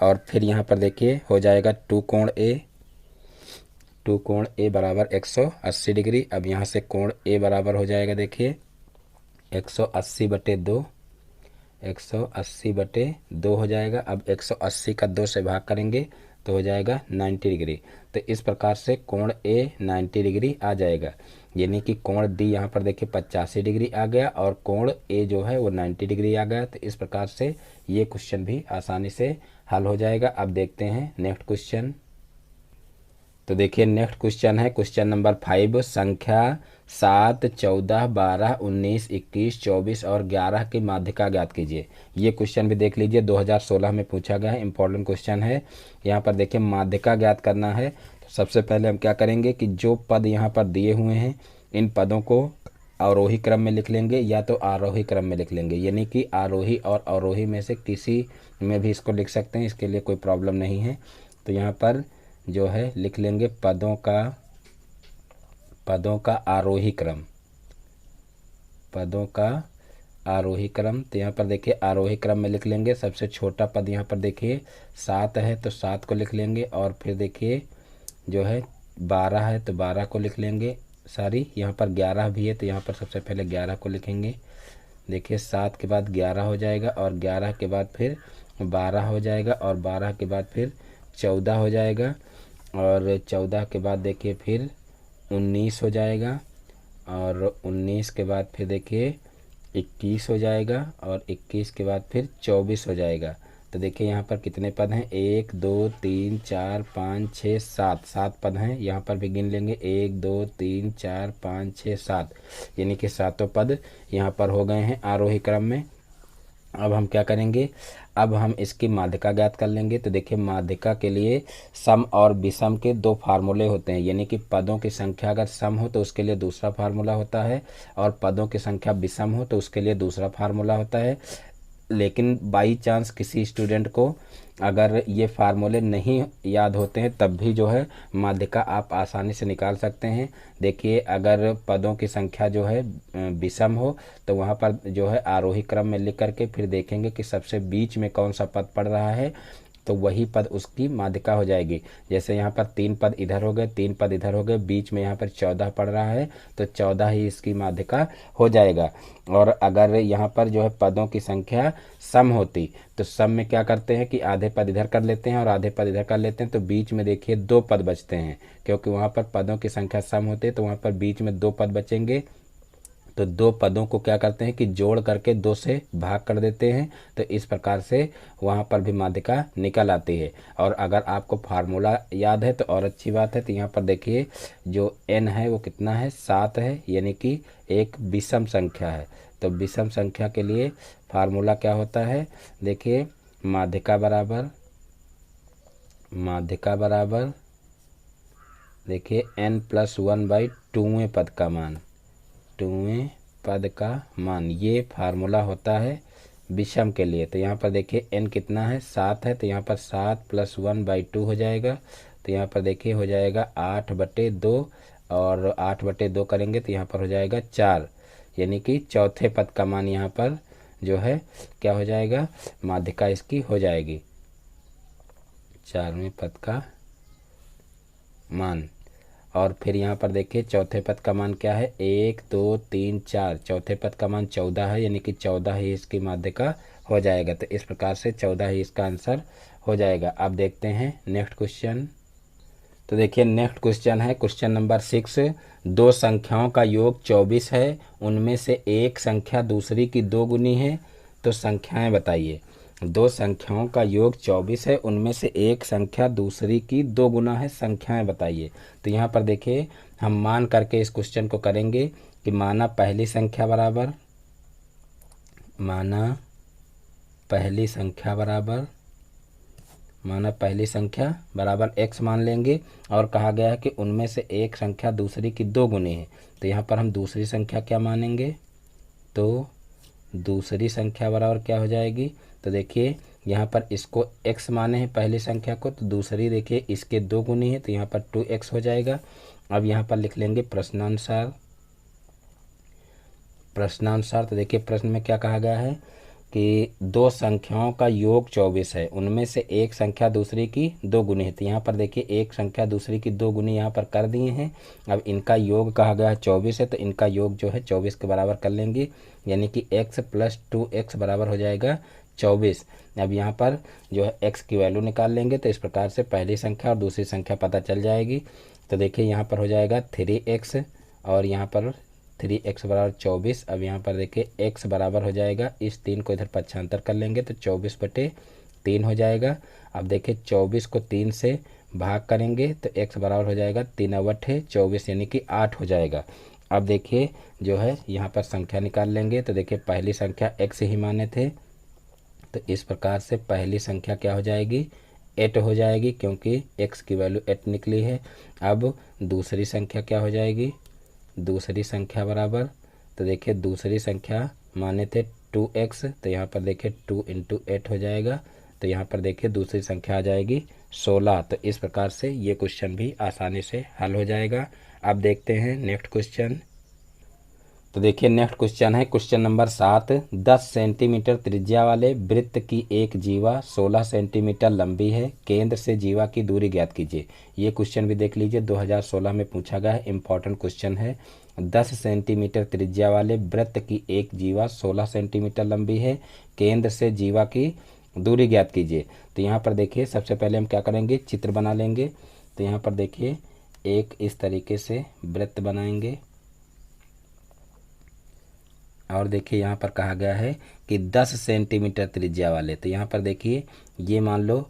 और फिर यहाँ पर देखिए हो जाएगा टू कोण ए बराबर 180 डिग्री। अब यहाँ से कोण ए बराबर हो जाएगा देखिए 180/2, 180/2 हो जाएगा। अब 180 का 2 से भाग करेंगे तो हो जाएगा 90 डिग्री। तो इस प्रकार से कोण ए 90 डिग्री आ जाएगा, यानी कि कोण डी यहाँ पर देखिए 85 डिग्री आ गया और कोण ए जो है वो 90 डिग्री आ गया। तो इस प्रकार से ये क्वेश्चन भी आसानी से हल हो जाएगा। अब देखते हैं नेक्स्ट क्वेश्चन। तो देखिए नेक्स्ट क्वेश्चन है क्वेश्चन नंबर 5, संख्या 7, 14, 12, 19, 21, 24 और 11 की माध्यिका ज्ञात कीजिए। ये क्वेश्चन भी देख लीजिए 2016 में पूछा गया है, इंपॉर्टेंट क्वेश्चन है। यहाँ पर देखिए माध्यिका ज्ञात करना है। तो सबसे पहले हम क्या करेंगे कि जो पद यहाँ पर दिए हुए हैं इन पदों को आरोही क्रम में लिख लेंगे या तो आरोही क्रम में लिख लेंगे, यानी कि आरोही और अवरोही में से किसी में भी इसको लिख सकते हैं, इसके लिए कोई प्रॉब्लम नहीं है। तो यहाँ पर जो है लिख लेंगे पदों का आरोही क्रम, पदों का आरोही क्रम। तो यहाँ पर देखिए आरोही क्रम में लिख लेंगे। सबसे छोटा पद यहाँ पर देखिए 7 है तो 7 को लिख लेंगे, और फिर देखिए जो है 12 है तो 12 को लिख लेंगे। यहाँ पर 11 भी है तो यहाँ पर सबसे पहले 11 को लिखेंगे। देखिए 7 के बाद 11 हो जाएगा और 11 के बाद फिर 12 हो जाएगा और 12 के बाद फिर 14 हो जाएगा और 14 के बाद देखिए फिर 19 हो जाएगा और 19 के बाद फिर देखिए 21 हो जाएगा और 21 के बाद फिर 24 हो जाएगा। तो देखिए यहाँ पर कितने पद हैं, 1 2 3 4 5 6 7, 7 पद हैं। यहाँ पर भी गिन लेंगे 1 2 3 4 5 6 7, यानी कि सातों पद यहाँ पर हो गए हैं आरोही क्रम में। अब हम क्या करेंगे, अब हम इसकी माध्यिका ज्ञात कर लेंगे। तो देखिए माध्यिका के लिए सम और विषम के दो फार्मूले होते हैं, यानी कि पदों की संख्या अगर सम हो तो उसके लिए दूसरा फार्मूला होता है और पदों की संख्या विषम हो तो उसके लिए दूसरा फार्मूला होता है। लेकिन बाई चांस किसी स्टूडेंट को अगर ये फार्मूले नहीं याद होते हैं तब भी जो है माध्यिका आप आसानी से निकाल सकते हैं। देखिए अगर पदों की संख्या जो है विषम हो तो वहाँ पर जो है आरोही क्रम में लिख करके फिर देखेंगे कि सबसे बीच में कौन सा पद पड़ रहा है तो वही पद उसकी माध्यिका हो जाएगी। जैसे यहाँ पर 3 पद इधर हो गए, 3 पद इधर हो गए, बीच में यहाँ पर 14 पड़ रहा है तो 14 ही इसकी माध्यिका हो जाएगा। और अगर यहाँ पर जो है पदों की संख्या सम होती तो सम में क्या करते हैं कि आधे पद इधर कर लेते हैं और आधे पद इधर कर लेते हैं, तो बीच में देखिए 2 पद बचते हैं, क्योंकि वहाँ पर पदों की संख्या सम होती है तो वहाँ पर बीच में 2 पद बचेंगे। तो 2 पदों को क्या करते हैं कि जोड़ करके 2 से भाग कर देते हैं, तो इस प्रकार से वहाँ पर भी माध्यिका निकल आती है। और अगर आपको फार्मूला याद है तो और अच्छी बात है। तो यहाँ पर देखिए जो n है वो कितना है, 7 है, यानी कि एक विषम संख्या है। तो विषम संख्या के लिए फार्मूला क्या होता है, देखिए माध्यिका बराबर देखिए n+1/2वें पद का मान, 2वें पद का मान, ये फार्मूला होता है विषम के लिए। तो यहाँ पर देखिए n कितना है, 7 है, तो यहाँ पर 7 + 1/2 हो जाएगा। तो यहाँ पर देखिए हो जाएगा 8/2, और 8/2 करेंगे तो यहाँ पर हो जाएगा 4, यानी कि चौथे पद का मान यहाँ पर जो है क्या हो जाएगा, माध्यिका इसकी हो जाएगी, 4वें पद का मान। और फिर यहाँ पर देखिए चौथे पद का मान क्या है, 1 2 3 4, चौथे पद का मान 14 है, यानी कि 14 ही इसकी माध्यिका हो जाएगा। तो इस प्रकार से 14 ही इसका आंसर हो जाएगा। अब देखते हैं नेक्स्ट क्वेश्चन। तो देखिए नेक्स्ट क्वेश्चन है क्वेश्चन नंबर 6। दो संख्याओं का योग 24 है, उनमें से एक संख्या दूसरी की 2 गुनी है, तो संख्याएं बताइए। दो संख्याओं का योग 24 है, उनमें से एक संख्या दूसरी की 2 गुना है, संख्याएं बताइए। तो यहाँ पर देखिए हम मान करके इस क्वेश्चन को करेंगे कि माना पहली संख्या बराबर x मान लेंगे, और कहा गया है कि उनमें से एक संख्या दूसरी की 2 गुनी है। तो यहाँ पर हम दूसरी संख्या क्या मानेंगे, तो दूसरी संख्या बराबर क्या हो जाएगी। तो देखिए यहाँ पर इसको x माने हैं पहली संख्या को, तो दूसरी देखिए इसके 2 गुनी है, तो यहाँ पर 2x हो जाएगा। अब यहाँ पर लिख लेंगे प्रश्नानुसार। तो देखिए प्रश्न में क्या कहा गया है कि दो संख्याओं का योग 24 है, उनमें से एक संख्या दूसरी की 2 गुनी है। तो यहाँ पर देखिए एक संख्या दूसरी की 2 गुनी यहाँ पर कर दिए हैं। अब इनका योग कहा गया है 24 है, तो इनका योग जो है 24 के बराबर कर लेंगे, यानी कि x + 2x बराबर हो जाएगा 24। अब यहाँ पर जो है x की वैल्यू निकाल लेंगे, तो इस प्रकार से पहली संख्या और दूसरी संख्या पता चल जाएगी। तो देखिए यहाँ पर हो जाएगा 3x, और यहाँ पर 3x बराबर 24। अब यहाँ पर देखिए x बराबर हो जाएगा, इस 3 को इधर पक्षांतर कर लेंगे तो 24/3 हो जाएगा। अब देखिए 24 को 3 से भाग करेंगे तो x बराबर हो जाएगा 3/24, यानी कि 8 हो जाएगा। अब देखिए जो है यहाँ पर संख्या निकाल लेंगे, तो देखिए पहली संख्या x ही माने थे, तो इस प्रकार से पहली संख्या क्या हो जाएगी, 8 हो जाएगी, क्योंकि x की वैल्यू 8 निकली है। अब दूसरी संख्या क्या हो जाएगी, दूसरी संख्या बराबर, तो देखिए दूसरी संख्या माने थे 2x, तो यहाँ पर देखिए 2 × 8 हो जाएगा। तो यहाँ पर देखिए दूसरी संख्या आ जाएगी 16। तो इस प्रकार से ये क्वेश्चन भी आसानी से हल हो जाएगा। अब देखते हैं नेक्स्ट क्वेश्चन। तो देखिए नेक्स्ट क्वेश्चन है क्वेश्चन नंबर 7। 10 सेंटीमीटर त्रिज्या वाले वृत्त की एक जीवा 16 सेंटीमीटर लंबी है, केंद्र से जीवा की दूरी ज्ञात कीजिए। ये क्वेश्चन भी देख लीजिए, 2016 में पूछा गया है, इंपॉर्टेंट क्वेश्चन है। 10 सेंटीमीटर त्रिज्या वाले वृत्त की एक जीवा 16 सेंटीमीटर लंबी है, केंद्र से जीवा की दूरी ज्ञात कीजिए। तो यहाँ पर देखिए सबसे पहले हम क्या करेंगे, चित्र बना लेंगे। तो यहाँ पर देखिए एक इस तरीके से वृत्त बनाएंगे, और देखिए यहाँ पर कहा गया है कि 10 सेंटीमीटर त्रिज्या वाले। तो यहाँ पर देखिए ये मान लो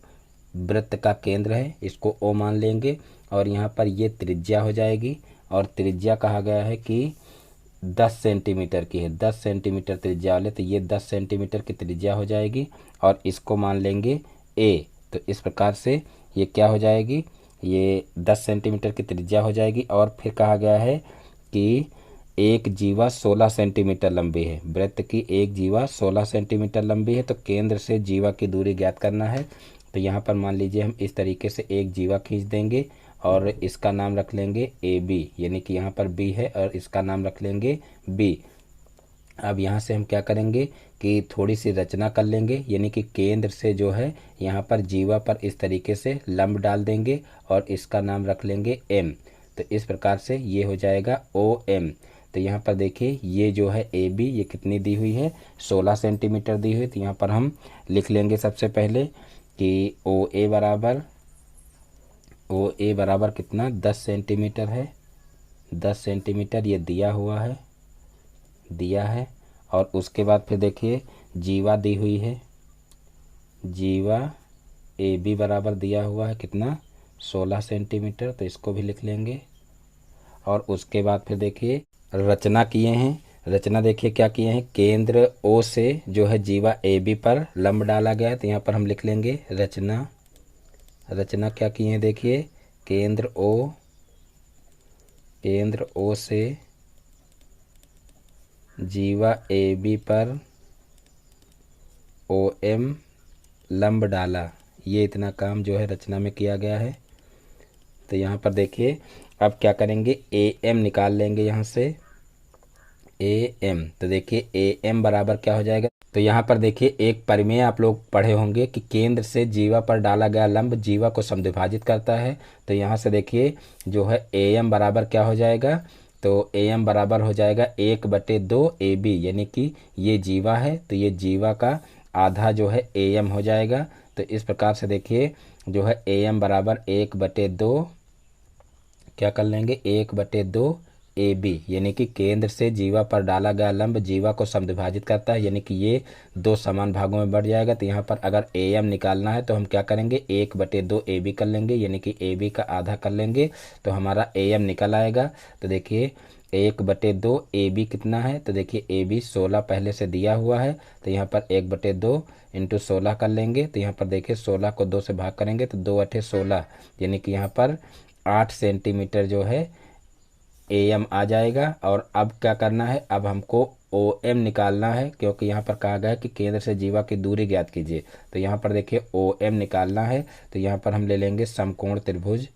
वृत्त का केंद्र है, इसको O मान लेंगे, और यहाँ पर ये त्रिज्या हो जाएगी, और त्रिज्या कहा गया है कि 10 सेंटीमीटर की है, 10 सेंटीमीटर त्रिज्या वाले, तो ये 10 सेंटीमीटर की त्रिज्या हो जाएगी, और इसको मान लेंगे A। तो इस प्रकार से ये क्या हो जाएगी, ये 10 सेंटीमीटर की त्रिज्या हो जाएगी। और फिर कहा गया है कि एक जीवा 16 सेंटीमीटर लंबी है, वृत्त की एक जीवा 16 सेंटीमीटर लंबी है, तो केंद्र से जीवा की दूरी ज्ञात करना है। तो यहाँ पर मान लीजिए हम इस तरीके से एक जीवा खींच देंगे, और इसका नाम रख लेंगे AB, यानी कि यहाँ पर B है, और इसका नाम रख लेंगे B। अब यहाँ से हम क्या करेंगे कि थोड़ी सी रचना कर लेंगे, यानी कि केंद्र से जो है यहाँ पर जीवा पर इस तरीके से लंब डाल देंगे, और इसका नाम रख लेंगे M। तो इस प्रकार से ये हो जाएगा OM। तो यहाँ पर देखिए ये जो है AB, ये कितनी दी हुई है, 16 सेंटीमीटर दी हुई। तो यहाँ पर हम लिख लेंगे सबसे पहले कि OA बराबर कितना, 10 सेंटीमीटर है, 10 सेंटीमीटर ये दिया है। और उसके बाद फिर देखिए जीवा दी हुई है, जीवा AB बराबर दिया हुआ है कितना, 16 सेंटीमीटर, तो इसको भी लिख लेंगे। और उसके बाद फिर देखिए रचना किए हैं, रचना देखिए क्या किए हैं, केंद्र O से जो है जीवा AB पर लंब डाला गया है। तो यहाँ पर हम लिख लेंगे रचना क्या किए हैं, देखिए केंद्र O से जीवा AB पर ओ एम लंब डाला, ये इतना काम जो है रचना में किया गया है। तो यहाँ पर देखिए अब क्या करेंगे, ए एम निकाल लेंगे यहाँ से, ए एम। तो देखिए ए एम बराबर क्या हो जाएगा, तो यहाँ पर देखिए एक परिमेय आप लोग पढ़े होंगे कि केंद्र से जीवा पर डाला गया लंब जीवा को समद्विभाजित करता है। तो यहाँ से देखिए जो है ए एम बराबर क्या हो जाएगा, तो ए एम बराबर हो जाएगा 1/2 ए बी, यानी कि ये जीवा है तो ये जीवा का आधा जो है ए एम हो जाएगा। तो इस प्रकार से देखिए जो है ए एम बराबर 1/2 क्या कर लेंगे, 1/2 ए बी, यानी कि केंद्र से जीवा पर डाला गया लंब जीवा को समद्विभाजित करता है, यानी कि ये दो समान भागों में बढ़ जाएगा। तो यहाँ पर अगर ए एम निकालना है तो हम क्या करेंगे, 1/2 ए बी कर लेंगे, यानी कि ए बी का आधा कर लेंगे तो हमारा ए एम निकल आएगा। तो देखिए 1/2 ए बी कितना है, तो देखिए ए बी 16 पहले से दिया हुआ है, तो यहाँ पर 1/2 इंटू 16 कर लेंगे। तो यहाँ पर देखिए 16 को 2 से भाग करेंगे तो 2 अठे 16, यानी कि यहाँ पर 8 सेंटीमीटर जो है ए एम आ जाएगा। और अब क्या करना है, अब हमको ओ एम निकालना है, क्योंकि यहाँ पर कहा गया है कि केंद्र से जीवा की दूरी ज्ञात कीजिए। तो यहाँ पर देखिए ओ एम निकालना है, तो यहाँ पर हम ले लेंगे समकोण त्रिभुज,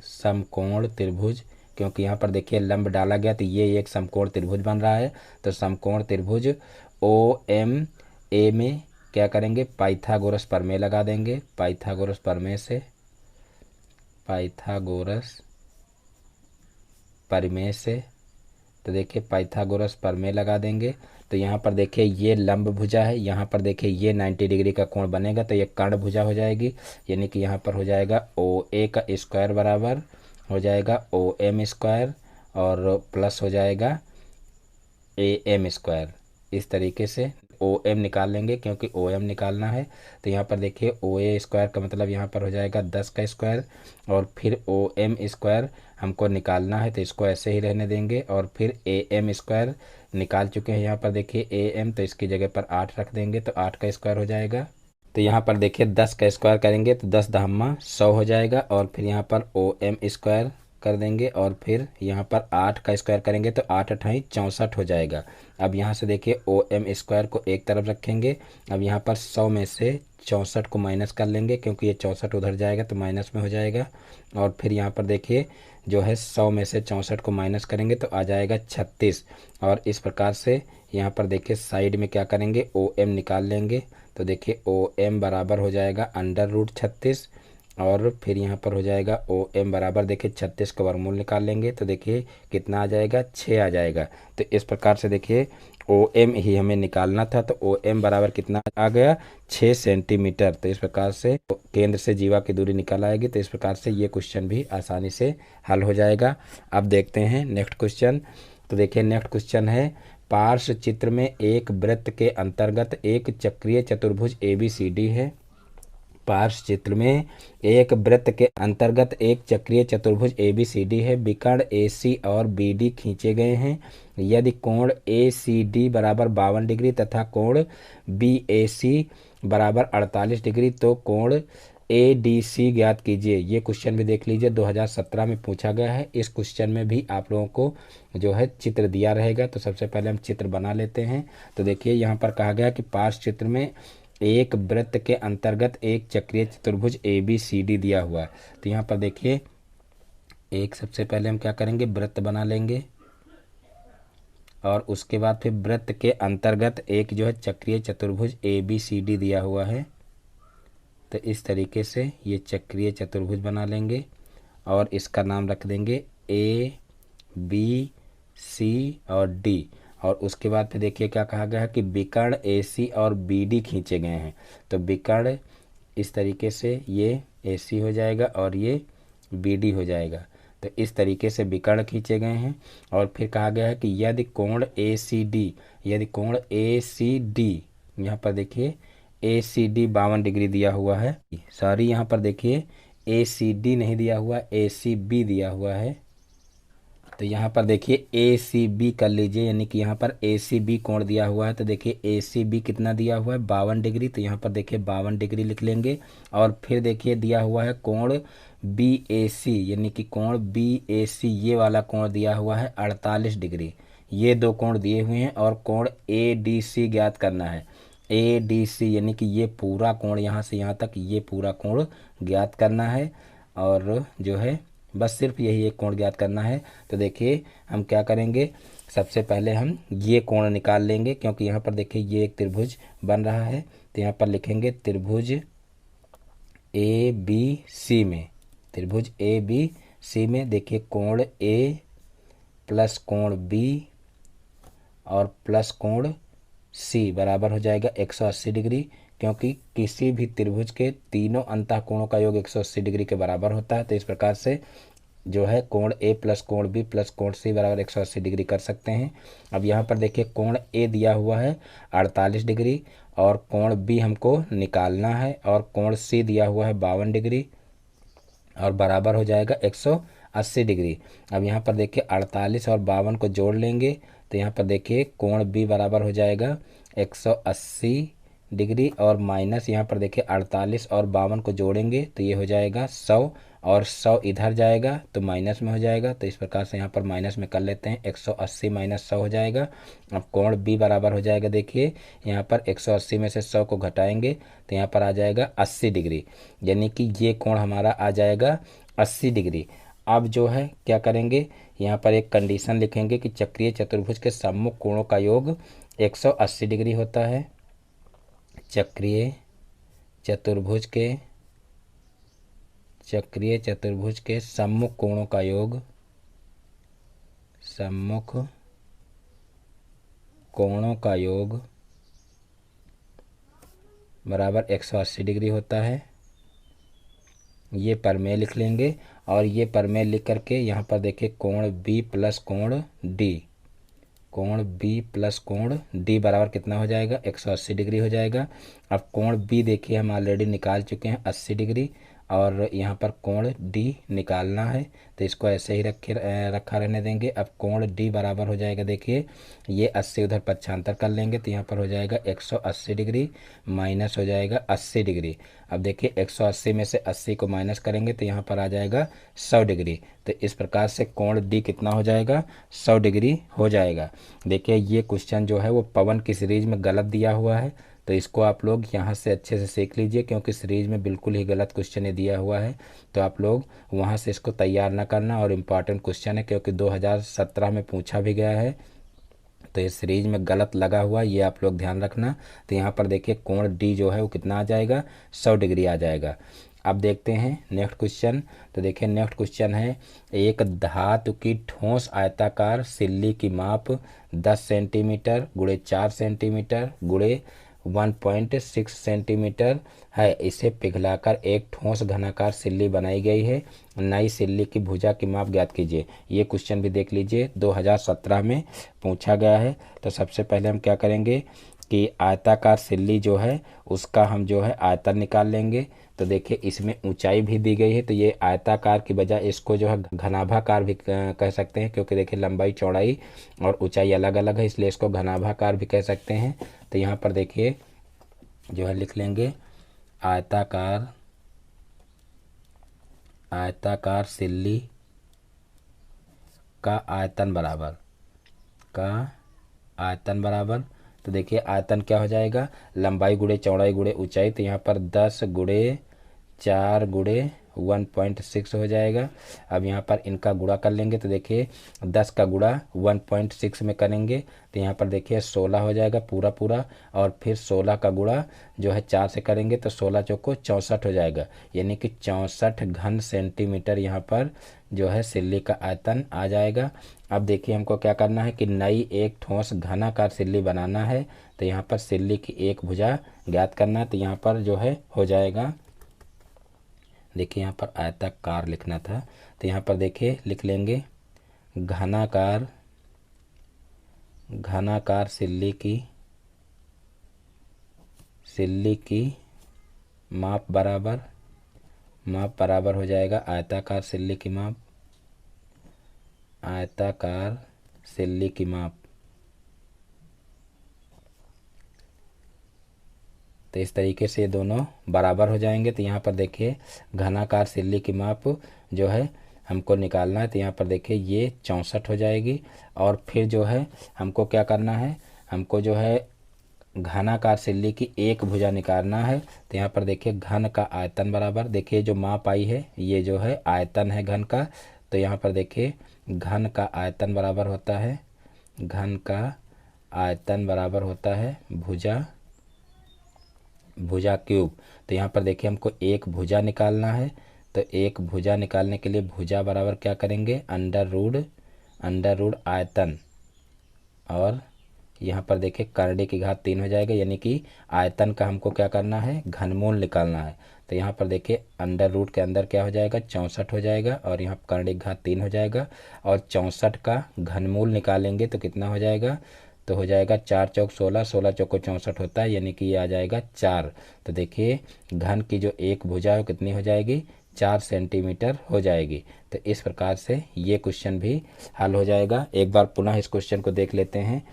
समकोण त्रिभुज, क्योंकि यहाँ पर देखिए लंब डाला गया तो ये एक समकोण त्रिभुज बन रहा है। तो समकोण त्रिभुज ओ एम ए में क्या करेंगे, पाइथागोरस प्रमेय लगा देंगे, पाइथागोरस प्रमेय से, पाइथागोरस प्रमेय से। तो देखिए पाइथागोरस प्रमेय लगा देंगे। तो यहाँ पर देखिए ये लंब भुजा है, यहाँ पर देखिए ये 90 डिग्री का कोण बनेगा, तो ये कर्ण भुजा हो जाएगी, यानी कि यहाँ पर हो जाएगा ओ ए का स्क्वायर बराबर हो जाएगा ओ एम स्क्वायर और प्लस हो जाएगा ए एम स्क्वायर। इस तरीके से ओ एम निकाल लेंगे, क्योंकि ओ एम निकालना है। तो यहाँ पर देखिए ओ ए स्क्वायर का मतलब यहाँ पर हो जाएगा 10 का स्क्वायर, और फिर ओ एम स्क्वायर हमको निकालना है तो इसको ऐसे ही रहने देंगे, और फिर ए एम स्क्वायर निकाल चुके हैं यहाँ पर देखिए ए एम, तो इसकी जगह पर 8 रख देंगे तो 8 का स्क्वायर हो जाएगा। तो यहाँ पर देखिए 10 का स्क्वायर करेंगे तो 10 दहम्मा 100 हो जाएगा, और फिर यहाँ पर ओ एम स्क्वायर कर देंगे, और फिर यहाँ पर 8 का स्क्वायर करेंगे तो 8 अठाई 64 हो जाएगा। अब यहाँ से देखिए ओ एम स्क्वायर को एक तरफ रखेंगे, अब यहाँ पर 100 में से 64 को माइनस कर लेंगे, क्योंकि ये 64 उधर जाएगा तो माइनस में हो जाएगा। और फिर यहाँ पर देखिए जो है 100 में से 64 को माइनस करेंगे तो आ जाएगा 36, और इस प्रकार से यहाँ पर देखिए साइड में क्या करेंगे, ओ एम निकाल लेंगे। तो देखिए ओ एम बराबर हो जाएगा √36, और फिर यहाँ पर हो जाएगा ओ एम बराबर देखिए 36 का वर्गमूल निकाल लेंगे तो देखिए कितना आ जाएगा, 6 आ जाएगा। तो इस प्रकार से देखिए ओ एम ही हमें निकालना था, तो ओ एम बराबर कितना आ गया, 6 सेंटीमीटर। तो इस प्रकार से केंद्र से जीवा की दूरी निकाल आएगी। तो इस प्रकार से ये क्वेश्चन भी आसानी से हल हो जाएगा। अब देखते हैं नेक्स्ट क्वेश्चन। तो देखिए नेक्स्ट क्वेश्चन है, पार्श्व चित्र में एक वृत्त के अंतर्गत एक चक्रीय चतुर्भुज ABCD है। पार्श्व चित्र में एक वृत्त के अंतर्गत एक चक्रीय चतुर्भुज ABCD है। विकर्ण AC और BD खींचे गए हैं। यदि कोण ACD बराबर 52 डिग्री तथा कोण BAC बराबर 48 डिग्री तो कोण ADC ज्ञात कीजिए। ये क्वेश्चन भी देख लीजिए, 2017 में पूछा गया है। इस क्वेश्चन में भी आप लोगों को जो है चित्र दिया रहेगा। तो सबसे पहले हम चित्र बना लेते हैं। तो देखिए यहाँ पर कहा गया कि पार्श्व चित्र में एक वृत्त के अंतर्गत एक चक्रीय चतुर्भुज ABCD दिया हुआ है। तो यहाँ पर देखिए एक सबसे पहले हम क्या करेंगे, वृत्त बना लेंगे, और उसके बाद फिर वृत्त के अंतर्गत एक जो है चक्रीय चतुर्भुज ABCD दिया हुआ है। तो इस तरीके से ये चक्रीय चतुर्भुज बना लेंगे, और इसका नाम रख देंगे ABC और D। और उसके बाद फिर देखिए क्या कहा गया है कि विकर्ण AC और BD खींचे गए हैं। तो विकर्ण इस तरीके से ये AC हो जाएगा और ये BD हो जाएगा। तो इस तरीके से विकर्ण खींचे गए हैं। और फिर कहा गया है कि यदि कोण ACD, यदि कोण ACD, यहाँ पर देखिए ACD 52 डिग्री दिया हुआ है, सॉरी यहाँ पर देखिए ACD नहीं दिया हुआ, ACB दिया हुआ है। तो यहाँ पर देखिए ACB कर लीजिए, यानी कि यहाँ पर ACB कोण दिया हुआ है। तो देखिए ACB कितना दिया हुआ है, 52 डिग्री। तो यहाँ पर देखिए 52 डिग्री लिख लेंगे। और फिर देखिए दिया हुआ है कोण BAC, यानी कि कोण BAC ये वाला कोण दिया हुआ है 48 डिग्री। ये दो कोण दिए हुए हैं, और कोण ADC ज्ञात करना है। ADC, यानी कि ये पूरा कोण यहाँ से यहाँ तक ये पूरा कोण ज्ञात करना है। और जो है बस सिर्फ यही एक कोण ज्ञात करना है। तो देखिए हम क्या करेंगे, सबसे पहले हम ये कोण निकाल लेंगे, क्योंकि यहाँ पर देखिए ये एक त्रिभुज बन रहा है। तो यहाँ पर लिखेंगे त्रिभुज ABC में, त्रिभुज ABC में देखिए कोण A प्लस कोण B और प्लस कोण C बराबर हो जाएगा 180 डिग्री, क्योंकि किसी भी त्रिभुज के तीनों अंतः कोणों का योग 180 डिग्री के बराबर होता है। तो इस प्रकार से जो है कोण A प्लस कोण B प्लस कोण C बराबर 180 डिग्री कर सकते हैं। अब यहाँ पर देखिए कोण A दिया हुआ है 48 डिग्री और कोण B हमको निकालना है, और कोण C दिया हुआ है 52 डिग्री और बराबर हो जाएगा 180 डिग्री। अब यहाँ पर देखिए 48 और 52 को जोड़ लेंगे, तो यहाँ पर देखिए कोण B बराबर हो जाएगा 180 डिग्री और माइनस यहाँ पर देखिए 48 और 52 को जोड़ेंगे तो ये हो जाएगा 100, और 100 इधर जाएगा तो माइनस में हो जाएगा। तो इस प्रकार से यहाँ पर माइनस में कर लेते हैं, 180 माइनस 100 हो जाएगा। अब कोण B बराबर हो जाएगा, देखिए यहाँ पर 180 में से 100 को घटाएंगे तो यहाँ पर आ जाएगा 80 डिग्री, यानी कि ये कोण हमारा आ जाएगा 80 डिग्री। अब जो है क्या करेंगे, यहाँ पर एक कंडीशन लिखेंगे कि चक्रीय चतुर्भुज के सम्मुख कोणों का योग 180 डिग्री होता है। चक्रीय चतुर्भुज के सम्मुख कोणों का योग, सम्मुख कोणों का योग बराबर 180 डिग्री होता है। ये प्रमेय लिख लेंगे, और ये प्रमेय लिख करके यहाँ पर देखिए कोण B प्लस कोण D, कोण B प्लस कोण D बराबर कितना हो जाएगा, 180 डिग्री हो जाएगा। अब कोण B देखिए हम ऑलरेडी निकाल चुके हैं 80 डिग्री, और यहाँ पर कोण D निकालना है, तो इसको ऐसे ही रखा रहने देंगे। अब कोण D बराबर हो जाएगा, देखिए ये 80 उधर पक्षांतर कर लेंगे तो यहाँ पर हो जाएगा 180 डिग्री माइनस हो जाएगा 80 डिग्री। अब देखिए 180 में से 80 को माइनस करेंगे तो यहाँ पर आ जाएगा 100 डिग्री। तो इस प्रकार से कोण D कितना हो जाएगा, 100 डिग्री हो जाएगा। देखिए ये क्वेश्चन जो है वो पवन की सीरीज में गलत दिया हुआ है, तो इसको आप लोग यहाँ से अच्छे से सीख लीजिए, क्योंकि सीरीज में बिल्कुल ही गलत क्वेश्चन दिया हुआ है। तो आप लोग वहाँ से इसको तैयार ना करना, और इम्पॉर्टेंट क्वेश्चन है क्योंकि 2017 में पूछा भी गया है, तो ये सीरीज में गलत लगा हुआ, ये आप लोग ध्यान रखना। तो यहाँ पर देखिए कोण D जो है वो कितना आ जाएगा, 100 डिग्री आ जाएगा। अब देखते हैं नेक्स्ट क्वेश्चन। तो देखिए नेक्स्ट क्वेश्चन है, एक धातु की ठोस आयताकार सिल्ली की माप 10 सेंटीमीटर गुणे 4 सेंटीमीटर गुणे 1.6 सेंटीमीटर है। इसे पिघलाकर एक ठोस घनाकार सिल्ली बनाई गई है। नई सिल्ली की भुजा की माप ज्ञात कीजिए। ये क्वेश्चन भी देख लीजिए, 2017 में पूछा गया है। तो सबसे पहले हम क्या करेंगे कि आयताकार सिल्ली जो है उसका हम जो है आयतन निकाल लेंगे। तो देखिए इसमें ऊंचाई भी दी गई है, तो ये आयताकार की बजाय इसको जो है घनाभाकार भी कह सकते हैं, क्योंकि देखिए लंबाई चौड़ाई और ऊंचाई अलग अलग है, इसलिए इसको घनाभाकार भी कह सकते हैं। तो यहाँ पर देखिए जो है लिख लेंगे आयताकार सिल्ली का आयतन बराबर तो देखिए आयतन क्या हो जाएगा, लंबाई गुणे चौड़ाई गुणे ऊंचाई। तो यहाँ पर 10 गुणे 4 गुणे 1.6 हो जाएगा। अब यहाँ पर इनका गुणा कर लेंगे, तो देखिए 10 का गुणा 1.6 में करेंगे तो यहाँ पर देखिए 16 हो जाएगा पूरा, और फिर 16 का गुणा जो है 4 से करेंगे तो 16 चौको 64 हो जाएगा, यानी कि 64 घन सेंटीमीटर यहाँ पर जो है सिल्ली का आयतन आ जाएगा। अब देखिए हमको क्या करना है कि नई एक ठोस घनाकार सिल्ली बनाना है। तो यहाँ पर सिल्ली की एक भुजा ज्ञात करना है, तो यहाँ पर जो है हो जाएगा, देखिए यहाँ पर आयताकार लिखना था, तो यहाँ पर देखिए लिख लेंगे घनाकार सिल्ली की माप बराबर हो जाएगा आयताकार सिल्ली की माप। तो इस तरीके से ये दोनों बराबर हो जाएंगे। तो यहाँ पर देखिए घनाकार सिल्ली की माप जो है हमको निकालना है, तो यहाँ पर देखिए ये 64 हो जाएगी। और फिर जो है हमको क्या करना है, हमको जो है घनाकार सिल्ली की एक भुजा निकालना है। तो यहाँ पर देखिए घन का आयतन बराबर, देखिए जो माप आई है ये जो है आयतन है घन का। तो यहाँ पर देखिए घन का आयतन बराबर होता है, घन का आयतन बराबर होता है भुजा, भुजा क्यूब। तो यहाँ पर देखिए हमको एक भुजा निकालना है। तो एक भुजा निकालने के लिए भुजा बराबर क्या करेंगे, अंडर रूट आयतन, और यहाँ पर देखिए करड़े की घात 3 हो जाएगा, यानी कि आयतन का हमको क्या करना है, घनमूल निकालना है। तो यहाँ पर देखिए अंडर रूट के अंदर क्या हो जाएगा, 64 हो जाएगा, और यहाँ करड़े की घात 3 हो जाएगा, और 64 का घनमूल निकालेंगे तो कितना हो जाएगा, तो हो जाएगा 4 चौक 16, 16 चौको 64 होता है, यानी कि ये आ जाएगा 4। तो देखिए घन की जो एक भुजा है वो कितनी हो जाएगी, 4 सेंटीमीटर हो जाएगी। तो इस प्रकार से ये क्वेश्चन भी हल हो जाएगा। एक बार पुनः इस क्वेश्चन को देख लेते हैं।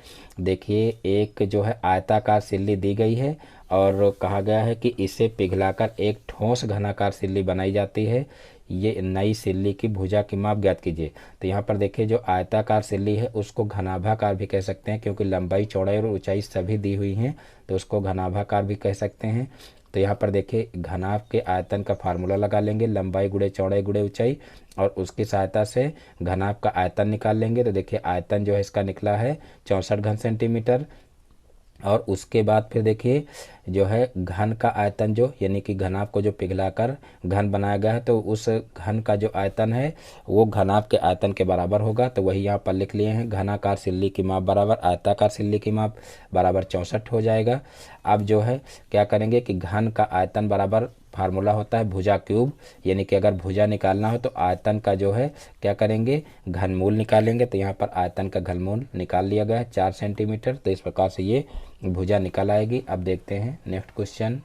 देखिए एक जो है आयताकार सिल्ली दी गई है और कहा गया है कि इसे पिघलाकर एक ठोस घनाकार सिल्ली बनाई जाती है। ये नई सिल्ली की भुजा की माप ज्ञात कीजिए। तो यहाँ पर देखिए जो आयताकार सिल्ली है उसको घनाभाकार भी कह सकते हैं, क्योंकि लंबाई चौड़ाई और ऊंचाई सभी दी हुई हैं, तो उसको घनाभाकार भी कह सकते हैं। तो यहाँ पर देखिए घनाभ के आयतन का फार्मूला लगा लेंगे, लंबाई गुणे चौड़ाई गुणे ऊंचाई, और उसकी सहायता से घनाभ का आयतन निकाल लेंगे। तो देखिए आयतन जो है इसका निकला है 64 घन सेंटीमीटर। और उसके बाद फिर देखिए जो है घन का आयतन जो, यानी कि घनाभ को जो पिघलाकर घन बनाया गया है, तो उस घन का जो आयतन है वो घनाभ के आयतन के बराबर होगा। तो वही यहाँ पर लिख लिए हैं, घनाकार सिल्ली की माप बराबर आयताकार सिल्ली की माप बराबर 64 हो जाएगा। अब जो है क्या करेंगे कि घन का आयतन बराबर फार्मूला होता है भुजा क्यूब, यानी कि अगर भुजा निकालना हो तो आयतन का जो है क्या करेंगे, घनमूल निकालेंगे। तो यहाँ पर आयतन का घनमूल निकाल लिया गया है 4 सेंटीमीटर। तो इस प्रकार से ये भुजा निकल आएगी। अब देखते हैं नेक्स्ट क्वेश्चन।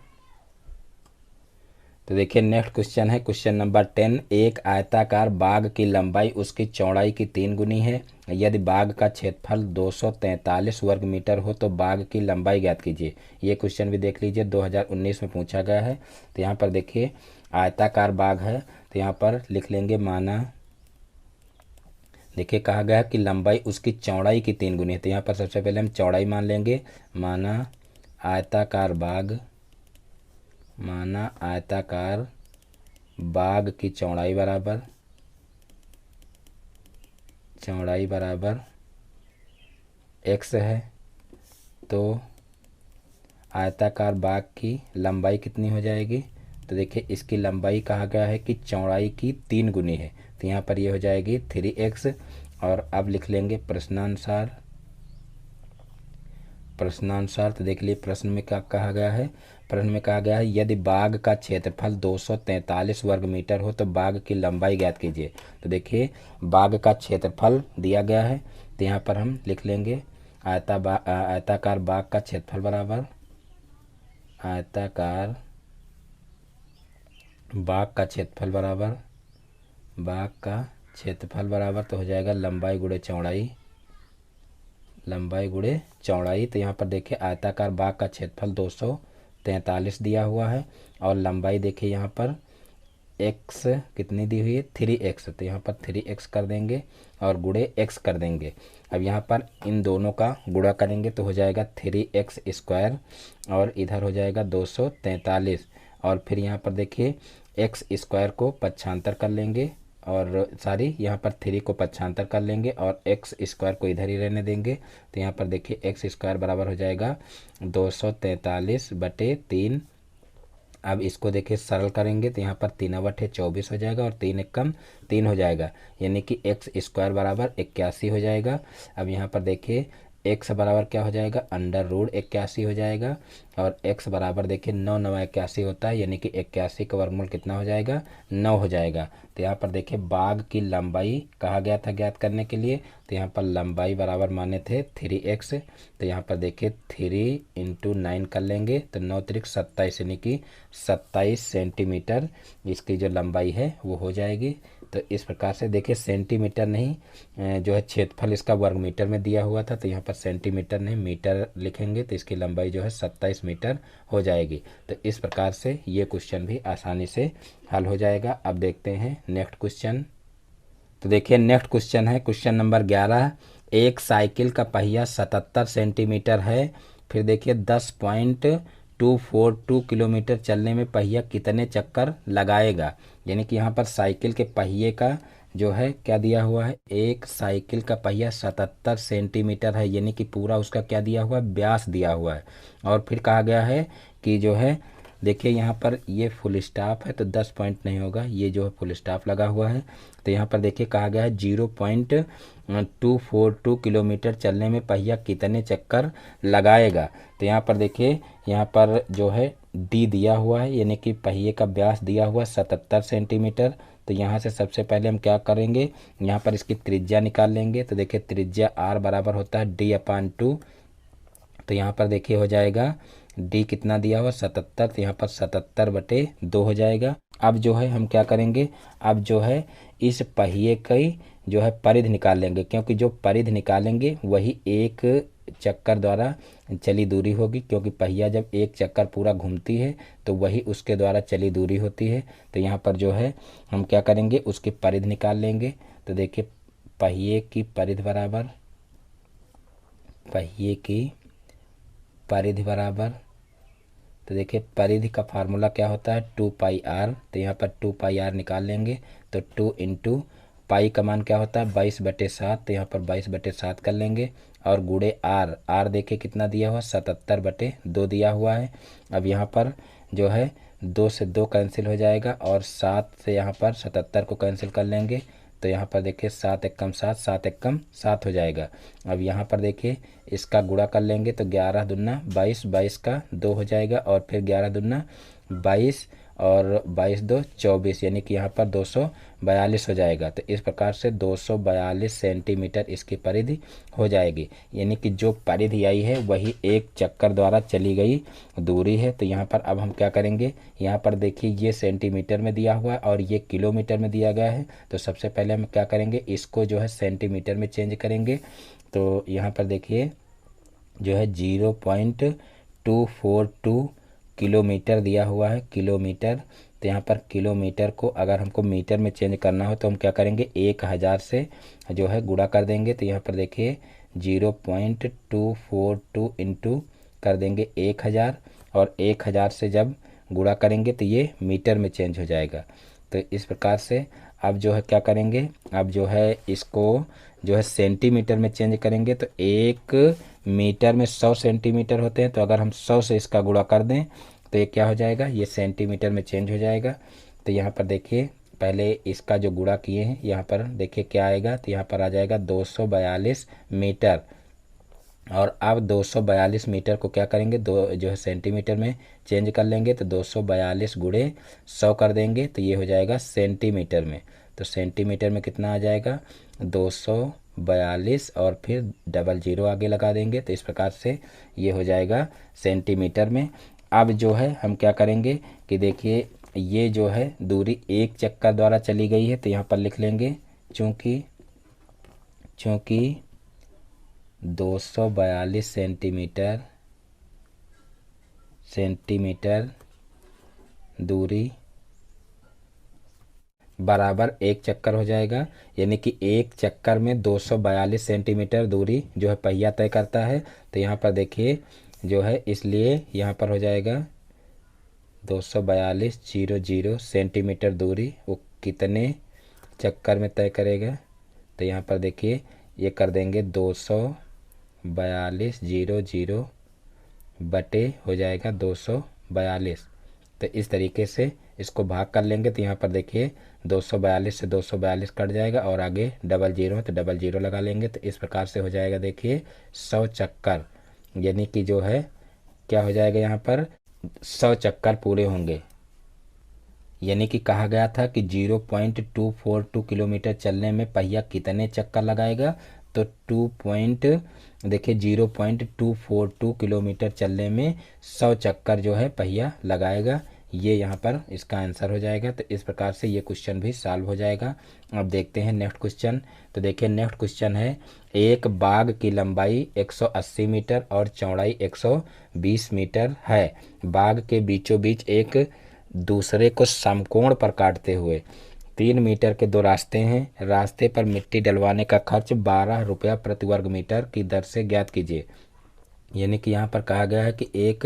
तो देखिए नेक्स्ट क्वेश्चन है क्वेश्चन नंबर 10। एक आयताकार बाग की लंबाई उसकी चौड़ाई की 3 गुनी है। यदि बाग का क्षेत्रफल 243 वर्ग मीटर हो तो बाग की लंबाई ज्ञात कीजिए। ये क्वेश्चन भी देख लीजिए, 2019 में पूछा गया है। तो यहाँ पर देखिए आयताकार बाग है, तो यहाँ पर लिख लेंगे माना, देखिए कहा गया है कि लंबाई उसकी चौड़ाई की 3 गुनी है। तो यहाँ पर सबसे पहले हम चौड़ाई मान लेंगे, माना आयताकार बाग, माना आयताकार बाग की चौड़ाई बराबर, चौड़ाई बराबर x है। तो आयताकार बाग की लंबाई कितनी हो जाएगी, तो देखिए इसकी लंबाई कहा गया है कि चौड़ाई की 3 गुनी है। तो यहाँ पर ये हो जाएगी 3x। और अब लिख लेंगे प्रश्नानुसार, प्रश्नानुसार। तो देख लिए प्रश्न में क्या कहा गया है, प्रश्न में कहा गया है यदि बाग का क्षेत्रफल 243 वर्ग मीटर हो तो बाग की लंबाई ज्ञात कीजिए। तो देखिए बाग का क्षेत्रफल दिया गया है, तो यहाँ पर हम लिख लेंगे आयताकार बाग का क्षेत्रफल बराबर, आयताकार बाग का क्षेत्रफल बराबर, बाग का क्षेत्रफल बराबर तो हो जाएगा लंबाई गुणे चौड़ाई, लंबाई गुणे चौड़ाई। तो यहाँ पर देखिए आयताकार बाग का क्षेत्रफल 243 दिया हुआ है, और लंबाई देखिए यहाँ पर x कितनी दी हुई है, 3x। तो यहाँ पर 3x कर देंगे और गुणे x कर देंगे। अब यहाँ पर इन दोनों का गुणा करेंगे तो हो जाएगा 3x स्क्वायर, और इधर हो जाएगा 243, और फिर यहाँ पर देखिए x स्क्वायर को पक्षांतर कर लेंगे, और सारी यहाँ पर 3 को पक्षांतर कर लेंगे और x स्क्वायर को इधर ही रहने देंगे। तो यहाँ पर देखिए x स्क्वायर बराबर हो जाएगा 243/3। अब इसको देखिए सरल करेंगे तो यहाँ पर 3/24 हो जाएगा, और 3 एकम 3 हो जाएगा, यानी कि x स्क्वायर बराबर 81 हो जाएगा। अब यहाँ पर देखिए x बराबर क्या हो जाएगा, अंडर रूट 81 हो जाएगा, और x बराबर देखिए 9 9 81 होता है, यानी कि 81 का वर्गमूल कितना हो जाएगा, 9 हो जाएगा। तो यहाँ पर देखिए बाग की लंबाई कहा गया था ज्ञात करने के लिए, तो यहाँ पर लंबाई बराबर माने थे 3x। तो यहाँ पर देखिए 3 × 9 कर लेंगे तो 9 × 27, यानी कि 27 सेंटीमीटर इसकी जो लंबाई है वो हो जाएगी। तो इस प्रकार से देखिए सेंटीमीटर नहीं, जो है क्षेत्रफल इसका वर्ग मीटर में दिया हुआ था, तो यहाँ पर सेंटीमीटर नहीं मीटर लिखेंगे, तो इसकी लंबाई जो है 27 मीटर हो जाएगी। तो इस प्रकार से ये क्वेश्चन भी आसानी से हल हो जाएगा। अब देखते हैं नेक्स्ट क्वेश्चन। तो देखिए नेक्स्ट क्वेश्चन है क्वेश्चन नंबर 11। एक साइकिल का पहिया 77 सेंटीमीटर है फिर देखिए 10.242 किलोमीटर चलने में पहिया कितने चक्कर लगाएगा। यानी कि यहाँ पर साइकिल के पहिए का जो है क्या दिया हुआ है, एक साइकिल का पहिया 77 सेंटीमीटर है, यानी कि पूरा उसका क्या दिया हुआ है, व्यास दिया हुआ है। और फिर कहा गया है कि जो है देखिए यहाँ पर ये फुल स्टॉप है तो 10 पॉइंट नहीं होगा, ये जो है फुल स्टॉप लगा हुआ है। तो यहाँ पर देखिए कहा गया है 0.242 किलोमीटर चलने में पहिया कितने चक्कर लगाएगा। तो यहाँ पर देखिए यहाँ पर जो है डी दिया हुआ है, यानी कि पहिए का व्यास दिया हुआ 77 सेंटीमीटर। तो यहाँ से सबसे पहले हम क्या करेंगे, यहाँ पर इसकी त्रिज्या निकाल लेंगे। तो देखिए त्रिज्या आर बराबर होता है D/2। तो यहाँ पर देखिए हो जाएगा डी कितना दिया हुआ 77, तो यहाँ पर 77/2 हो जाएगा। अब जो है हम क्या करेंगे, अब जो है इस पहिए की जो है परिधि निकाल लेंगे, क्योंकि जो परिधि निकालेंगे वही एक चक्कर द्वारा चली दूरी होगी, क्योंकि पहिया जब एक चक्कर पूरा घूमती है तो वही उसके द्वारा चली दूरी होती है। तो यहाँ पर जो है हम क्या करेंगे, उसकी परिधि निकाल लेंगे। तो देखिए पहिए की परिधि बराबर, पहिए की परिधि बराबर, तो देखिए परिधि का फार्मूला क्या होता है 2πr। तो यहाँ पर 2πr निकाल लेंगे। तो 2 इंटू पाई का मान क्या होता है 22/7। तो यहाँ पर 22/7 कर लेंगे और गुणे आर, आर देखिए कितना दिया हुआ 77/2 दिया हुआ है। अब यहाँ पर जो है 2 से 2 कैंसिल हो जाएगा और 7 से यहाँ पर 77 को कैंसिल कर लेंगे। तो यहाँ पर देखिए 7 एकम 7, 7 एकम 7 हो जाएगा। अब यहाँ पर देखिए इसका गुणा कर लेंगे तो 11 दूना 22, 22 का 2 हो जाएगा और फिर 11 दूना 22 और 22 2 24, यानी कि यहाँ पर 242 हो जाएगा। तो इस प्रकार से 242 सेंटीमीटर इसकी परिधि हो जाएगी, यानी कि जो परिधि आई है वही एक चक्कर द्वारा चली गई दूरी है। तो यहाँ पर अब हम क्या करेंगे, यहाँ पर देखिए ये सेंटीमीटर में दिया हुआ है और ये किलोमीटर में दिया गया है। तो सबसे पहले हम क्या करेंगे, इसको जो है सेंटीमीटर में चेंज करेंगे। तो यहाँ पर देखिए जो है 0.242 किलोमीटर दिया हुआ है, किलोमीटर। तो यहाँ पर किलोमीटर को अगर हमको मीटर में चेंज करना हो तो हम क्या करेंगे 1000 से जो है गुणा कर देंगे। तो यहाँ पर देखिए 0.242 इंटू कर देंगे 1000 और 1000 से जब गुणा करेंगे तो ये मीटर में चेंज हो जाएगा। तो इस प्रकार से अब जो है क्या करेंगे, अब जो है इसको जो है सेंटीमीटर में चेंज करेंगे। तो 1 मीटर में 100 सेंटीमीटर होते हैं, तो अगर हम 100 से इसका गुणा कर दें तो ये क्या हो जाएगा, ये सेंटीमीटर में चेंज हो जाएगा। तो यहाँ पर देखिए पहले इसका जो गुणा किए हैं यहाँ पर देखिए क्या आएगा, तो यहाँ पर आ जाएगा 242 मीटर। और अब 242 मीटर को क्या करेंगे, दो जो है सेंटीमीटर में चेंज कर लेंगे। तो 242 गुणे 100 कर देंगे तो ये हो जाएगा सेंटीमीटर में। तो सेंटीमीटर में कितना आ जाएगा 242 और फिर 00 आगे लगा देंगे। तो इस प्रकार से ये हो जाएगा सेंटीमीटर में। अब जो है हम क्या करेंगे कि देखिए ये जो है दूरी एक चक्कर द्वारा चली गई है, तो यहाँ पर लिख लेंगे चूँकि 242 सेंटीमीटर दूरी बराबर एक चक्कर हो जाएगा, यानी कि एक चक्कर में 242 सेंटीमीटर दूरी जो है पहिया तय करता है। तो यहाँ पर देखिए जो है इसलिए यहाँ पर हो जाएगा 242 सेंटीमीटर दूरी वो कितने चक्कर में तय करेगा। तो यहाँ पर देखिए ये कर देंगे 242 बटे हो जाएगा 242। तो इस तरीके से इसको भाग कर लेंगे। तो यहाँ पर देखिए 242 से 242 कट जाएगा और आगे 00 तो 00 लगा लेंगे। तो इस प्रकार से हो जाएगा देखिए 100 चक्कर, यानी कि जो है क्या हो जाएगा यहाँ पर 100 चक्कर पूरे होंगे। यानी कि कहा गया था कि 0.242 किलोमीटर चलने में पहिया कितने चक्कर लगाएगा। तो देखिए 0.242 किलोमीटर चलने में 100 चक्कर जो है पहिया लगाएगा, ये यहाँ पर इसका आंसर हो जाएगा। तो इस प्रकार से ये क्वेश्चन भी सॉल्व हो जाएगा। अब देखते हैं नेक्स्ट क्वेश्चन। तो देखिए नेक्स्ट क्वेश्चन है, एक बाग की लंबाई 180 मीटर और चौड़ाई 120 मीटर है। बाग के बीचों बीच एक दूसरे को समकोण पर काटते हुए 3 मीटर के 2 रास्ते हैं। रास्ते पर मिट्टी डलवाने का खर्च 12 रुपया प्रति वर्ग मीटर की दर से ज्ञात कीजिए। यानी कि यहाँ पर कहा गया है कि एक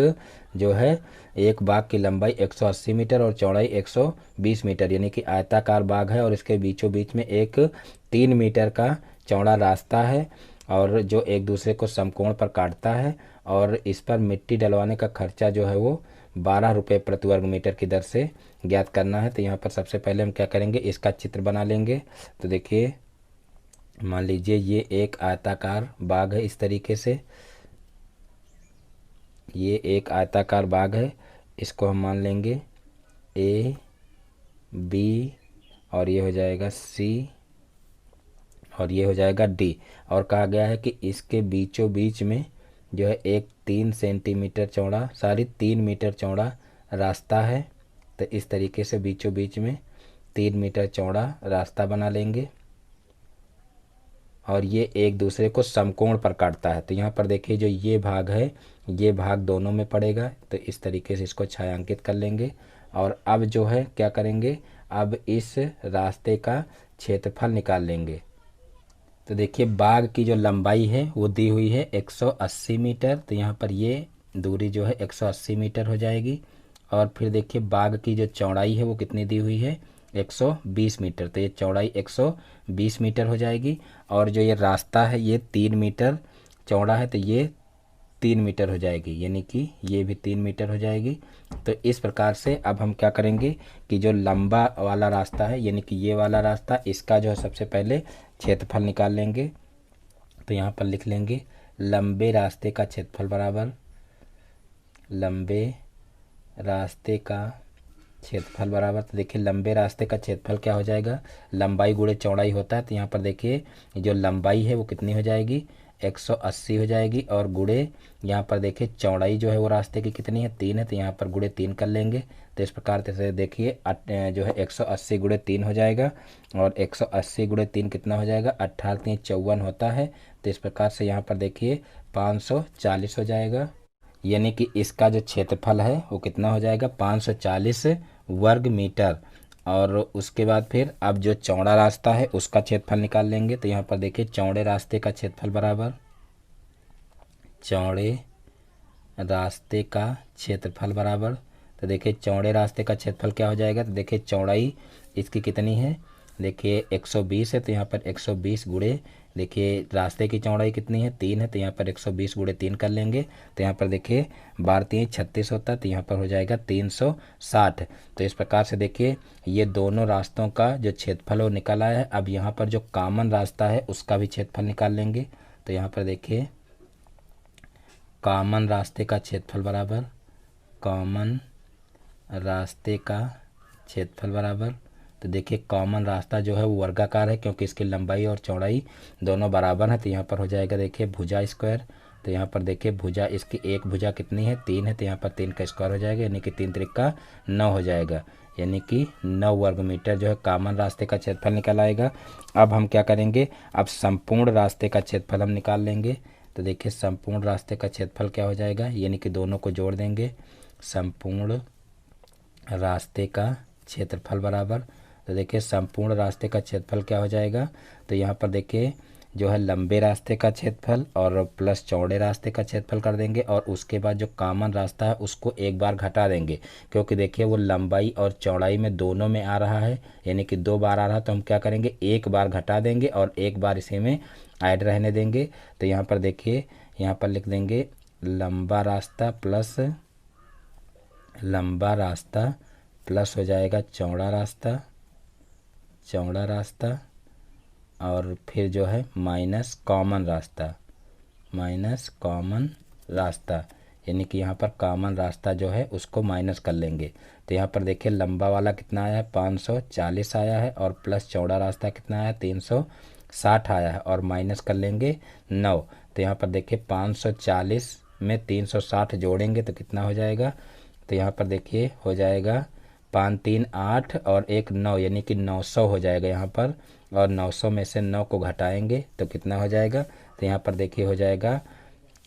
जो है एक बाग की लंबाई 180 मीटर और चौड़ाई 120 मीटर, यानी कि आयताकार बाग है और इसके बीचों बीच में एक 3 मीटर का चौड़ा रास्ता है और जो एक दूसरे को समकोण पर काटता है, और इस पर मिट्टी डलवाने का खर्चा जो है वो 12 रुपये प्रति वर्ग मीटर की दर से ज्ञात करना है। तो यहाँ पर सबसे पहले हम क्या करेंगे, इसका चित्र बना लेंगे। तो देखिए, मान लीजिए ये एक आयताकार बाग है, इस तरीके से ये एक आयताकार बाग है। इसको हम मान लेंगे ए बी, और ये हो जाएगा सी, और ये हो जाएगा डी। और कहा गया है कि इसके बीचों बीच में जो है एक 3 सेंटीमीटर चौड़ा 3.5 मीटर चौड़ा रास्ता है। तो इस तरीके से बीचों बीच में 3 मीटर चौड़ा रास्ता बना लेंगे और ये एक दूसरे को समकोण पर काटता है। तो यहाँ पर देखिए, जो ये भाग है ये भाग दोनों में पड़ेगा। तो इस तरीके से इसको छायांकित कर लेंगे। और अब जो है क्या करेंगे, अब इस रास्ते का क्षेत्रफल निकाल लेंगे। तो देखिए, बाग की जो लंबाई है वो दी हुई है 180 मीटर। तो यहाँ पर ये दूरी जो है 180 मीटर हो जाएगी। और फिर देखिए, बाग की जो चौड़ाई है वो कितनी दी हुई है, 120 मीटर। तो ये चौड़ाई 120 मीटर हो जाएगी। और जो ये रास्ता है ये 3 मीटर चौड़ा है, तो ये 3 मीटर हो जाएगी, यानी कि ये भी 3 मीटर हो जाएगी। तो इस प्रकार से अब हम क्या करेंगे कि जो लंबा वाला रास्ता है, यानी कि ये वाला रास्ता, इसका जो है सबसे पहले क्षेत्रफल निकाल लेंगे। तो यहाँ पर लिख लेंगे लंबे रास्ते का क्षेत्रफल बराबर लंबे रास्ते का क्षेत्रफल बराबर। तो देखिए, लंबे रास्ते का क्षेत्रफल क्या हो जाएगा, लंबाई गुणे चौड़ाई होता है। तो यहाँ पर देखिए, जो लंबाई है वो कितनी हो जाएगी, 180 हो जाएगी, और गुणे यहाँ पर देखिए चौड़ाई जो है वो रास्ते की कितनी है, 3 है। तो यहाँ पर गुणे 3 कर लेंगे। तो इस प्रकार से देखिए जो है 180 गुणे 3 हो जाएगा, और 180 गुणे 3 कितना हो जाएगा, 18 3 54 होता है। तो इस प्रकार से यहाँ पर देखिए 540 हो जाएगा, यानी कि इसका जो क्षेत्रफल है वो कितना हो जाएगा, 540 वर्ग मीटर। और उसके बाद फिर अब जो चौड़ा रास्ता है उसका क्षेत्रफल निकाल लेंगे। तो यहाँ पर देखिए, चौड़े रास्ते का क्षेत्रफल बराबर चौड़े रास्ते का क्षेत्रफल बराबर। तो देखिए, चौड़े रास्ते का क्षेत्रफल क्या हो जाएगा, तो देखिए चौड़ाई इसकी कितनी है, देखिए 120 है। तो यहाँ पर 120 गुणे देखिए रास्ते की चौड़ाई कितनी है, 3 है। तो यहाँ पर 120 गुणे 3 कर लेंगे। तो यहाँ पर देखिए 12 3 36 होता है। तो यहाँ पर हो जाएगा 360। तो इस प्रकार से देखिए, ये दोनों रास्तों का जो क्षेत्रफल वो निकल आया है। अब यहाँ पर जो कॉमन रास्ता है उसका भी क्षेत्रफल निकाल लेंगे। तो यहाँ पर देखिए, कॉमन रास्ते का क्षेत्रफल बराबर कॉमन रास्ते का क्षेत्रफल बराबर। तो देखिए, कॉमन रास्ता जो है वो वर्गाकार है, क्योंकि इसकी लंबाई और चौड़ाई दोनों बराबर है। तो यहाँ पर हो जाएगा देखिए भुजा स्क्वायर। तो यहाँ पर देखिए भुजा, इसकी एक भुजा कितनी है, 3 है। तो यहाँ पर 3 का स्क्वायर हो जाएगा, यानी कि 3 त्रिका 9 हो जाएगा, यानी कि 9 वर्ग मीटर जो है कॉमन रास्ते का क्षेत्रफल निकल आएगा। अब हम क्या करेंगे, अब संपूर्ण रास्ते का क्षेत्रफल हम निकाल लेंगे। तो देखिए, संपूर्ण रास्ते का क्षेत्रफल क्या हो जाएगा, यानी कि दोनों को जोड़ देंगे, संपूर्ण रास्ते का क्षेत्रफल बराबर। तो देखिए, संपूर्ण रास्ते का क्षेत्रफल क्या हो जाएगा, तो यहाँ पर देखिए जो है लंबे रास्ते का क्षेत्रफल और प्लस चौड़े रास्ते का क्षेत्रफल कर देंगे, और उसके बाद जो कॉमन रास्ता है उसको एक बार घटा देंगे, क्योंकि देखिए वो लंबाई और चौड़ाई में दोनों में आ रहा है, यानी कि 2 बार आ रहा है। तो हम क्या करेंगे, एक बार घटा देंगे और एक बार इसी में ऐड रहने देंगे। तो यहाँ पर देखिए, यहाँ पर लिख देंगे लंबा रास्ता प्लस हो जाएगा चौड़ा रास्ता, और फिर जो है माइनस कॉमन रास्ता, यानी कि यहाँ पर कॉमन रास्ता जो है उसको माइनस कर लेंगे। तो यहाँ पर देखिए, लंबा वाला कितना आया है, 540 आया है, और प्लस चौड़ा रास्ता कितना आया, 360 आया है, और माइनस कर लेंगे 9। तो यहाँ पर देखिए 540 में 360 जोड़ेंगे तो कितना हो जाएगा, तो यहाँ पर देखिए हो जाएगा 5 3 8 और 1 9, यानी कि 900 हो जाएगा यहाँ पर। और 900 में से 9 को घटाएंगे तो कितना हो जाएगा, तो यहाँ पर देखिए हो जाएगा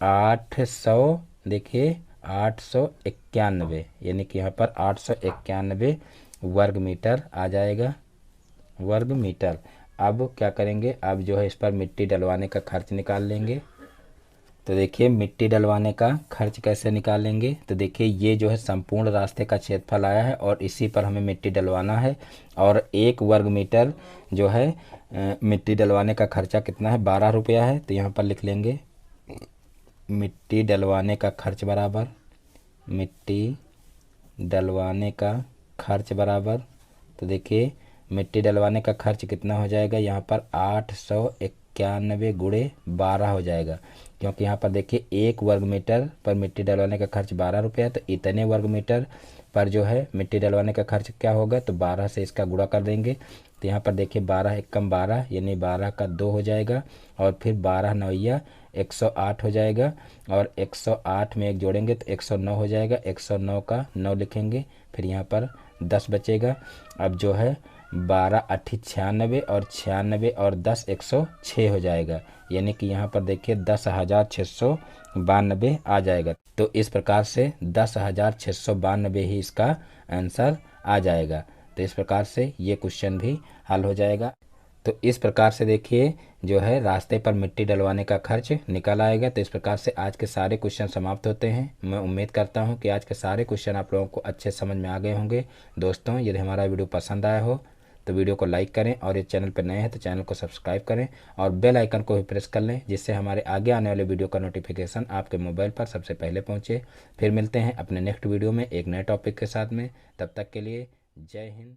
800, देखिए 891, यानी कि यहाँ पर 891 वर्ग मीटर आ जाएगा, वर्ग मीटर। अब क्या करेंगे, अब जो है इस पर मिट्टी डलवाने का खर्च निकाल लेंगे। तो देखिए मिट्टी डलवाने का खर्च कैसे निकालेंगे। तो देखिए ये जो है संपूर्ण रास्ते का क्षेत्रफल आया है और इसी पर हमें मिट्टी डलवाना है, और 1 वर्ग मीटर जो है मिट्टी डलवाने का खर्चा कितना है, 12 रुपया है। तो यहाँ पर लिख लेंगे मिट्टी डलवाने का खर्च बराबर, मिट्टी डलवाने का खर्च बराबर, तो देखिए मिट्टी डलवाने का खर्च कितना हो जाएगा, यहाँ पर 891 गुणे 12 हो जाएगा, क्योंकि यहाँ पर देखिए 1 वर्ग मीटर पर मिट्टी डलवाने का खर्च 12 रुपया है। तो इतने वर्ग मीटर पर जो है मिट्टी डलवाने का खर्च क्या होगा, तो 12 से इसका गुणा कर देंगे। तो यहाँ पर देखिए 12 एकम 12 यानी 12 का 2 हो जाएगा, और फिर 12 नौया 108 हो जाएगा, और 108 में 1 जोड़ेंगे तो 109 हो जाएगा। 109 का 9 लिखेंगे, फिर यहाँ पर 10 बचेगा। अब जो है 12 8 96, और 96 और 10 106 हो जाएगा, यानी कि यहाँ पर देखिए 10,692 आ जाएगा। तो इस प्रकार से 10,692 ही इसका आंसर आ जाएगा। तो इस प्रकार से ये क्वेश्चन भी हल हो जाएगा। तो इस प्रकार से देखिए जो है रास्ते पर मिट्टी डलवाने का खर्च निकल आएगा। तो इस प्रकार से आज के सारे क्वेश्चन समाप्त होते हैं। मैं उम्मीद करता हूं कि आज के सारे क्वेश्चन आप लोगों को अच्छे समझ में आ गए होंगे। दोस्तों यदि हमारा वीडियो पसंद आया हो तो वीडियो को लाइक करें, और इस चैनल पर नए हैं तो चैनल को सब्सक्राइब करें और बेल आइकन को भी प्रेस कर लें, जिससे हमारे आगे आने वाले वीडियो का नोटिफिकेशन आपके मोबाइल पर सबसे पहले पहुँचे। फिर मिलते हैं अपने नेक्स्ट वीडियो में एक नए टॉपिक के साथ में। तब तक के लिए जय हिंद।